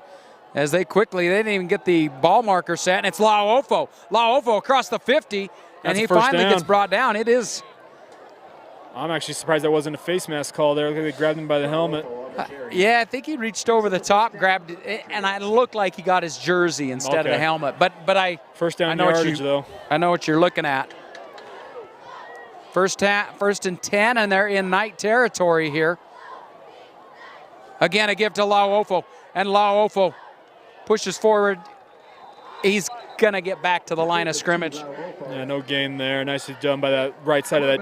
as they didn't even get the ball marker set, and it's Laofo. Laofo across the 50, and he finally gets brought down. It is. I'm actually surprised that wasn't a face mask call there. They grabbed him by the helmet. Yeah, I think he reached over the top, grabbed it, and it looked like he got his jersey instead of the helmet. But first down yardage though. I know what you're looking at. First and 10, and they're in night territory here. Again, a give to Laofo, and Laofo pushes forward. He's going to get back to the line of scrimmage. Yeah, no gain there. Nicely done by that right side of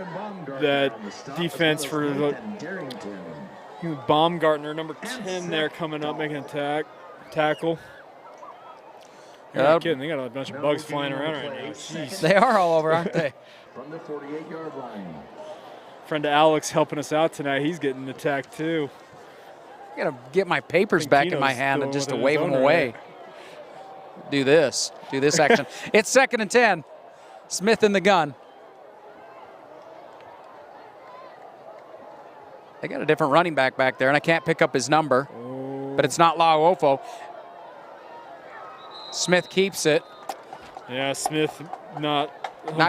that defense for the Baumgartner, number 10 there coming up, making a tackle. You're not kidding. They got a bunch of bugs flying around right now. Jeez. They are all over, aren't they? From the 48-yard line. Friend of Alex helping us out tonight. He's getting attacked too. I gotta get my papers back in my hand and just to wave them away. Do this action. It's 2nd and 10. Smith in the gun. They got a different running back there, and I can't pick up his number, but it's not Lauofo. Smith keeps it. Yeah, Smith not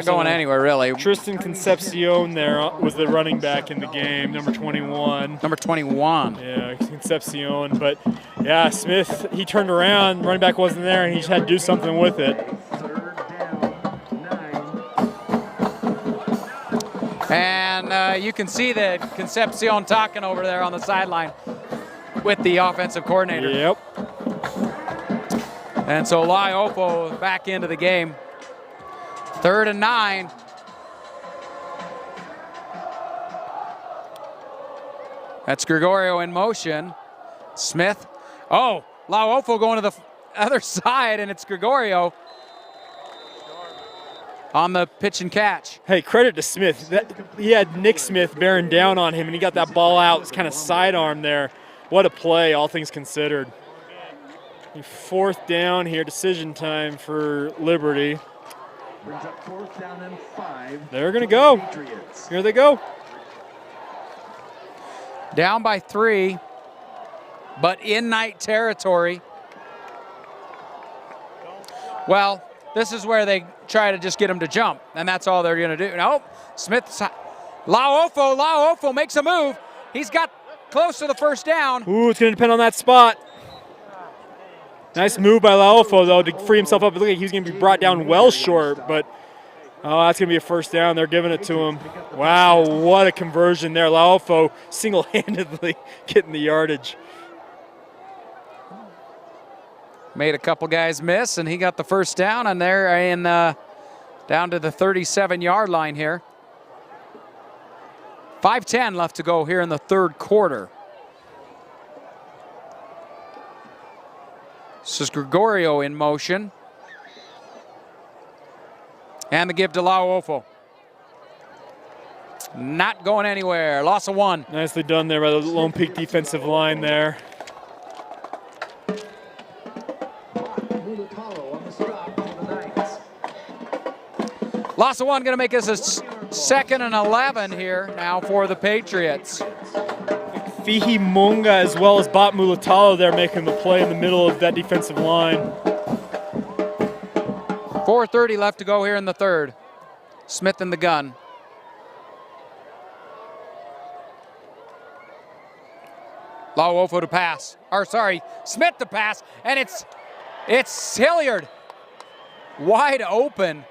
going anywhere, really. Tristan Concepcion there was the running back in the game, number 21. Number 21. Yeah, Concepcion. But, yeah, Smith, he turned around, running back wasn't there, and he just had to do something with it. And you can see that Concepcion talking over there on the sideline with the offensive coordinator. Yep. And so Lauofo back into the game. 3rd and 9. That's Gregorio in motion. Smith. Oh, Lauofo going to the other side, and it's Gregorio on the pitch and catch. Hey, credit to Smith. He had Nick Smith bearing down on him, and he got that ball out. It's kind of sidearm there. What a play, all things considered. 4th down here, decision time for Liberty. Brings up 4th down and 5. They're going to go. Patriots. Here they go. Down by 3, but in night territory. Well, this is where they try to just get him to jump, and that's all they're going to do. Nope. Smith's Lauofo makes a move. He's got close to the 1st down. Ooh, it's going to depend on that spot. Nice move by Lauofo, though, to free himself up. It looked like he was going to be brought down well short, but that's going to be a 1st down. They're giving it to him. Wow, what a conversion there. Lauofo single-handedly getting the yardage. Made a couple guys miss, and he got the 1st down, and they're in down to the 37-yard line here. 5:10 left to go here in the 3rd quarter. This is Gregorio in motion. And the give to Lauofo. Not going anywhere. Loss of 1. Nicely done there by the Lone Peak defensive line there. Loss of 1 going to make us a 2nd and 11 here now for the Patriots. Fihi Munga as well as Bat Mulatalo there making the play in the middle of that defensive line. 4:30 left to go here in the 3rd. Smith in the gun. Lauofo to pass. Smith to pass, and it's Hilliard. Wide open.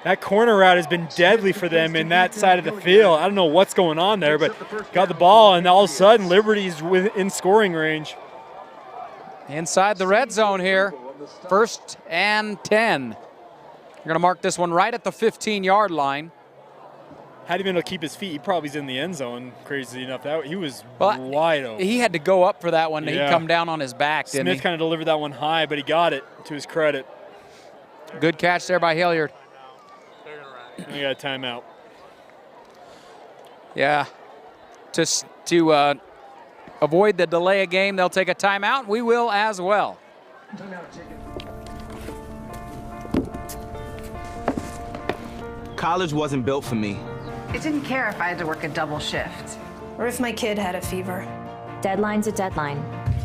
That corner route has been deadly for them in that side of the field. I don't know what's going on there, but got the ball, and all of a sudden Liberty's in scoring range. Inside the red zone here. 1st and 10. We're going to mark this one right at the 15-yard line. Had he been able to keep his feet, he probably's in the end zone, crazy enough. He was wide open. He had to go up for that one. Yeah. He'd come down on his back, didn't he? Smith kind of delivered that one high, but he got it, to his credit. Good catch there by Hilliard. We got a timeout. Yeah. To avoid the delay of game, they'll take a timeout. We will as well. College wasn't built for me. I didn't care if I had to work a double shift. Or if my kid had a fever. Deadline's a deadline.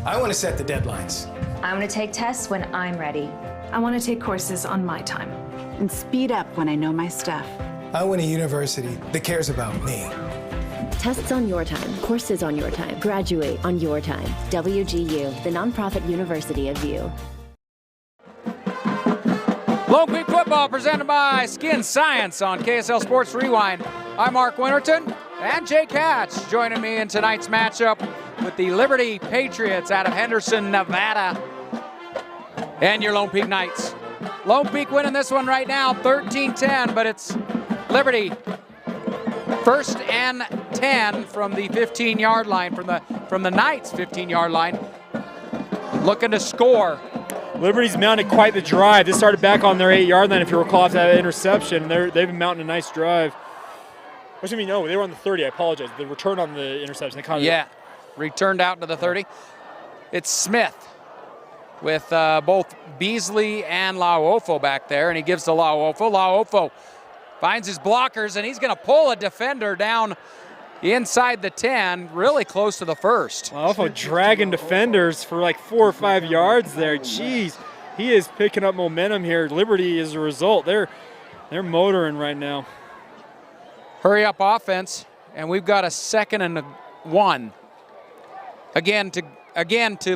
I want to set the deadlines. I want to take tests when I'm ready. I want to take courses on my time. And speed up when I know my stuff. I want a university that cares about me. Tests on your time, courses on your time, graduate on your time. WGU, the nonprofit university of you. Lone Peak football presented by Skin Science on KSL Sports Rewind. I'm Mark Winterton and Jake Hatch joining me in tonight's matchup with the Liberty Patriots out of Henderson, Nevada, and your Lone Peak Knights. Lone Peak winning this one right now, 13-10, but it's Liberty 1st and 10 from the 15-yard line, from the Knights' 15-yard line, looking to score. Liberty's mounted quite the drive. This started back on their 8-yard line, if you recall, after that interception. They've been mounting a nice drive. Excuse me, no, they were on the 30. I apologize. The return on the interception. Yeah, returned out to the 30. It's Smith with both Beasley and Lauofo back there, and he gives to Lauofo. Lauofo finds his blockers, and he's going to pull a defender down inside the 10, really close to the first. Lauofo dragging defenders for like 4 or 5 yards there. Jeez, he is picking up momentum here. Liberty, as a result, they're motoring right now. Hurry up offense, and we've got a 2nd and 1. Again to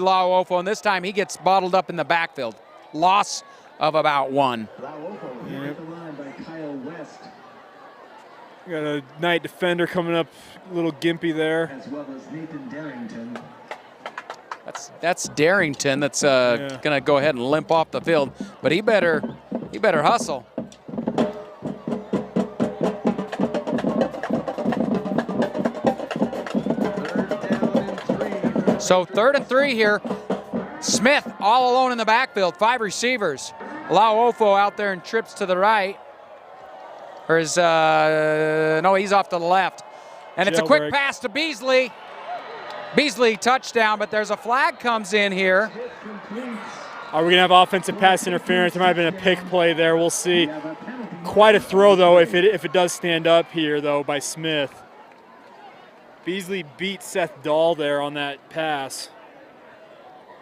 Lauofo, and this time he gets bottled up in the backfield. Loss of about 1. Got a Knight defender coming up, a little gimpy there. As well as Nathan Darrington. That's Darrington that's going to go ahead and limp off the field, but he better hustle. So 3rd and 3 here. Smith all alone in the backfield, 5 receivers. Lauofo out there and trips to the right. Or is, no, he's off to the left. And it's a quick pass to Beasley. Beasley touchdown, but there's a flag comes in here. Are we going to have offensive pass interference? There might have been a pick play there. We'll see. Quite a throw, though, if it does stand up here, though, by Smith. Beasley beat Seth Dahl there on that pass.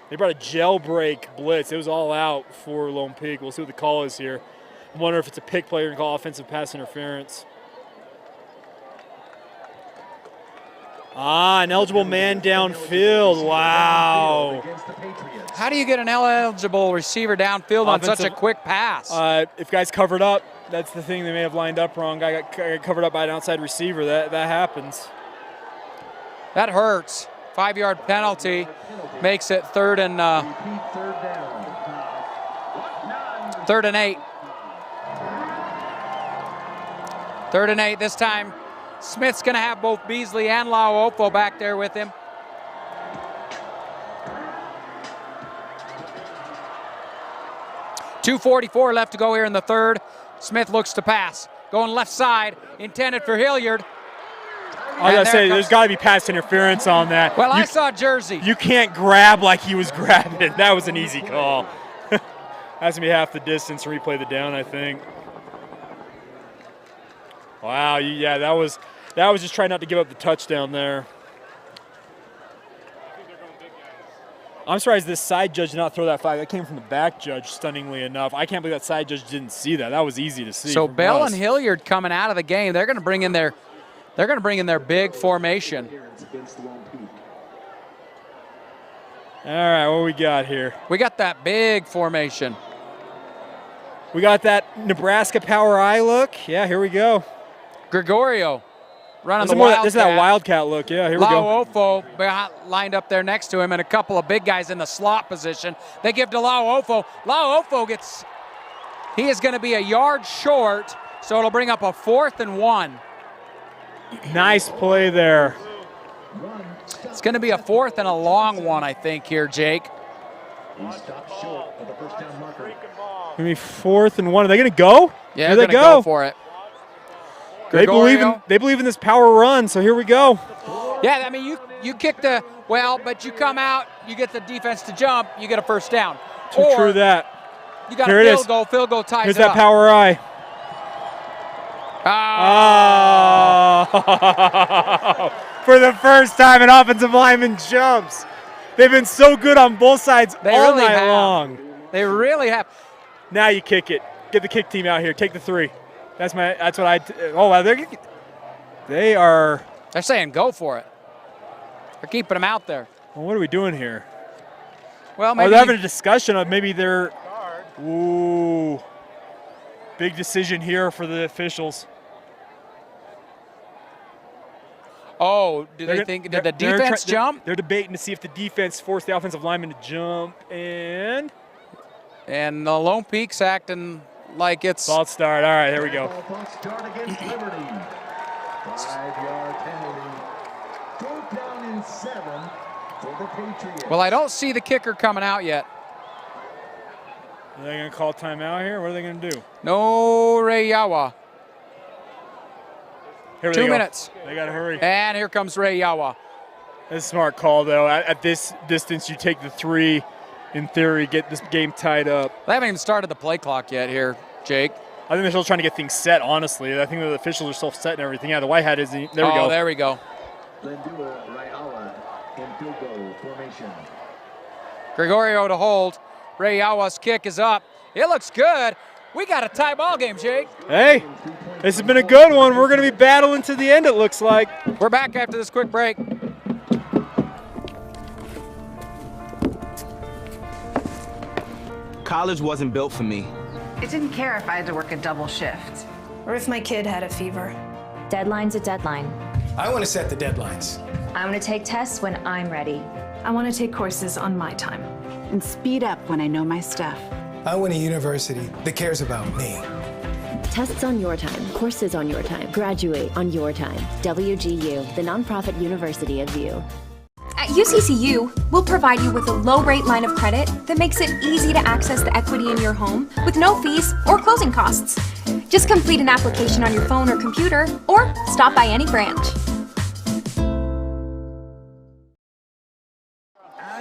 They brought a jailbreak blitz. It was all out for Lone Peak. We'll see what the call is here. I wonder if it's a pick play or call offensive pass interference. An eligible man downfield. Wow. How do you get an eligible receiver downfield on such a quick pass? If guys covered up, that's the thing. They may have lined up wrong. Guy got covered up by an outside receiver. That happens. That hurts. 5-yard penalty makes it 3rd and 8. 3rd and 8 this time. Smith's going to have both Beasley and Lauofo back there with him. .244 left to go here in the 3rd. Smith looks to pass. Going left side, intended for Hilliard. I gotta say, there's got to be pass interference on that. Well, I saw Jersey. You can't grab like he was grabbing. That was an easy call. Has to be half the distance. Replay the down, I think. Wow, yeah, that was just trying not to give up the touchdown there. I'm surprised this side judge did not throw that flag. That came from the back judge, stunningly enough. I can't believe that side judge didn't see that. That was easy to see. So Bell and Hilliard coming out of the game. They're going to bring in their big formation. All right, what we got here? We got that big formation. We got that Nebraska power eye look. Yeah, here we go. Gregorio running the Wildcat. This is that Wildcat look. Yeah, here we go. Lauofo lined up there next to him, and a couple of big guys in the slot position. They give to Lauofo. Lauofo he is going to be a yard short, so it'll bring up a 4th and 1. Nice play there. It's going to be a 4th and a long one, I think, here, Jake. Maybe 4th and 1. Are they going to go? Yeah, they're going to go for it. They believe in this power run, so here we go. Yeah, I mean, you kick but you come out, you get the defense to jump, you get a 1st down. True that. You got a field goal ties Here's it up. Here's that power eye. For the first time, an offensive lineman jumps. They've been so good on both sides all night long. They really have. Now you kick it. Get the kick team out here. Take the 3. That's what I. Oh, wow, they're saying go for it. They're keeping them out there. Well, what are we doing here? Well, maybe they're having a discussion of maybe they're. Ooh, big decision here for the officials. Oh, did the defense jump? They're debating to see if the defense forced the offensive lineman to jump, and the Lone Peak's acting like it's false start. All right, here we go. False start against Liberty. 5-yard penalty. 4th down and 7 for the Patriots. Well, I don't see the kicker coming out yet. Are they going to call timeout here? What are they going to do? No Ray Yawa. Here 2 minutes. They got to hurry. And here comes Ray Yawa. That's a smart call, though. At this distance, you take the 3, in theory, get this game tied up. They haven't even started the play clock yet here, Jake. I think they're still trying to get things set, honestly. I think the officials are still setting everything. Yeah, the white hat is – there we go. Oh, there we go. Gregorio to hold. Ray Yawa's kick is up. It looks good. We got a tie ball game, Jake. Hey, this has been a good one. We're going to be battling to the end, it looks like. We're back after this quick break. College wasn't built for me. I didn't care if I had to work a double shift. Or if my kid had a fever. Deadline's a deadline. I want to set the deadlines. I want to take tests when I'm ready. I want to take courses on my time. And speed up when I know my stuff. I want a university that cares about me. Tests on your time, courses on your time, graduate on your time. WGU, the nonprofit university of you. At UCCU, we'll provide you with a low-rate line of credit that makes it easy to access the equity in your home with no fees or closing costs. Just complete an application on your phone or computer, or stop by any branch.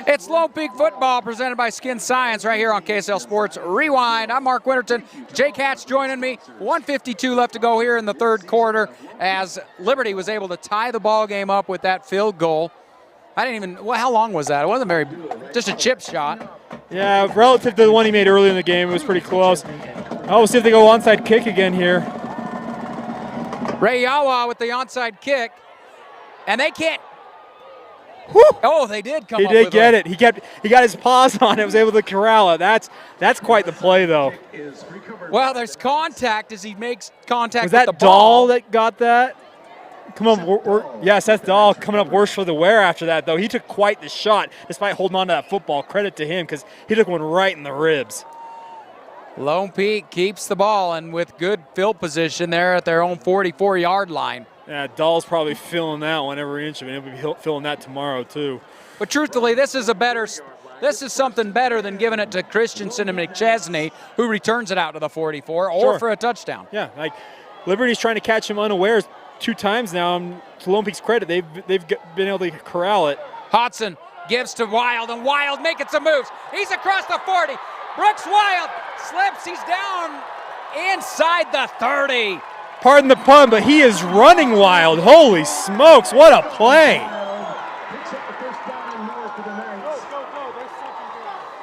It's Lone Peak football presented by Skin Science right here on KSL Sports Rewind. I'm Mark Winterton. Jake Hatch joining me. 1:52 left to go here in the third quarter as Liberty was able to tie the ball game up with that field goal. Well, how long was that? It wasn't just a chip shot. Yeah, relative to the one he made early in the game, it was pretty close. Oh, we'll see if they go onside kick again here. Ray Yawa with the onside kick, and they can't. Whew. Oh, they did come up with it. He with did get it. He got his paws on it, was able to corral it. That's quite the play, though. Well, there's contact as he makes contact with the ball. Was that Dahl that got that? Come on, yes, that's Dahl coming up worse for the wear after that, though. He took quite the shot despite holding on to that football. Credit to him because he took one right in the ribs. Lone Peak keeps the ball and with good field position there at their own 44-yard line. Yeah, Dahl's probably feeling that one every inch of it. He'll be feeling that tomorrow, too. But truthfully, this is something better than giving it to Christensen and McChesney, who returns it out to the 44 or for a touchdown. Yeah, like Liberty's trying to catch him unawares 2 times now. And to Lone Peak's credit, they've been able to corral it. Hodson gives to Wild, and Wild making some moves. He's across the 40. Brooks Wild slips. He's down inside the 30. Pardon the pun, but he is running wild. Holy smokes, what a play.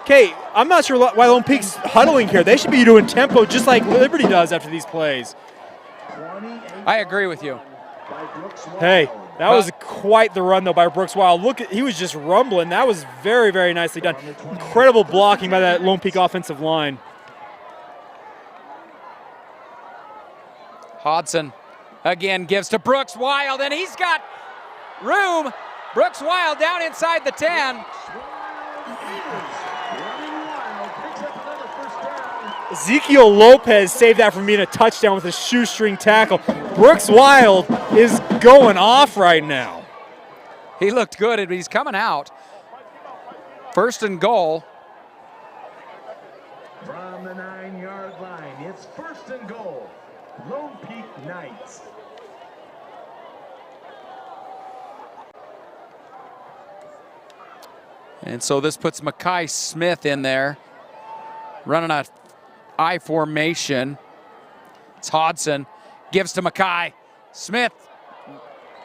Okay, I'm not sure why Lone Peak's huddling here. They should be doing tempo just like Liberty does after these plays. I agree with you. Hey, that was quite the run, though, by Brooks Wild. Look, he was just rumbling. That was very, very nicely done. Incredible blocking by that Lone Peak offensive line. Hodson again gives to Brooks Wild, and he's got room. Brooks Wild down inside the 10. Ezekiel Lopez saved that from being a touchdown with a shoestring tackle. Brooks Wild is going off right now. He looked good, he's coming out. First and goal. From the 9-yard line, it's first and goal. Lone Peak Knights. And so this puts Mackay Smith in there, running a I formation. It's Hodson, gives to Mackay Smith.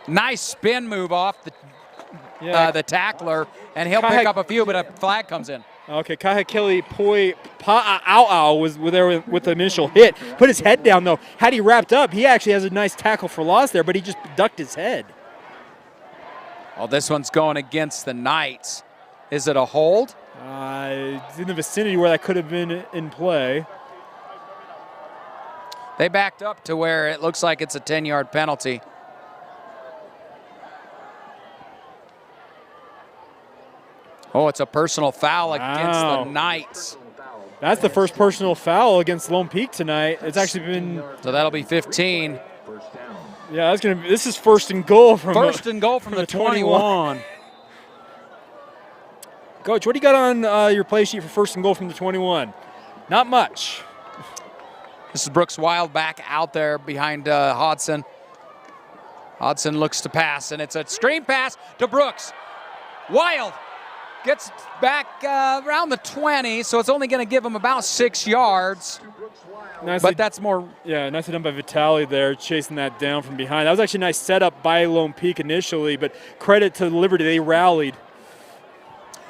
Nice spin move off the tackler, and he'll pick up a few, but a flag comes in. Okay, Kahekili Pa'au was there with the initial hit. Put his head down, though. Had he wrapped up, he actually has a nice tackle for loss there, but he just ducked his head. Oh, this one's going against the Knights. Is it a hold? It's in the vicinity where that could have been in play. They backed up to where it looks like it's a 10-yard penalty. Oh, it's a personal foul against the Knights. That's the first personal foul against Lone Peak tonight. It's actually been. So that'll be 15. Yeah, this is first and goal from the 21. Coach, what do you got on your play sheet for first and goal from the 21? Not much. This is Brooks Wild back out there behind Hodson. Hodson looks to pass, and it's a screen pass to Brooks. Wild gets back around the 20, so it's only going to give him about 6 yards. Nicely, but that's more. Yeah, nicely done by Vitale there, chasing that down from behind. That was actually a nice setup by Lone Peak initially, but credit to Liberty, they rallied.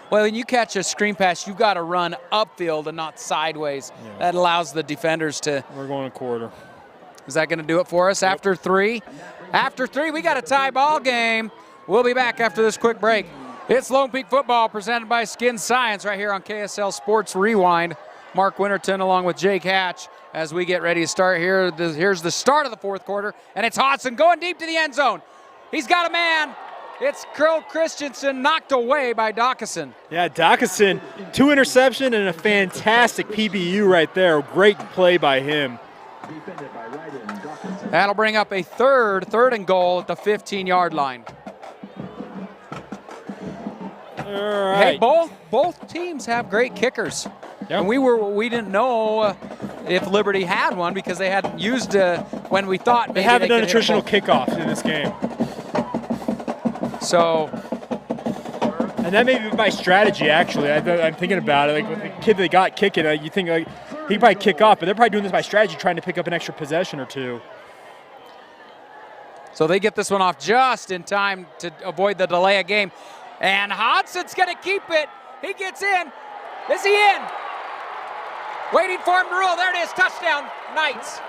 Well, when you catch a screen pass, you've got to run upfield and not sideways. Yeah. That allows the defenders to. We're going a quarter. Is that going to do it for us? Yep. After 3? After 3, we got a tie ball game. We'll be back after this quick break. It's Lone Peak Football presented by Skin Science right here on KSL Sports Rewind. Mark Winterton along with Jake Hatch as we get ready to start here. Here's the start of the fourth quarter, and it's Hodson going deep to the end zone. He's got a man. It's Christensen knocked away by Dawkison. Yeah, Dawkison, 2 interceptions and a fantastic PBU right there. Great play by him. That'll bring up a third and goal at the 15-yard line. All right. Hey, both teams have great kickers. Yep. And we didn't know if Liberty had one because they hadn't used when we thought maybe they haven't done a traditional kickoff in this game. So, and that may be my strategy actually. I'm thinking about it. Like with the kid they got kicking, you think like he could probably kick off, but they're probably doing this by strategy, trying to pick up an extra possession or two. So they get this one off just in time to avoid the delay of game. And Hodson's going to keep it. He gets in. Is he in? Waiting for him to roll. There it is. Touchdown, Knights.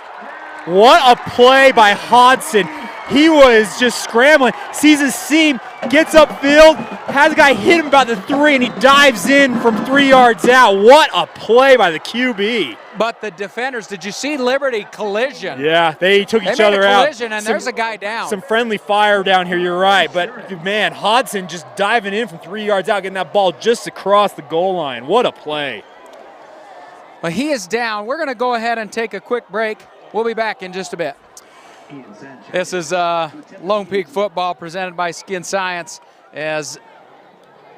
What a play by Hodson. He was just scrambling, sees his seam, gets upfield, has a guy hit him about the 3, and he dives in from 3 yards out. What a play by the QB. But the defenders, did you see Liberty collision? Yeah, they took each other out. Collision, and there's a guy down. Some friendly fire down here, you're right. But, man, Hodson just diving in from 3 yards out, getting that ball just across the goal line. What a play. Well, he is down. We're going to go ahead and take a quick break. We'll be back in just a bit. This is Lone Peak Football presented by Skin Science as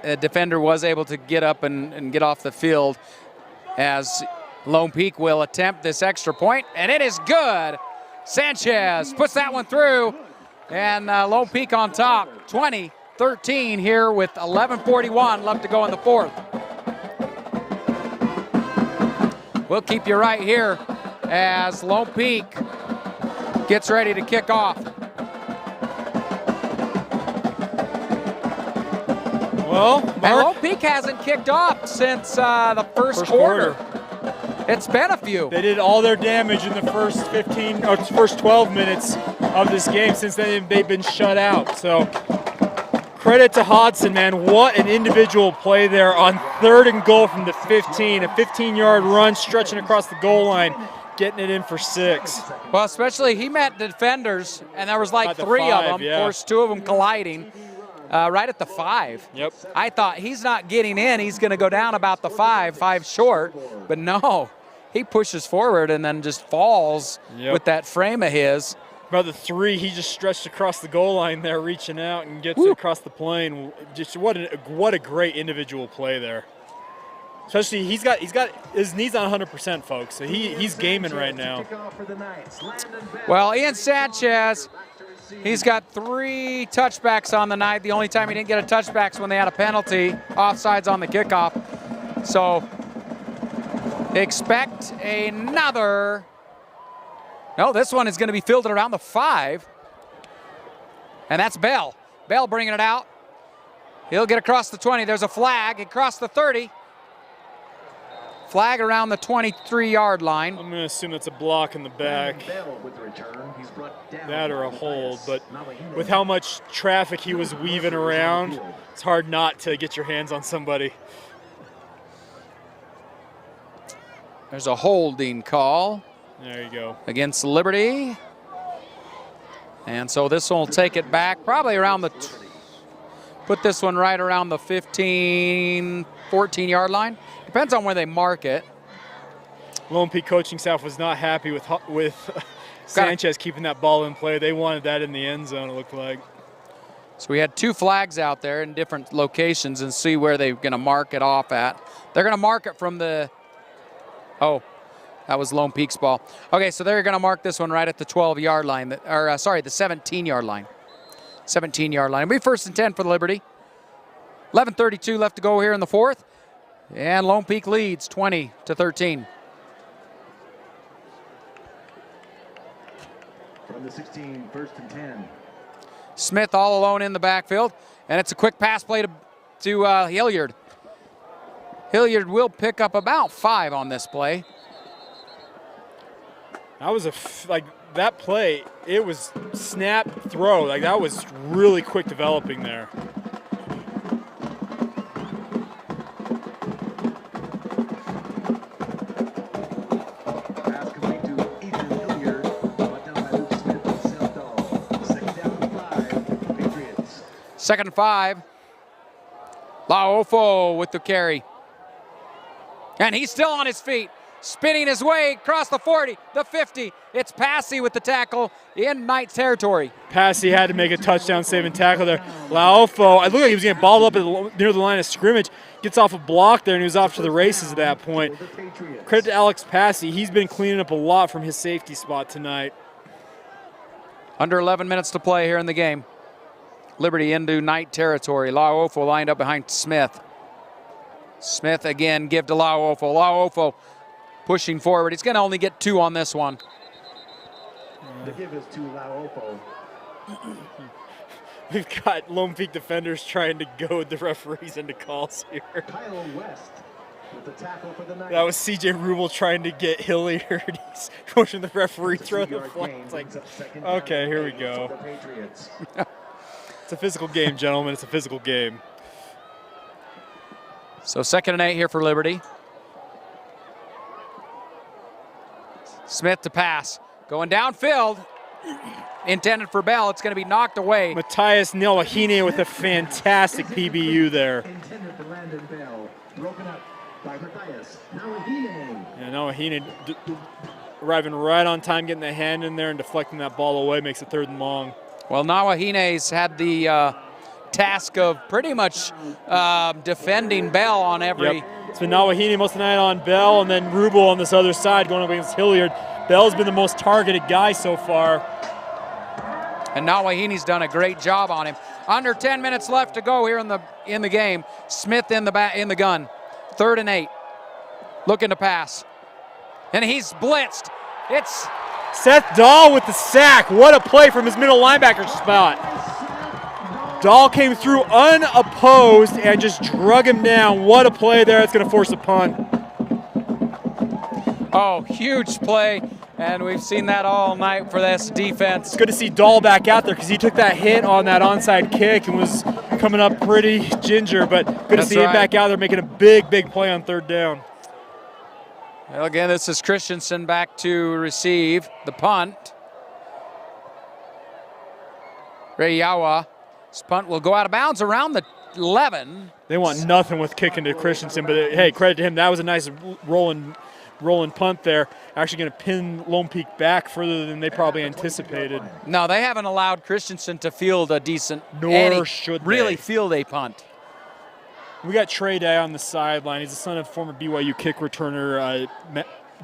a defender was able to get up and get off the field as Lone Peak will attempt this extra point, and it is good. Sanchez puts that one through, and Lone Peak on top, 20-13 here with 11:41 left to go in the fourth. We'll keep you right here as Lone Peak gets ready to kick off. Well, Lone Peak hasn't kicked off since the first quarter. It's been a few. They did all their damage in the first 12 minutes of this game. Since then, they've been shut out. So credit to Hodson, man. What an individual play there on 3rd and goal from the 15. A 15-yard run stretching across the goal line, getting it in for 6. Well, especially he met defenders, and there was like 3 of them. Yeah. Of course, 2 of them colliding right at the 5. Yep. I thought he's not getting in. He's going to go down about the 5 short. But no, he pushes forward and then just falls with that frame of his. About the 3, he just stretched across the goal line there, reaching out and gets it across the plane. Just what a great individual play there. Especially he's got his knees on 100%, folks. So he's gaming right now. Well, Ian Sanchez, he's got 3 touchbacks on the night. The only time he didn't get a touchback is when they had a penalty, offsides on the kickoff. So expect another. No, this one is going to be fielded around the 5. And that's Bell. Bell bringing it out. He'll get across the 20. There's a flag across the 30. Flag around the 23-yard line. I'm going to assume that's a block in the back. That or a hold. But with how much traffic he was weaving around, it's hard not to get your hands on somebody. There's a holding call. There you go. Against Liberty. And so this one will take it back probably around the, put this one right around the 15, 14-yard line. Depends on where they mark it. Lone Peak coaching staff was not happy with Sanchez keeping that ball in play. They wanted that in the end zone, it looked like. So we had 2 flags out there in different locations and see where they're going to mark it off at. They're going to mark it from the Oh, that was Lone Peak's ball. Okay, so they're going to mark this one right at the 12-yard line, or sorry, the 17-yard line. 17-yard line. It'll be 1st and 10 for the Liberty. 11:32 left to go here in the fourth. And Lone Peak leads 20-13. From the 16, 1st and 10. Smith all alone in the backfield, and it's a quick pass play to Hilliard. Hilliard will pick up about 5 on this play. That was that play, it was snap, throw. Like, that was really quick developing there. Pass complete to Ethan Hilliard. Brought down by Luke Smith and Seth Dahl. 2nd down and 5, Patriots. 2nd and 5. Laofo with the carry. And he's still on his feet, spinning his way across the 40, the 50. It's Passy with the tackle in Knights territory. Passy had to make a touchdown-saving tackle there. Laofo, I looked like he was getting balled up near the line of scrimmage. Gets off a block there, and he was off to the races at that point. Credit to Alex Passy. He's been cleaning up a lot from his safety spot tonight. Under 11 minutes to play here in the game. Liberty into Knight territory. Laofo lined up behind Smith. Smith again, give to Laofo. Laofo pushing forward. He's going to only get 2 on this one. The give is to Laofo. We've got Lone Peak defenders trying to goad the referees into calls here. Kyle West with the tackle for the Knights. That was CJ Rubel trying to get Hilliard. He's pushing the referee, throw the flag. It's like, okay, here we go. It's a physical game, gentlemen. It's a physical game. So 2nd and 8 here for Liberty. Smith to pass. Going downfield. Intended for Bell. It's going to be knocked away. Matthias Nelwahine with a fantastic PBU there. Intended for Landon Bell. Broken up by Matthias Nelwahine. Yeah, Nelwahine arriving right on time, getting the hand in there and deflecting that ball away makes it 3rd and long. Well, Nawahine's had the task of pretty much defending Bell on every. Yep. It's been Nawahine most of the night on Bell, and then Rubel on this other side going up against Hilliard. Bell's been the most targeted guy so far. And Nawahine's done a great job on him. Under 10 minutes left to go here in the game. Smith in the gun. 3rd and 8. Looking to pass. And he's blitzed. It's Seth Dahl with the sack. What a play from his middle linebacker spot. Dahl came through unopposed and just drug him down. What a play there. It's going to force a punt. Oh, huge play. And we've seen that all night for this defense. It's good to see Dahl back out there because he took that hit on that onside kick and was coming up pretty ginger, but good to see him back out there making a big play on 3rd down. Well, again, this is Christensen back to receive the punt. Rayawa. This punt will go out of bounds around the 11. They want nothing with kicking to Christensen, but hey, credit to him. That was a nice rolling punt there. Actually going to pin Lone Peak back further than they probably anticipated. No, they haven't allowed Christensen to field a decent, nor should really they field a punt. We got Trey Dye on the sideline. He's the son of former BYU kick returner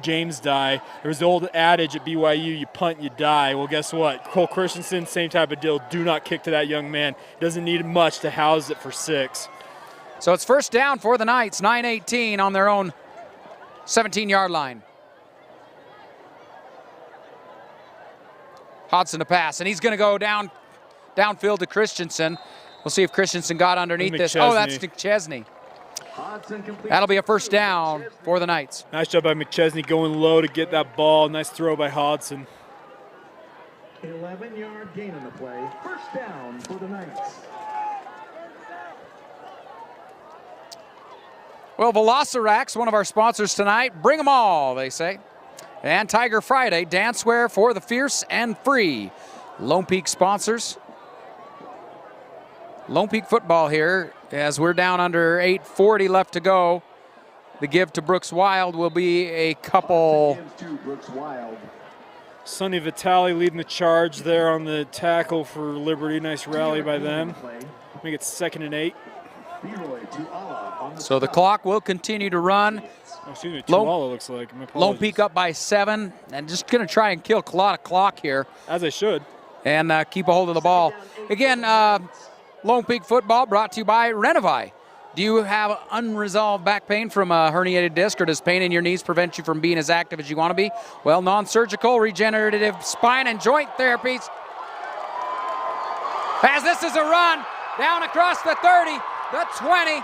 James Dye. There was the old adage at BYU, you punt, you die. Well, guess what? Cole Christensen, same type of deal. Do not kick to that young man. Doesn't need much to house it for 6. So it's 1st down for the Knights, 9:18 on their own 17-yard line. Hodson to pass, and he's going to go downfield to Christensen. We'll see if Christensen got underneath this. Oh, that's McChesney. That'll be a 1st down for the Knights. Nice job by McChesney going low to get that ball. Nice throw by Hodson. 11-yard gain on the play. 1st down for the Knights. Well, Velocirax, one of our sponsors tonight. Bring them all, they say. And Tiger Friday, dancewear for the fierce and free. Lone Peak sponsors. Lone Peak football here as we're down under 8:40 left to go. The give to Brooks Wild will be a couple. Sonny Vitale leading the charge there on the tackle for Liberty. Nice rally by them. Make it 2nd and 8. So the clock will continue to run. Oh, excuse me, Tuala looks like. Lone Peak up by 7, and just going to try and kill a lot of clock here. As they should. And keep a hold of the ball. Again, Lone Peak football brought to you by Renovai. Do you have unresolved back pain from a herniated disc, or does pain in your knees prevent you from being as active as you want to be? Well, non-surgical regenerative spine and joint therapies. As this is a run down across the 30, the 20.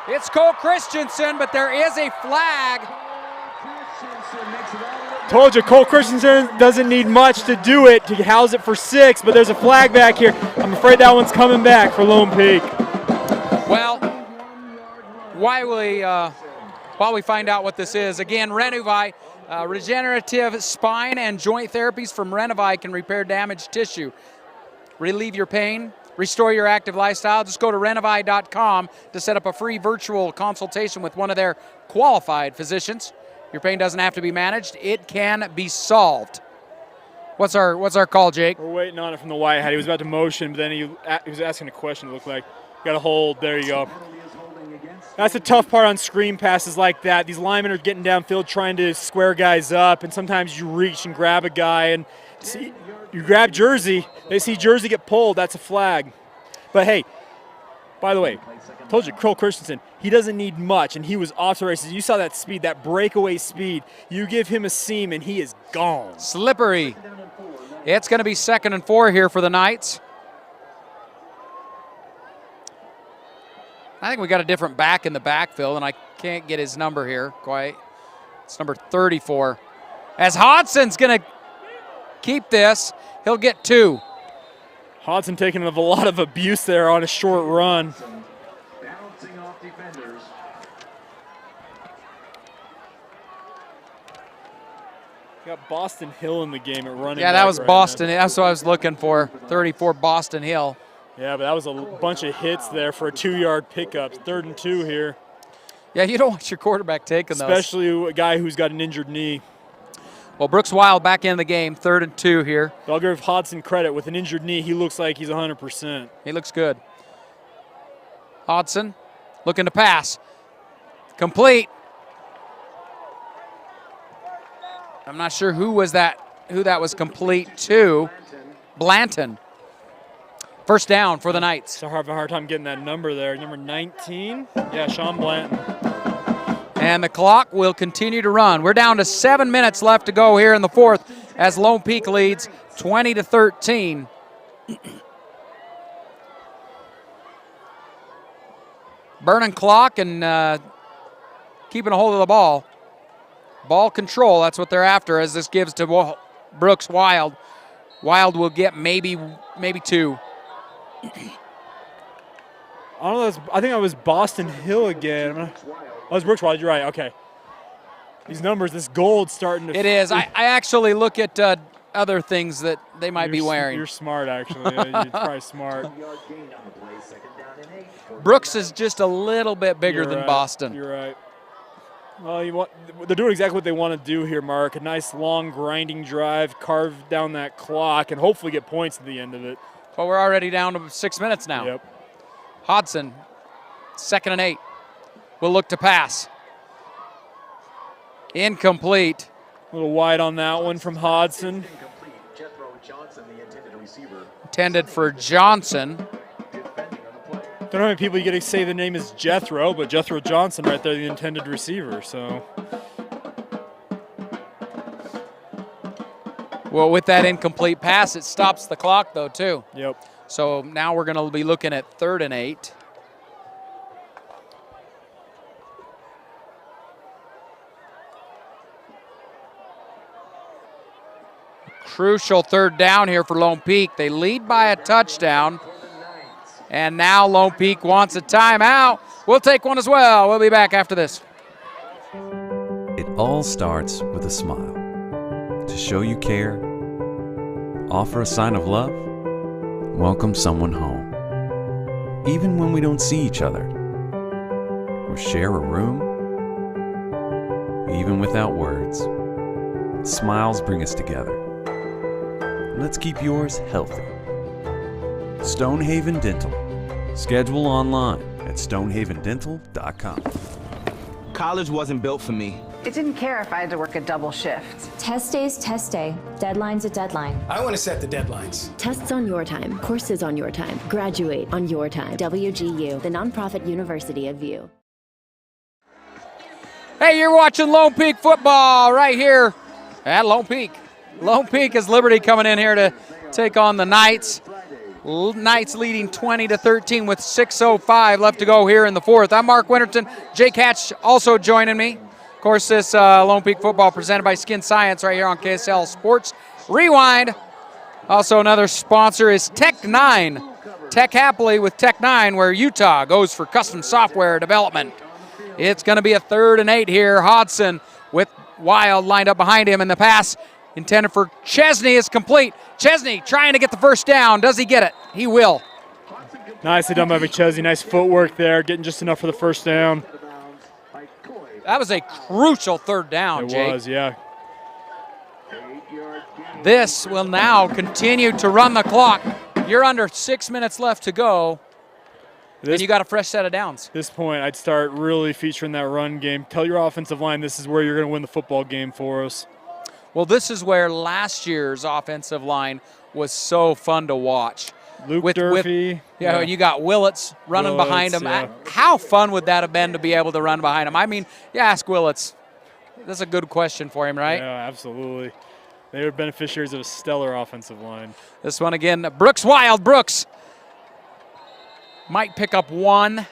It's Cole Christensen, but there is a flag. Told you, Cole Christensen doesn't need much to do it, to house it for 6, but there's a flag back here. I'm afraid that one's coming back for Lone Peak. Well, while we find out what this is, again, Renovai, regenerative spine and joint therapies from Renovai can repair damaged tissue, relieve your pain, restore your active lifestyle. Just go to renovai.com to set up a free virtual consultation with one of their qualified physicians. Your pain doesn't have to be managed. It can be solved. What's our call, Jake? We're waiting on it from the white hat. He was about to motion, but then he was asking a question, it looked like. Got to hold. There you go. That's the tough part on screen passes like that. These linemen are getting downfield trying to square guys up, and sometimes you reach and grab a guy, and see, you grab Jersey. They see Jersey get pulled. That's a flag. But, hey, by the way, I told you, Cole Christensen, he doesn't need much, and he was off the races. You saw that speed, that breakaway speed. You give him a seam, and he is gone. Slippery. It's going to be 2nd and 4 here for the Knights. I think we got a different back in the backfield, and I can't get his number here quite. It's number 34. As Hodson's going to keep this, he'll get 2. Hodson taking a lot of abuse there on a short run. Bouncing off defenders. Got Boston Hill in the game at running. Yeah, that was Boston. That's what I was looking for. 34 Boston Hill. Yeah, but that was a bunch of hits there for a 2-yard pickup. 3rd and 2 here. Yeah, you don't want your quarterback taking those. Especially a guy who's got an injured knee. Well, Brooks Wild back in the game, 3rd and 2 here. But I'll give Hodson credit. With an injured knee, he looks like he's 100%. He looks good. Hodson looking to pass. Complete. I'm not sure who that was complete to. Blanton. First down for the Knights. So I have a hard time getting that number there. Number 19. Yeah, Sean Blanton. And the clock will continue to run. We're down to 7 minutes left to go here in the 4th as Lone Peak leads 20-13. Burning clock and keeping a hold of the ball. Ball control, that's what they're after as this gives to Brooks Wild. Wild will get maybe 2. I don't know. I think that was Boston Hill again. Oh, it's Brooks Wild. You're right. Okay. These numbers, this gold's starting to. It is. I actually look at other things that they might be wearing. You're smart, actually. You're probably smart. Brooks is just a little bit bigger than Boston. You're right. Well, they're doing exactly what they want to do here, Mark. A nice, long, grinding drive, carve down that clock, and hopefully get points at the end of it. Well, we're already down to 6 minutes now. Yep. Hodson, 2nd and 8. Will look to pass. Incomplete. A little wide on that one from Hodson. Intended for Johnson. Don't know how many people you get to say the name is Jethro, but Jethro Johnson right there, the intended receiver. So. Well, with that incomplete pass, it stops the clock, though, too. Yep. So now we're going to be looking at 3rd and 8. Crucial 3rd down here for Lone Peak. They lead by a touchdown. And now Lone Peak wants a timeout. We'll take one as well. We'll be back after this. It all starts with a smile. To show you care, offer a sign of love, welcome someone home. Even when we don't see each other, or share a room, even without words, smiles bring us together. Let's keep yours healthy. Stonehaven Dental. Schedule online at stonehavendental.com. College wasn't built for me. It didn't care if I had to work a double shift. Test day's test day. Deadline's a deadline. I want to set the deadlines. Tests on your time, courses on your time, graduate on your time. WGU, the nonprofit university of VIEW. Hey, you're watching Lone Peak football right here at Lone Peak. Lone Peak is Liberty coming in here to take on the Knights. Knights leading 20-13 with 6:05 left to go here in the fourth. I'm Mark Winterton. Jake Hatch also joining me. Of course, this Lone Peak football presented by Skin Science right here on KSL Sports Rewind. Also, another sponsor is Tech 9. Tech Happily with Tech 9, where Utah goes for custom software development. It's going to be a 3rd and 8 here. Hodson with Wild lined up behind him, and the pass intended for Chesney is complete. Chesney trying to get the first down. Does he get it? He will. Nicely done by McChesney. Nice footwork there, getting just enough for the first down. That was a crucial 3rd down, Jake. It was, yeah. This will now continue to run the clock. You're under 6 minutes left to go, and you got a fresh set of downs. At this point, I'd start really featuring that run game. Tell your offensive line this is where you're going to win the football game for us. Well, this is where last year's offensive line was so fun to watch. Luke Durfee. You got Willits running behind him. Yeah. How fun would that have been to be able to run behind him? I mean, you ask Willits. That's a good question for him, right? Yeah, absolutely. They were beneficiaries of a stellar offensive line. This one again, Brooks Wild. Brooks might pick up 1.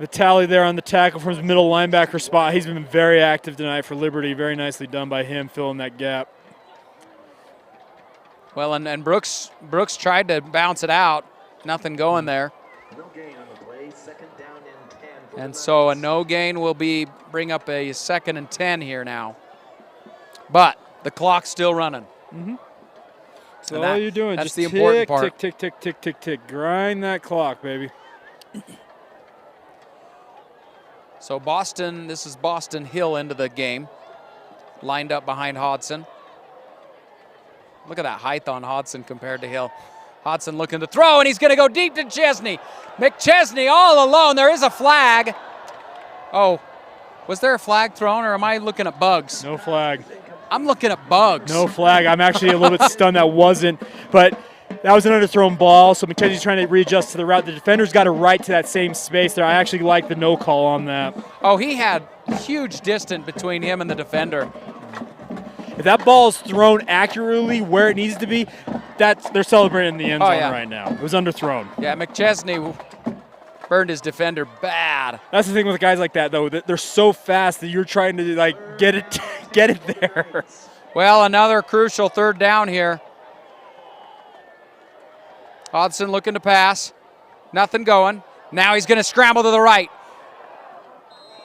Vitale there on the tackle from his middle linebacker spot. He's been very active tonight for Liberty. Very nicely done by him, filling that gap. Well, and Brooks tried to bounce it out. Nothing going there. No gain on the play. 2nd down and 10. And so a no gain will bring up a 2nd and 10 here now. But the clock's still running. Mm-hmm. So all you're doing, that's just the important part. Tick, tick, tick, tick, tick, tick. Grind that clock, baby. So this is Boston Hill into the game. Lined up behind Hodson. Look at that height on Hodson compared to Hill. Hodson looking to throw, and he's going to go deep to Chesney. McChesney all alone. There is a flag. Oh, was there a flag thrown, or am I looking at bugs? No flag. I'm looking at bugs. No flag. I'm actually a little bit stunned that wasn't, but that was an underthrown ball, so McChesney's trying to readjust to the route. The defender's got it right to that same space there. I actually like the no call on that. Oh, he had huge distance between him and the defender. If that ball is thrown accurately where it needs to be, they're celebrating in the end zone right now. It was underthrown. Yeah, McChesney burned his defender bad. That's the thing with guys like that, though. They're so fast that you're trying to get it there. Well, another crucial 3rd down here. Hodson looking to pass. Nothing going. Now he's going to scramble to the right.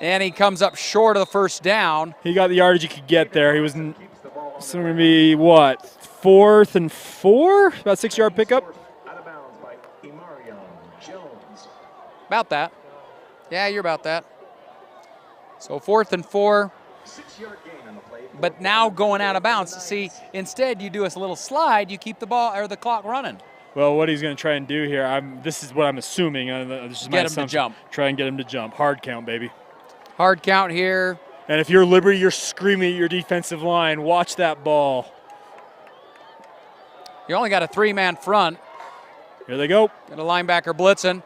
And he comes up short of the first down. He got the yardage he could get there. He was going to be, 4th and 4? About 6-yard pickup? Out of bounds by Imarion Jones. About that. Yeah, you're about that. So 4th and 4. 6-yard gain on the play. But now going out of bounds. See, instead you do a little slide, you keep the ball or the clock running. Well, what he's going to try and do here, this is what I'm assuming. This is my get him to jump. Try and get him to jump. Hard count, baby. Hard count here. And if you're Liberty, you're screaming at your defensive line. Watch that ball. You only got a 3-man front. Here they go. Got a linebacker blitzing.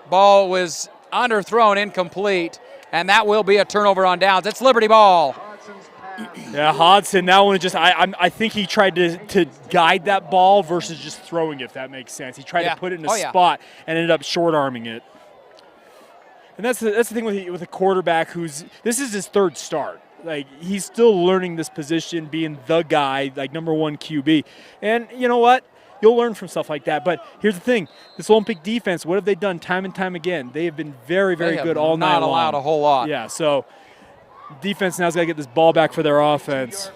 Ball was underthrown, incomplete, and that will be a turnover on downs. It's Liberty ball. Yeah, Hodson, that one just, I think he tried to guide that ball versus just throwing it, if that makes sense. He tried to put it in a spot and ended up short-arming it. And that's the thing with a quarterback this is his 3rd start. He's still learning this position, being the guy, number 1 QB. And you know what? You'll learn from stuff like that. But here's the thing. This Olympic defense, what have they done time and time again? They have been very, very good all night long. Not allowed a whole lot. Yeah, so defense now's got to get this ball back for their offense.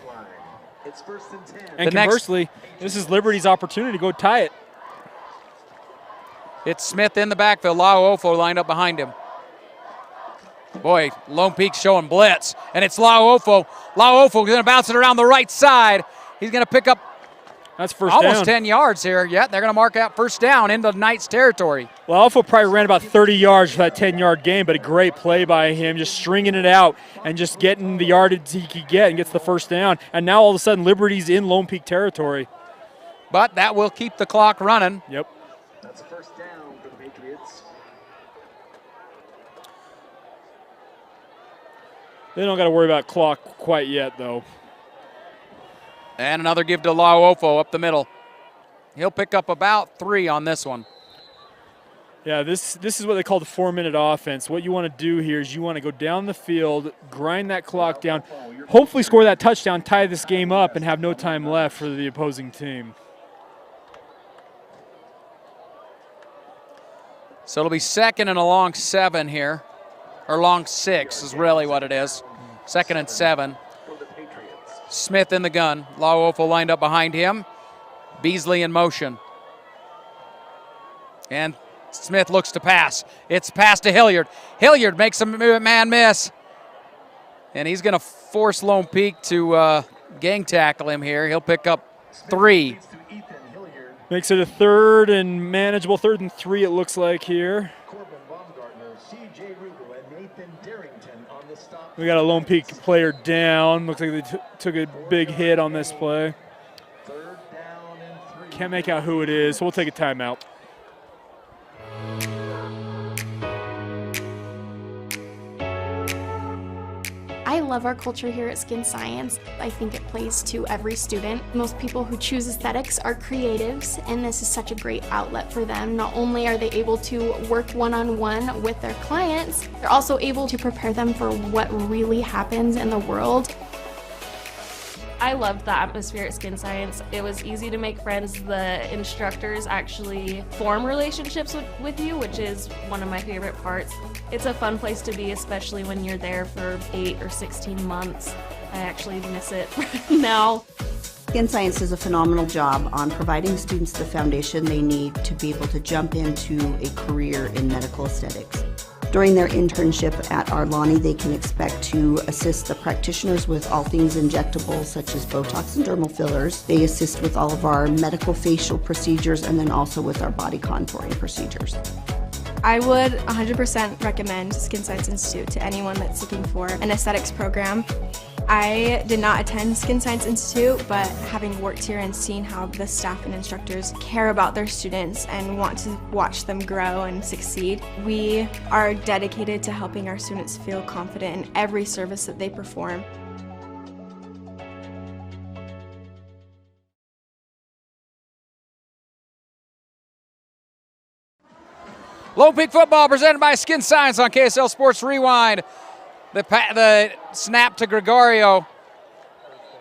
It's 1st and 10. And conversely, this is Liberty's opportunity to go tie it. It's Smith in the backfield. Lauofo lined up behind him. Boy, Lone Peak's showing blitz, and it's Lauofo. Lauofo going to bounce it around the right side. He's going to pick up That's first Almost down. 10 yards here. Yeah, they're going to mark out first down into Knights territory. Well, Alpha probably ran about 30 yards for that 10-yard gain, but a great play by him, just stringing it out and just getting the yardage he could get and gets the first down. And now all of a sudden Liberty's in Lone Peak territory. But that will keep the clock running. Yep. That's a first down for the Patriots. They don't got to worry about clock quite yet, though. And another give to Lauofo up the middle. He'll pick up about 3 on this one. Yeah, this is what they call the 4-minute offense. What you want to do here is you want to go down the field, grind that clock down, hopefully score that touchdown, tie this game up, and have no time left for the opposing team. So it'll be 2nd and a long 7 here, or long 6 is really what it is. 2nd and 7. Smith in the gun. Lauofo lined up behind him. Beasley in motion. And Smith looks to pass. It's pass to Hilliard. Hilliard makes a man miss. And he's going to force Lone Peak to gang tackle him here. He'll pick up 3. Makes it a 3rd and manageable, 3rd and 3 it looks like here. We got a Lone Peak player down. Looks like they took a big hit on this play. Can't make out who it is, so we'll take a timeout. I love our culture here at Skin Science. I think it plays to every student. Most people who choose aesthetics are creatives, and this is such a great outlet for them. Not only are they able to work one-on-one with their clients, they're also able to prepare them for what really happens in the world. I loved the atmosphere at Skin Science. It was easy to make friends. The instructors actually form relationships with you, which is one of my favorite parts. It's a fun place to be, especially when you're there for 8 or 16 months. I actually miss it now. Skin Science does a phenomenal job on providing students the foundation they need to be able to jump into a career in medical aesthetics. During their internship at Arlani, they can expect to assist the practitioners with all things injectables such as Botox and dermal fillers. They assist with all of our medical facial procedures and then also with our body contouring procedures. I would 100% recommend Skin Science Institute to anyone that's looking for an aesthetics program. I did not attend Skin Science Institute, but having worked here and seen how the staff and instructors care about their students and want to watch them grow and succeed, we are dedicated to helping our students feel confident in every service that they perform. Lone Peak football presented by Skin Science on KSL Sports Rewind. The snap to Gregorio.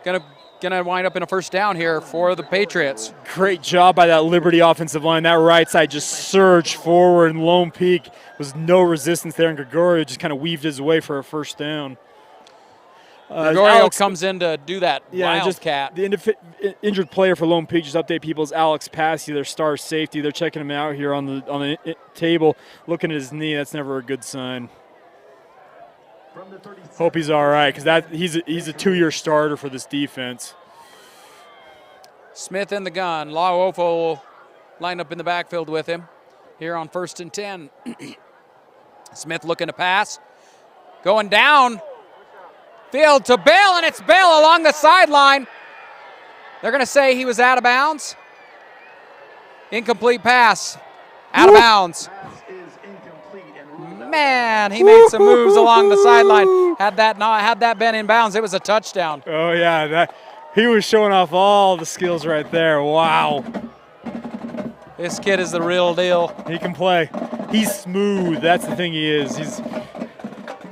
Gonna wind up in a first down here for the Patriots. Great job by that Liberty offensive line. That right side just surged forward, and Lone Peak was no resistance there, and Gregorio just kind of weaved his way for a first down. Gregorio comes in to do that wildcat. The injured player for Lone Peak, just update people, is Alex Passy, their star safety. They're checking him out here on the table, looking at his knee. That's never a good sign. Hope he's all right, because he's a 2-year starter for this defense. Smith in the gun. Lauofo lined up in the backfield with him here on 1st and 10. Smith looking to pass. Going down field to Bell, and it's Bell along the sideline. They're going to say he was out of bounds. Incomplete pass. Out of bounds. Man, he made some moves along the sideline. Had that been in bounds, it was a touchdown. Oh yeah, he was showing off all the skills right there. Wow. This kid is the real deal. He can play. He's smooth. That's the thing he is.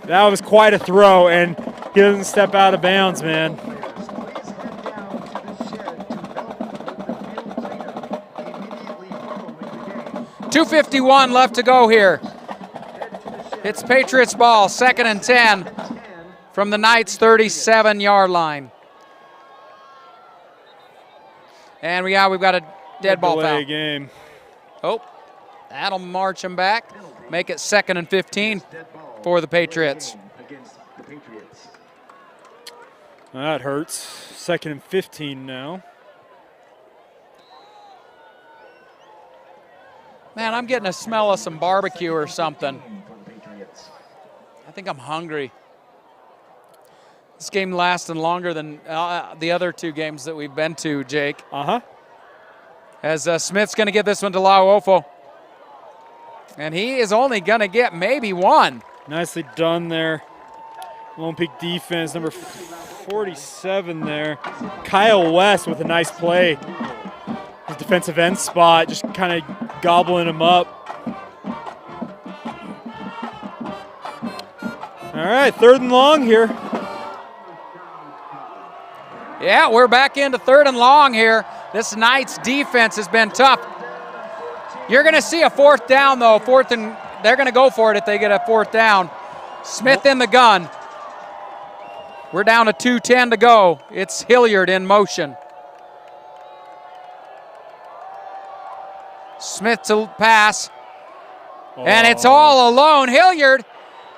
That was quite a throw, and he doesn't step out of bounds, man. .251 left to go here. It's Patriots ball, 2nd and 10 from the Knights' 37-yard line. And we've got a dead ball foul. Game. Oh, that'll march him back. Make it 2nd and 15 for the Patriots. That hurts. 2nd and 15 now. Man, I'm getting a smell of some barbecue or something. I think I'm hungry. This game lasting longer than the other two games that we've been to, Jake. As Smith's going to get this one to Lauofo. And he is only going to get maybe one. Nicely done there. Lone Peak defense, number 47 there. Kyle West with a nice play. His defensive end spot, just kind of gobbling him up. All right, 3rd and long here. Yeah, we're back into 3rd and long here. This Knights defense has been tough. You're going to see a 4th down, though. They're going to go for it if they get a 4th down. Smith in the gun. We're down to 2:10 to go. It's Hilliard in motion. Smith to pass. And it's all alone. Hilliard,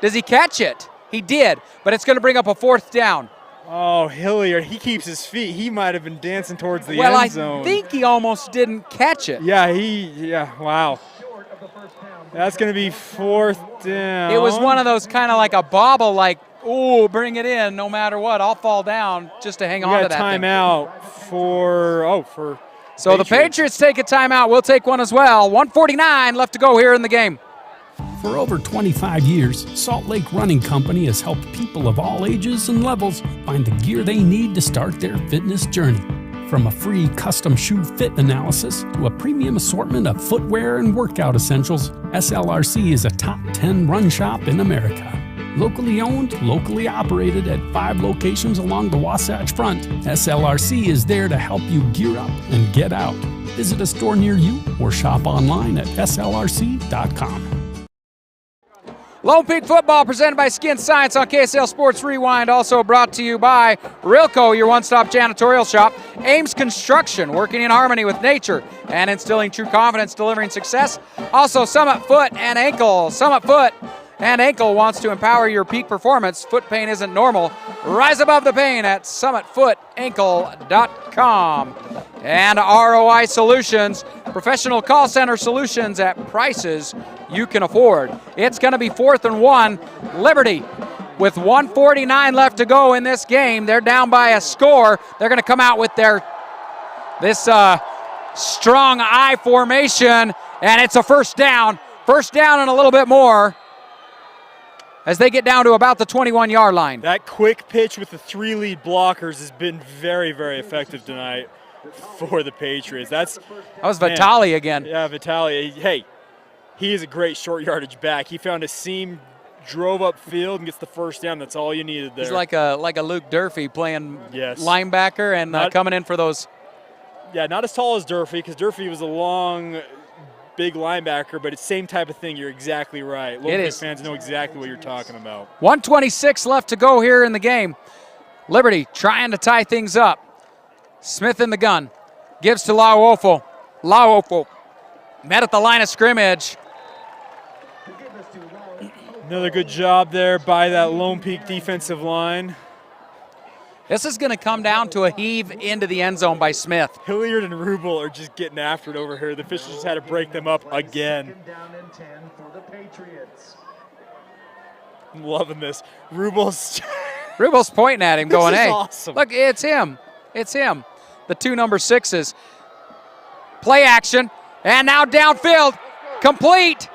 does he catch it? He did, but it's going to bring up a 4th down. Oh, Hilliard, he keeps his feet. He might have been dancing towards the end zone. I think he almost didn't catch it. Yeah, wow. That's going to be 4th down. It was one of those kind of like a bobble, like, ooh, bring it in no matter what. I'll fall down just to hang on to that thing. Timeout for So the Patriots take a timeout. We'll take one as well. 1:49 left to go here in the game. For over 25 years, Salt Lake Running Company has helped people of all ages and levels find the gear they need to start their fitness journey. From a free custom shoe fit analysis to a premium assortment of footwear and workout essentials, SLRC is a top 10 run shop in America. Locally owned, locally operated at 5 locations along the Wasatch Front, SLRC is there to help you gear up and get out. Visit a store near you or shop online at slrc.com. Lone Peak football presented by Skin Science on KSL Sports Rewind. Also brought to you by Rilco, your one-stop janitorial shop. Ames Construction, working in harmony with nature and instilling true confidence, delivering success. Also Summit Foot and Ankle. Summit Foot and Ankle wants to empower your peak performance. Foot pain isn't normal. Rise above the pain at summitfootAnkle.com. And ROI Solutions, professional call center solutions at prices you can afford. It's going to be 4th and 1. Liberty with 1:49 left to go in this game. They're down by a score. They're going to come out with this strong I formation, and it's a 1st down. 1st down and a little bit more as they get down to about the 21-yard line. That quick pitch with the 3 lead blockers has been very, very effective tonight for the Patriots. That was Vitale again. Yeah, Vitale. Hey, he is a great short yardage back. He found a seam, drove up field, and gets the 1st down. That's all you needed there. He's like a Luke Durfee playing linebacker and coming in for those. Yeah, not as tall as Durfee, because Durfee was a long, big linebacker, but it's same type of thing. You're exactly right. Local fans know exactly what you're talking about. 1:26 left to go here in the game. Liberty trying to tie things up. Smith in the gun. Gives to Lauofo. Lauofo met at the line of scrimmage. Another good job there by that Lone Peak defensive line. This is going to come down to a heave into the end zone by Smith. Hilliard and Rubel are just getting after it over here. The officials just had to break them up again. I'm loving this. Rubel's pointing at him going, hey, awesome. Look, it's him. It's him. The 2 number 6s. Play action. And now downfield. Complete.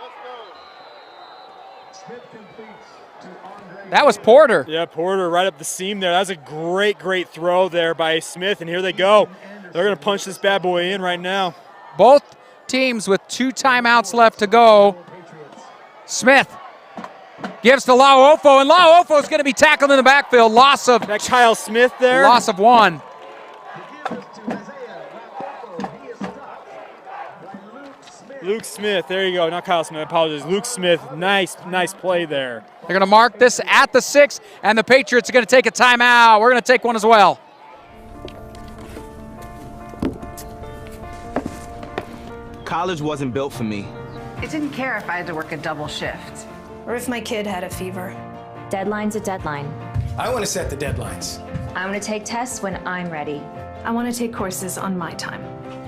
That was Porter. Yeah, Porter right up the seam there. That was a great, great throw there by Smith, and here they go. They're going to punch this bad boy in right now. Both teams with 2 timeouts left to go. Smith gives to Lauofo, and Lauofo is going to be tackled in the backfield. Loss of that Kyle Smith there. Loss of 1. Luke Smith, there you go. Not Kyle Smith, I apologize. Luke Smith, nice play there. They're going to mark this at the 6, and the Patriots are going to take a timeout. We're going to take one as well. College wasn't built for me. I didn't care if I had to work a double shift. Or if my kid had a fever. Deadline's a deadline. I want to set the deadlines. I want to take tests when I'm ready. I want to take courses on my time.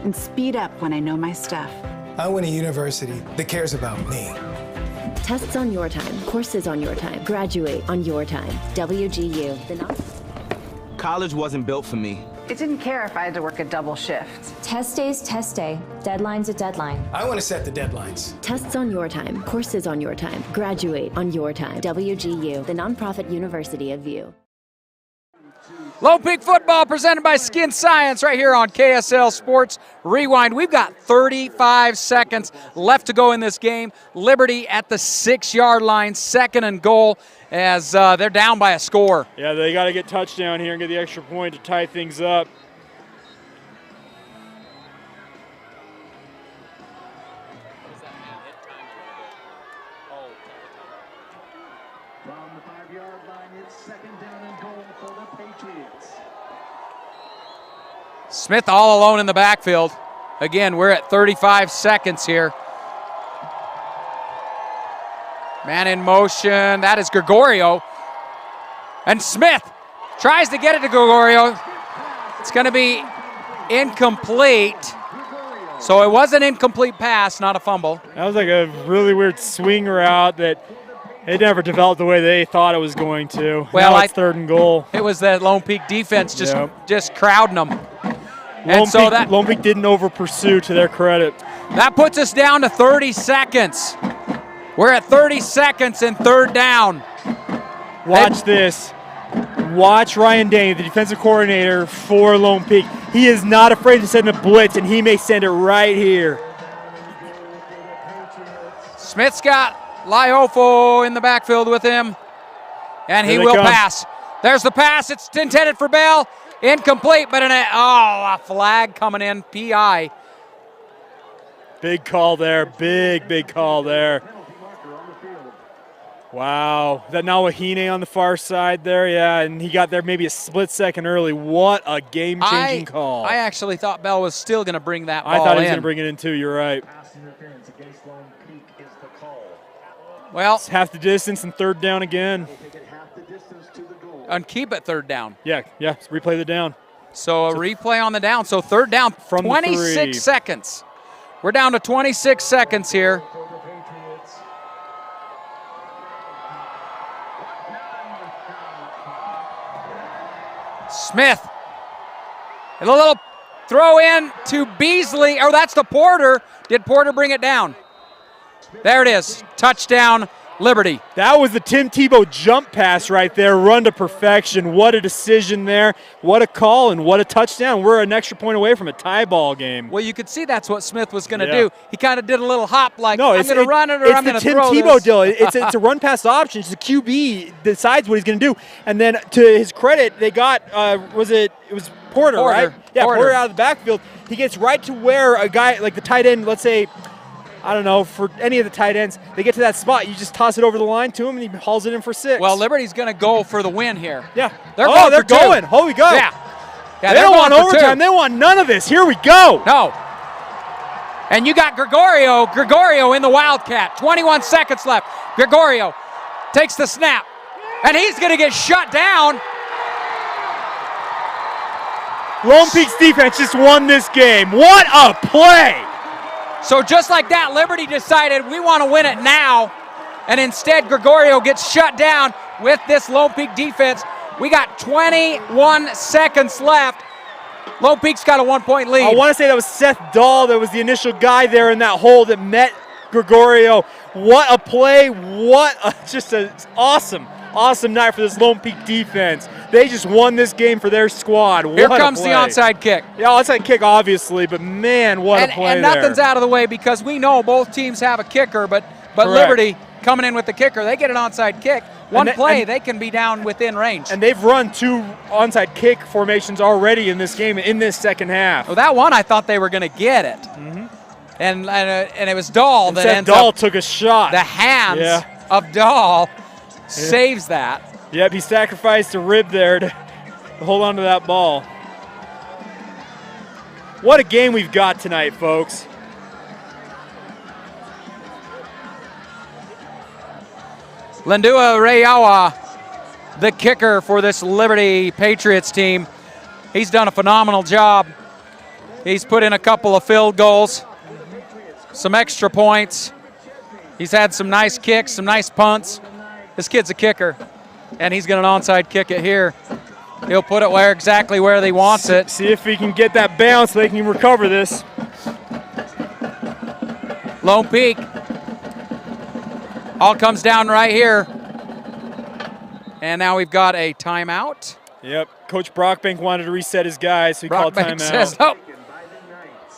And speed up when I know my stuff. I want a university that cares about me. Tests on your time, courses on your time, graduate on your time. WGU, College wasn't built for me. It didn't care if I had to work a double shift. Test day's test day. Deadline's a deadline. I want to set the deadlines. Tests on your time, courses on your time, graduate on your time. WGU, the nonprofit university of View. Lone Peak football presented by Skin Science right here on KSL Sports Rewind. We've got 35 seconds left to go in this game. Liberty at the 6-yard line, 2nd and goal as they're down by a score. Yeah, they got to get touchdown here and get the extra point to tie things up. From the 5-yard line, it's 2nd down and goal for the Patriots. Smith all alone in the backfield. Again, we're at 35 seconds here. Man in motion, that is Gregorio. And Smith tries to get it to Gregorio. It's going to be incomplete. So it was an incomplete pass, not a fumble. That was like a really weird swing route that it never developed the way they thought it was going to. Well, now it's 3rd and goal. It was that Lone Peak defense just crowding them. Lone Peak didn't over-pursue, to their credit. That puts us down to 30 seconds. We're at 30 seconds and 3rd down. Watch this. Watch Ryan Dane, the defensive coordinator for Lone Peak. He is not afraid to send a blitz, and he may send it right here. Smith's got Liofo in the backfield with him, and he will pass. There's the pass. It's intended for Bell. Incomplete, but a flag coming in, PI. Big call there, big call there. Wow, is that Nawahine on the far side there? Yeah, and he got there maybe a split second early. What a game-changing call. I actually thought Bell was still going to bring that ball in. I thought he was going to bring it in too, you're right. Well, it's half the distance and 3rd down again. And keep it 3rd down. Yeah, replay the down. So a replay on the down. So 3rd down, from 26 seconds. We're down to 26 seconds here. Smith. And a little throw in to Beasley. Oh, that's to Porter. Did Porter bring it down? There it is. Touchdown, Liberty. That was the Tim Tebow jump pass right there, run to perfection. What a decision there. What a call and what a touchdown. We're an extra point away from a tie ball game. Well, you could see that's what Smith was going to do. He kind of did a little hop like, no, I'm going to run it or I'm going to throw it. It's the Tim Tebow deal. It's a run pass option. It's the QB decides what he's going to do. And then to his credit, they got, it was Porter, right? Yeah, Porter out of the backfield. He gets right to where a guy, like the tight end, let's say, I don't know, for any of the tight ends, they get to that spot, you just toss it over the line to him, and he hauls it in for 6. Well, Liberty's going to go for the win here. Yeah. They're going. Holy go. Yeah. They don't want overtime. They want none of this. Here we go. No. And you got Gregorio in the Wildcat. 21 seconds left. Gregorio takes the snap, and he's going to get shut down. Lone Peak's defense just won this game. What a play. So just like that, Liberty decided we want to win it now, and instead Gregorio gets shut down with this Lone Peak defense. We got 21 seconds left. Lone Peak's got a 1-point lead. I want to say that was Seth Dahl that was the initial guy there in that hole that met Gregorio. What a play. Just an awesome night for this Lone Peak defense. They just won this game for their squad. Here comes the onside kick. Yeah, onside kick, obviously, but man, what a play and nothing's out of the way because we know both teams have a kicker, but Liberty coming in with the kicker, they get an onside kick. They can be down within range. And they've run 2 onside kick formations already in this game, in this second half. Well, that one I thought they were going to get it. Mm-hmm. And it was Dahl that ends Dahl took a shot. The hands of Dahl saves that. Yep, he sacrificed a rib there to hold on to that ball. What a game we've got tonight, folks. Lendua Rayawa, the kicker for this Liberty Patriots team. He's done a phenomenal job. He's put in a couple of field goals. some extra points. He's had some nice kicks, some nice punts. This kid's a kicker, and he's going to onside kick it here. He'll put it exactly where he wants it. See if he can get that bounce so they can recover this. Lone Peak. All comes down right here. And now we've got a timeout. Yep, Coach Brockbank wanted to reset his guys, so he called timeout. Says, oh.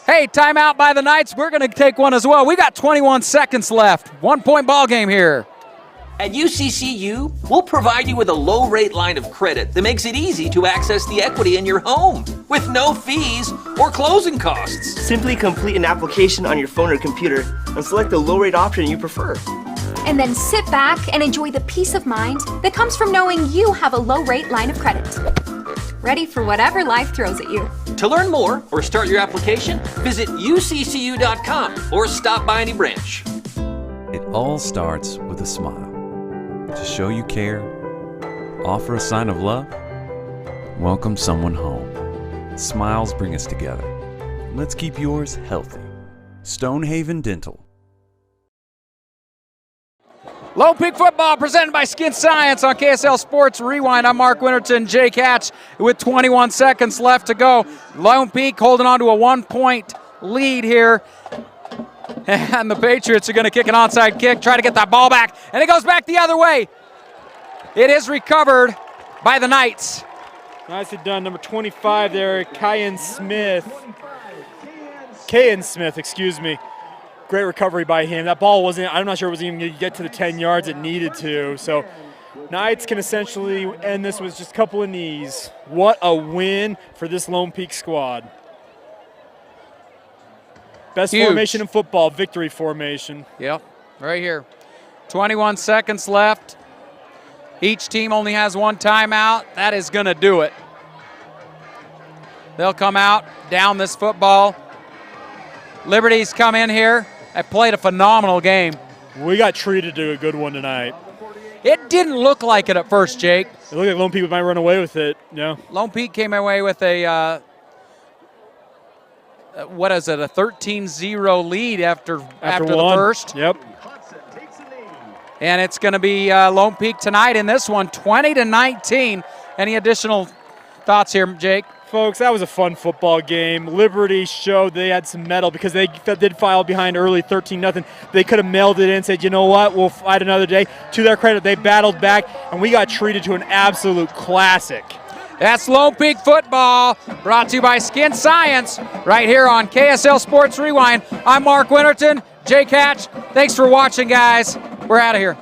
Hey, timeout by the Knights. We're going to take one as well. We got 21 seconds left. 1 point ball game here. At UCCU, we'll provide you with a low-rate line of credit that makes it easy to access the equity in your home with no fees or closing costs. Simply complete an application on your phone or computer and select the low-rate option you prefer. And then sit back and enjoy the peace of mind that comes from knowing you have a low-rate line of credit. Ready for whatever life throws at you. To learn more or start your application, visit uccu.com or stop by any branch. It all starts with a smile. To show you care, offer a sign of love, welcome someone home. Smiles bring us together. Let's keep yours healthy. Stonehaven Dental. Lone Peak football presented by Skin Science on KSL Sports Rewind. I'm Mark Winterton, Jake Hatch with 21 seconds left to go. Lone Peak holding on to a 1 point lead here. And the Patriots are going to kick an onside kick, try to get that ball back, and it goes back the other way. It is recovered by the Knights. Nicely done, number 25 there, Kayan Smith, excuse me. Great recovery by him. That ball I'm not sure it was even going to get to the 10 yards it needed to. So Knights can essentially end this with just a couple of knees. What a win for this Lone Peak squad. Best Huge. formation in football, victory formation. Yep, right here. 21 seconds left. Each team only has one timeout. That is going to do it. They'll come out, down this football. Liberty's come in here and played a phenomenal game. We got treated to a good one tonight. It didn't look like it at first, Jake. It looked like Lone Peak might run away with it. Yeah. Lone Peak came away with a a 13-0 lead after the first. Yep. And it's going to be Lone Peak tonight in this one, 20-19. Any additional thoughts here, Jake? Folks, that was a fun football game. Liberty showed they had some mettle because they did file behind early 13-0. They could have mailed it in and said, you know what, we'll fight another day. To their credit, they battled back, and we got treated to an absolute classic. That's Lone Peak football, brought to you by Skin Science, right here on KSL Sports Rewind. I'm Mark Winterton, Jake Hatch. Thanks for watching, guys. We're out of here.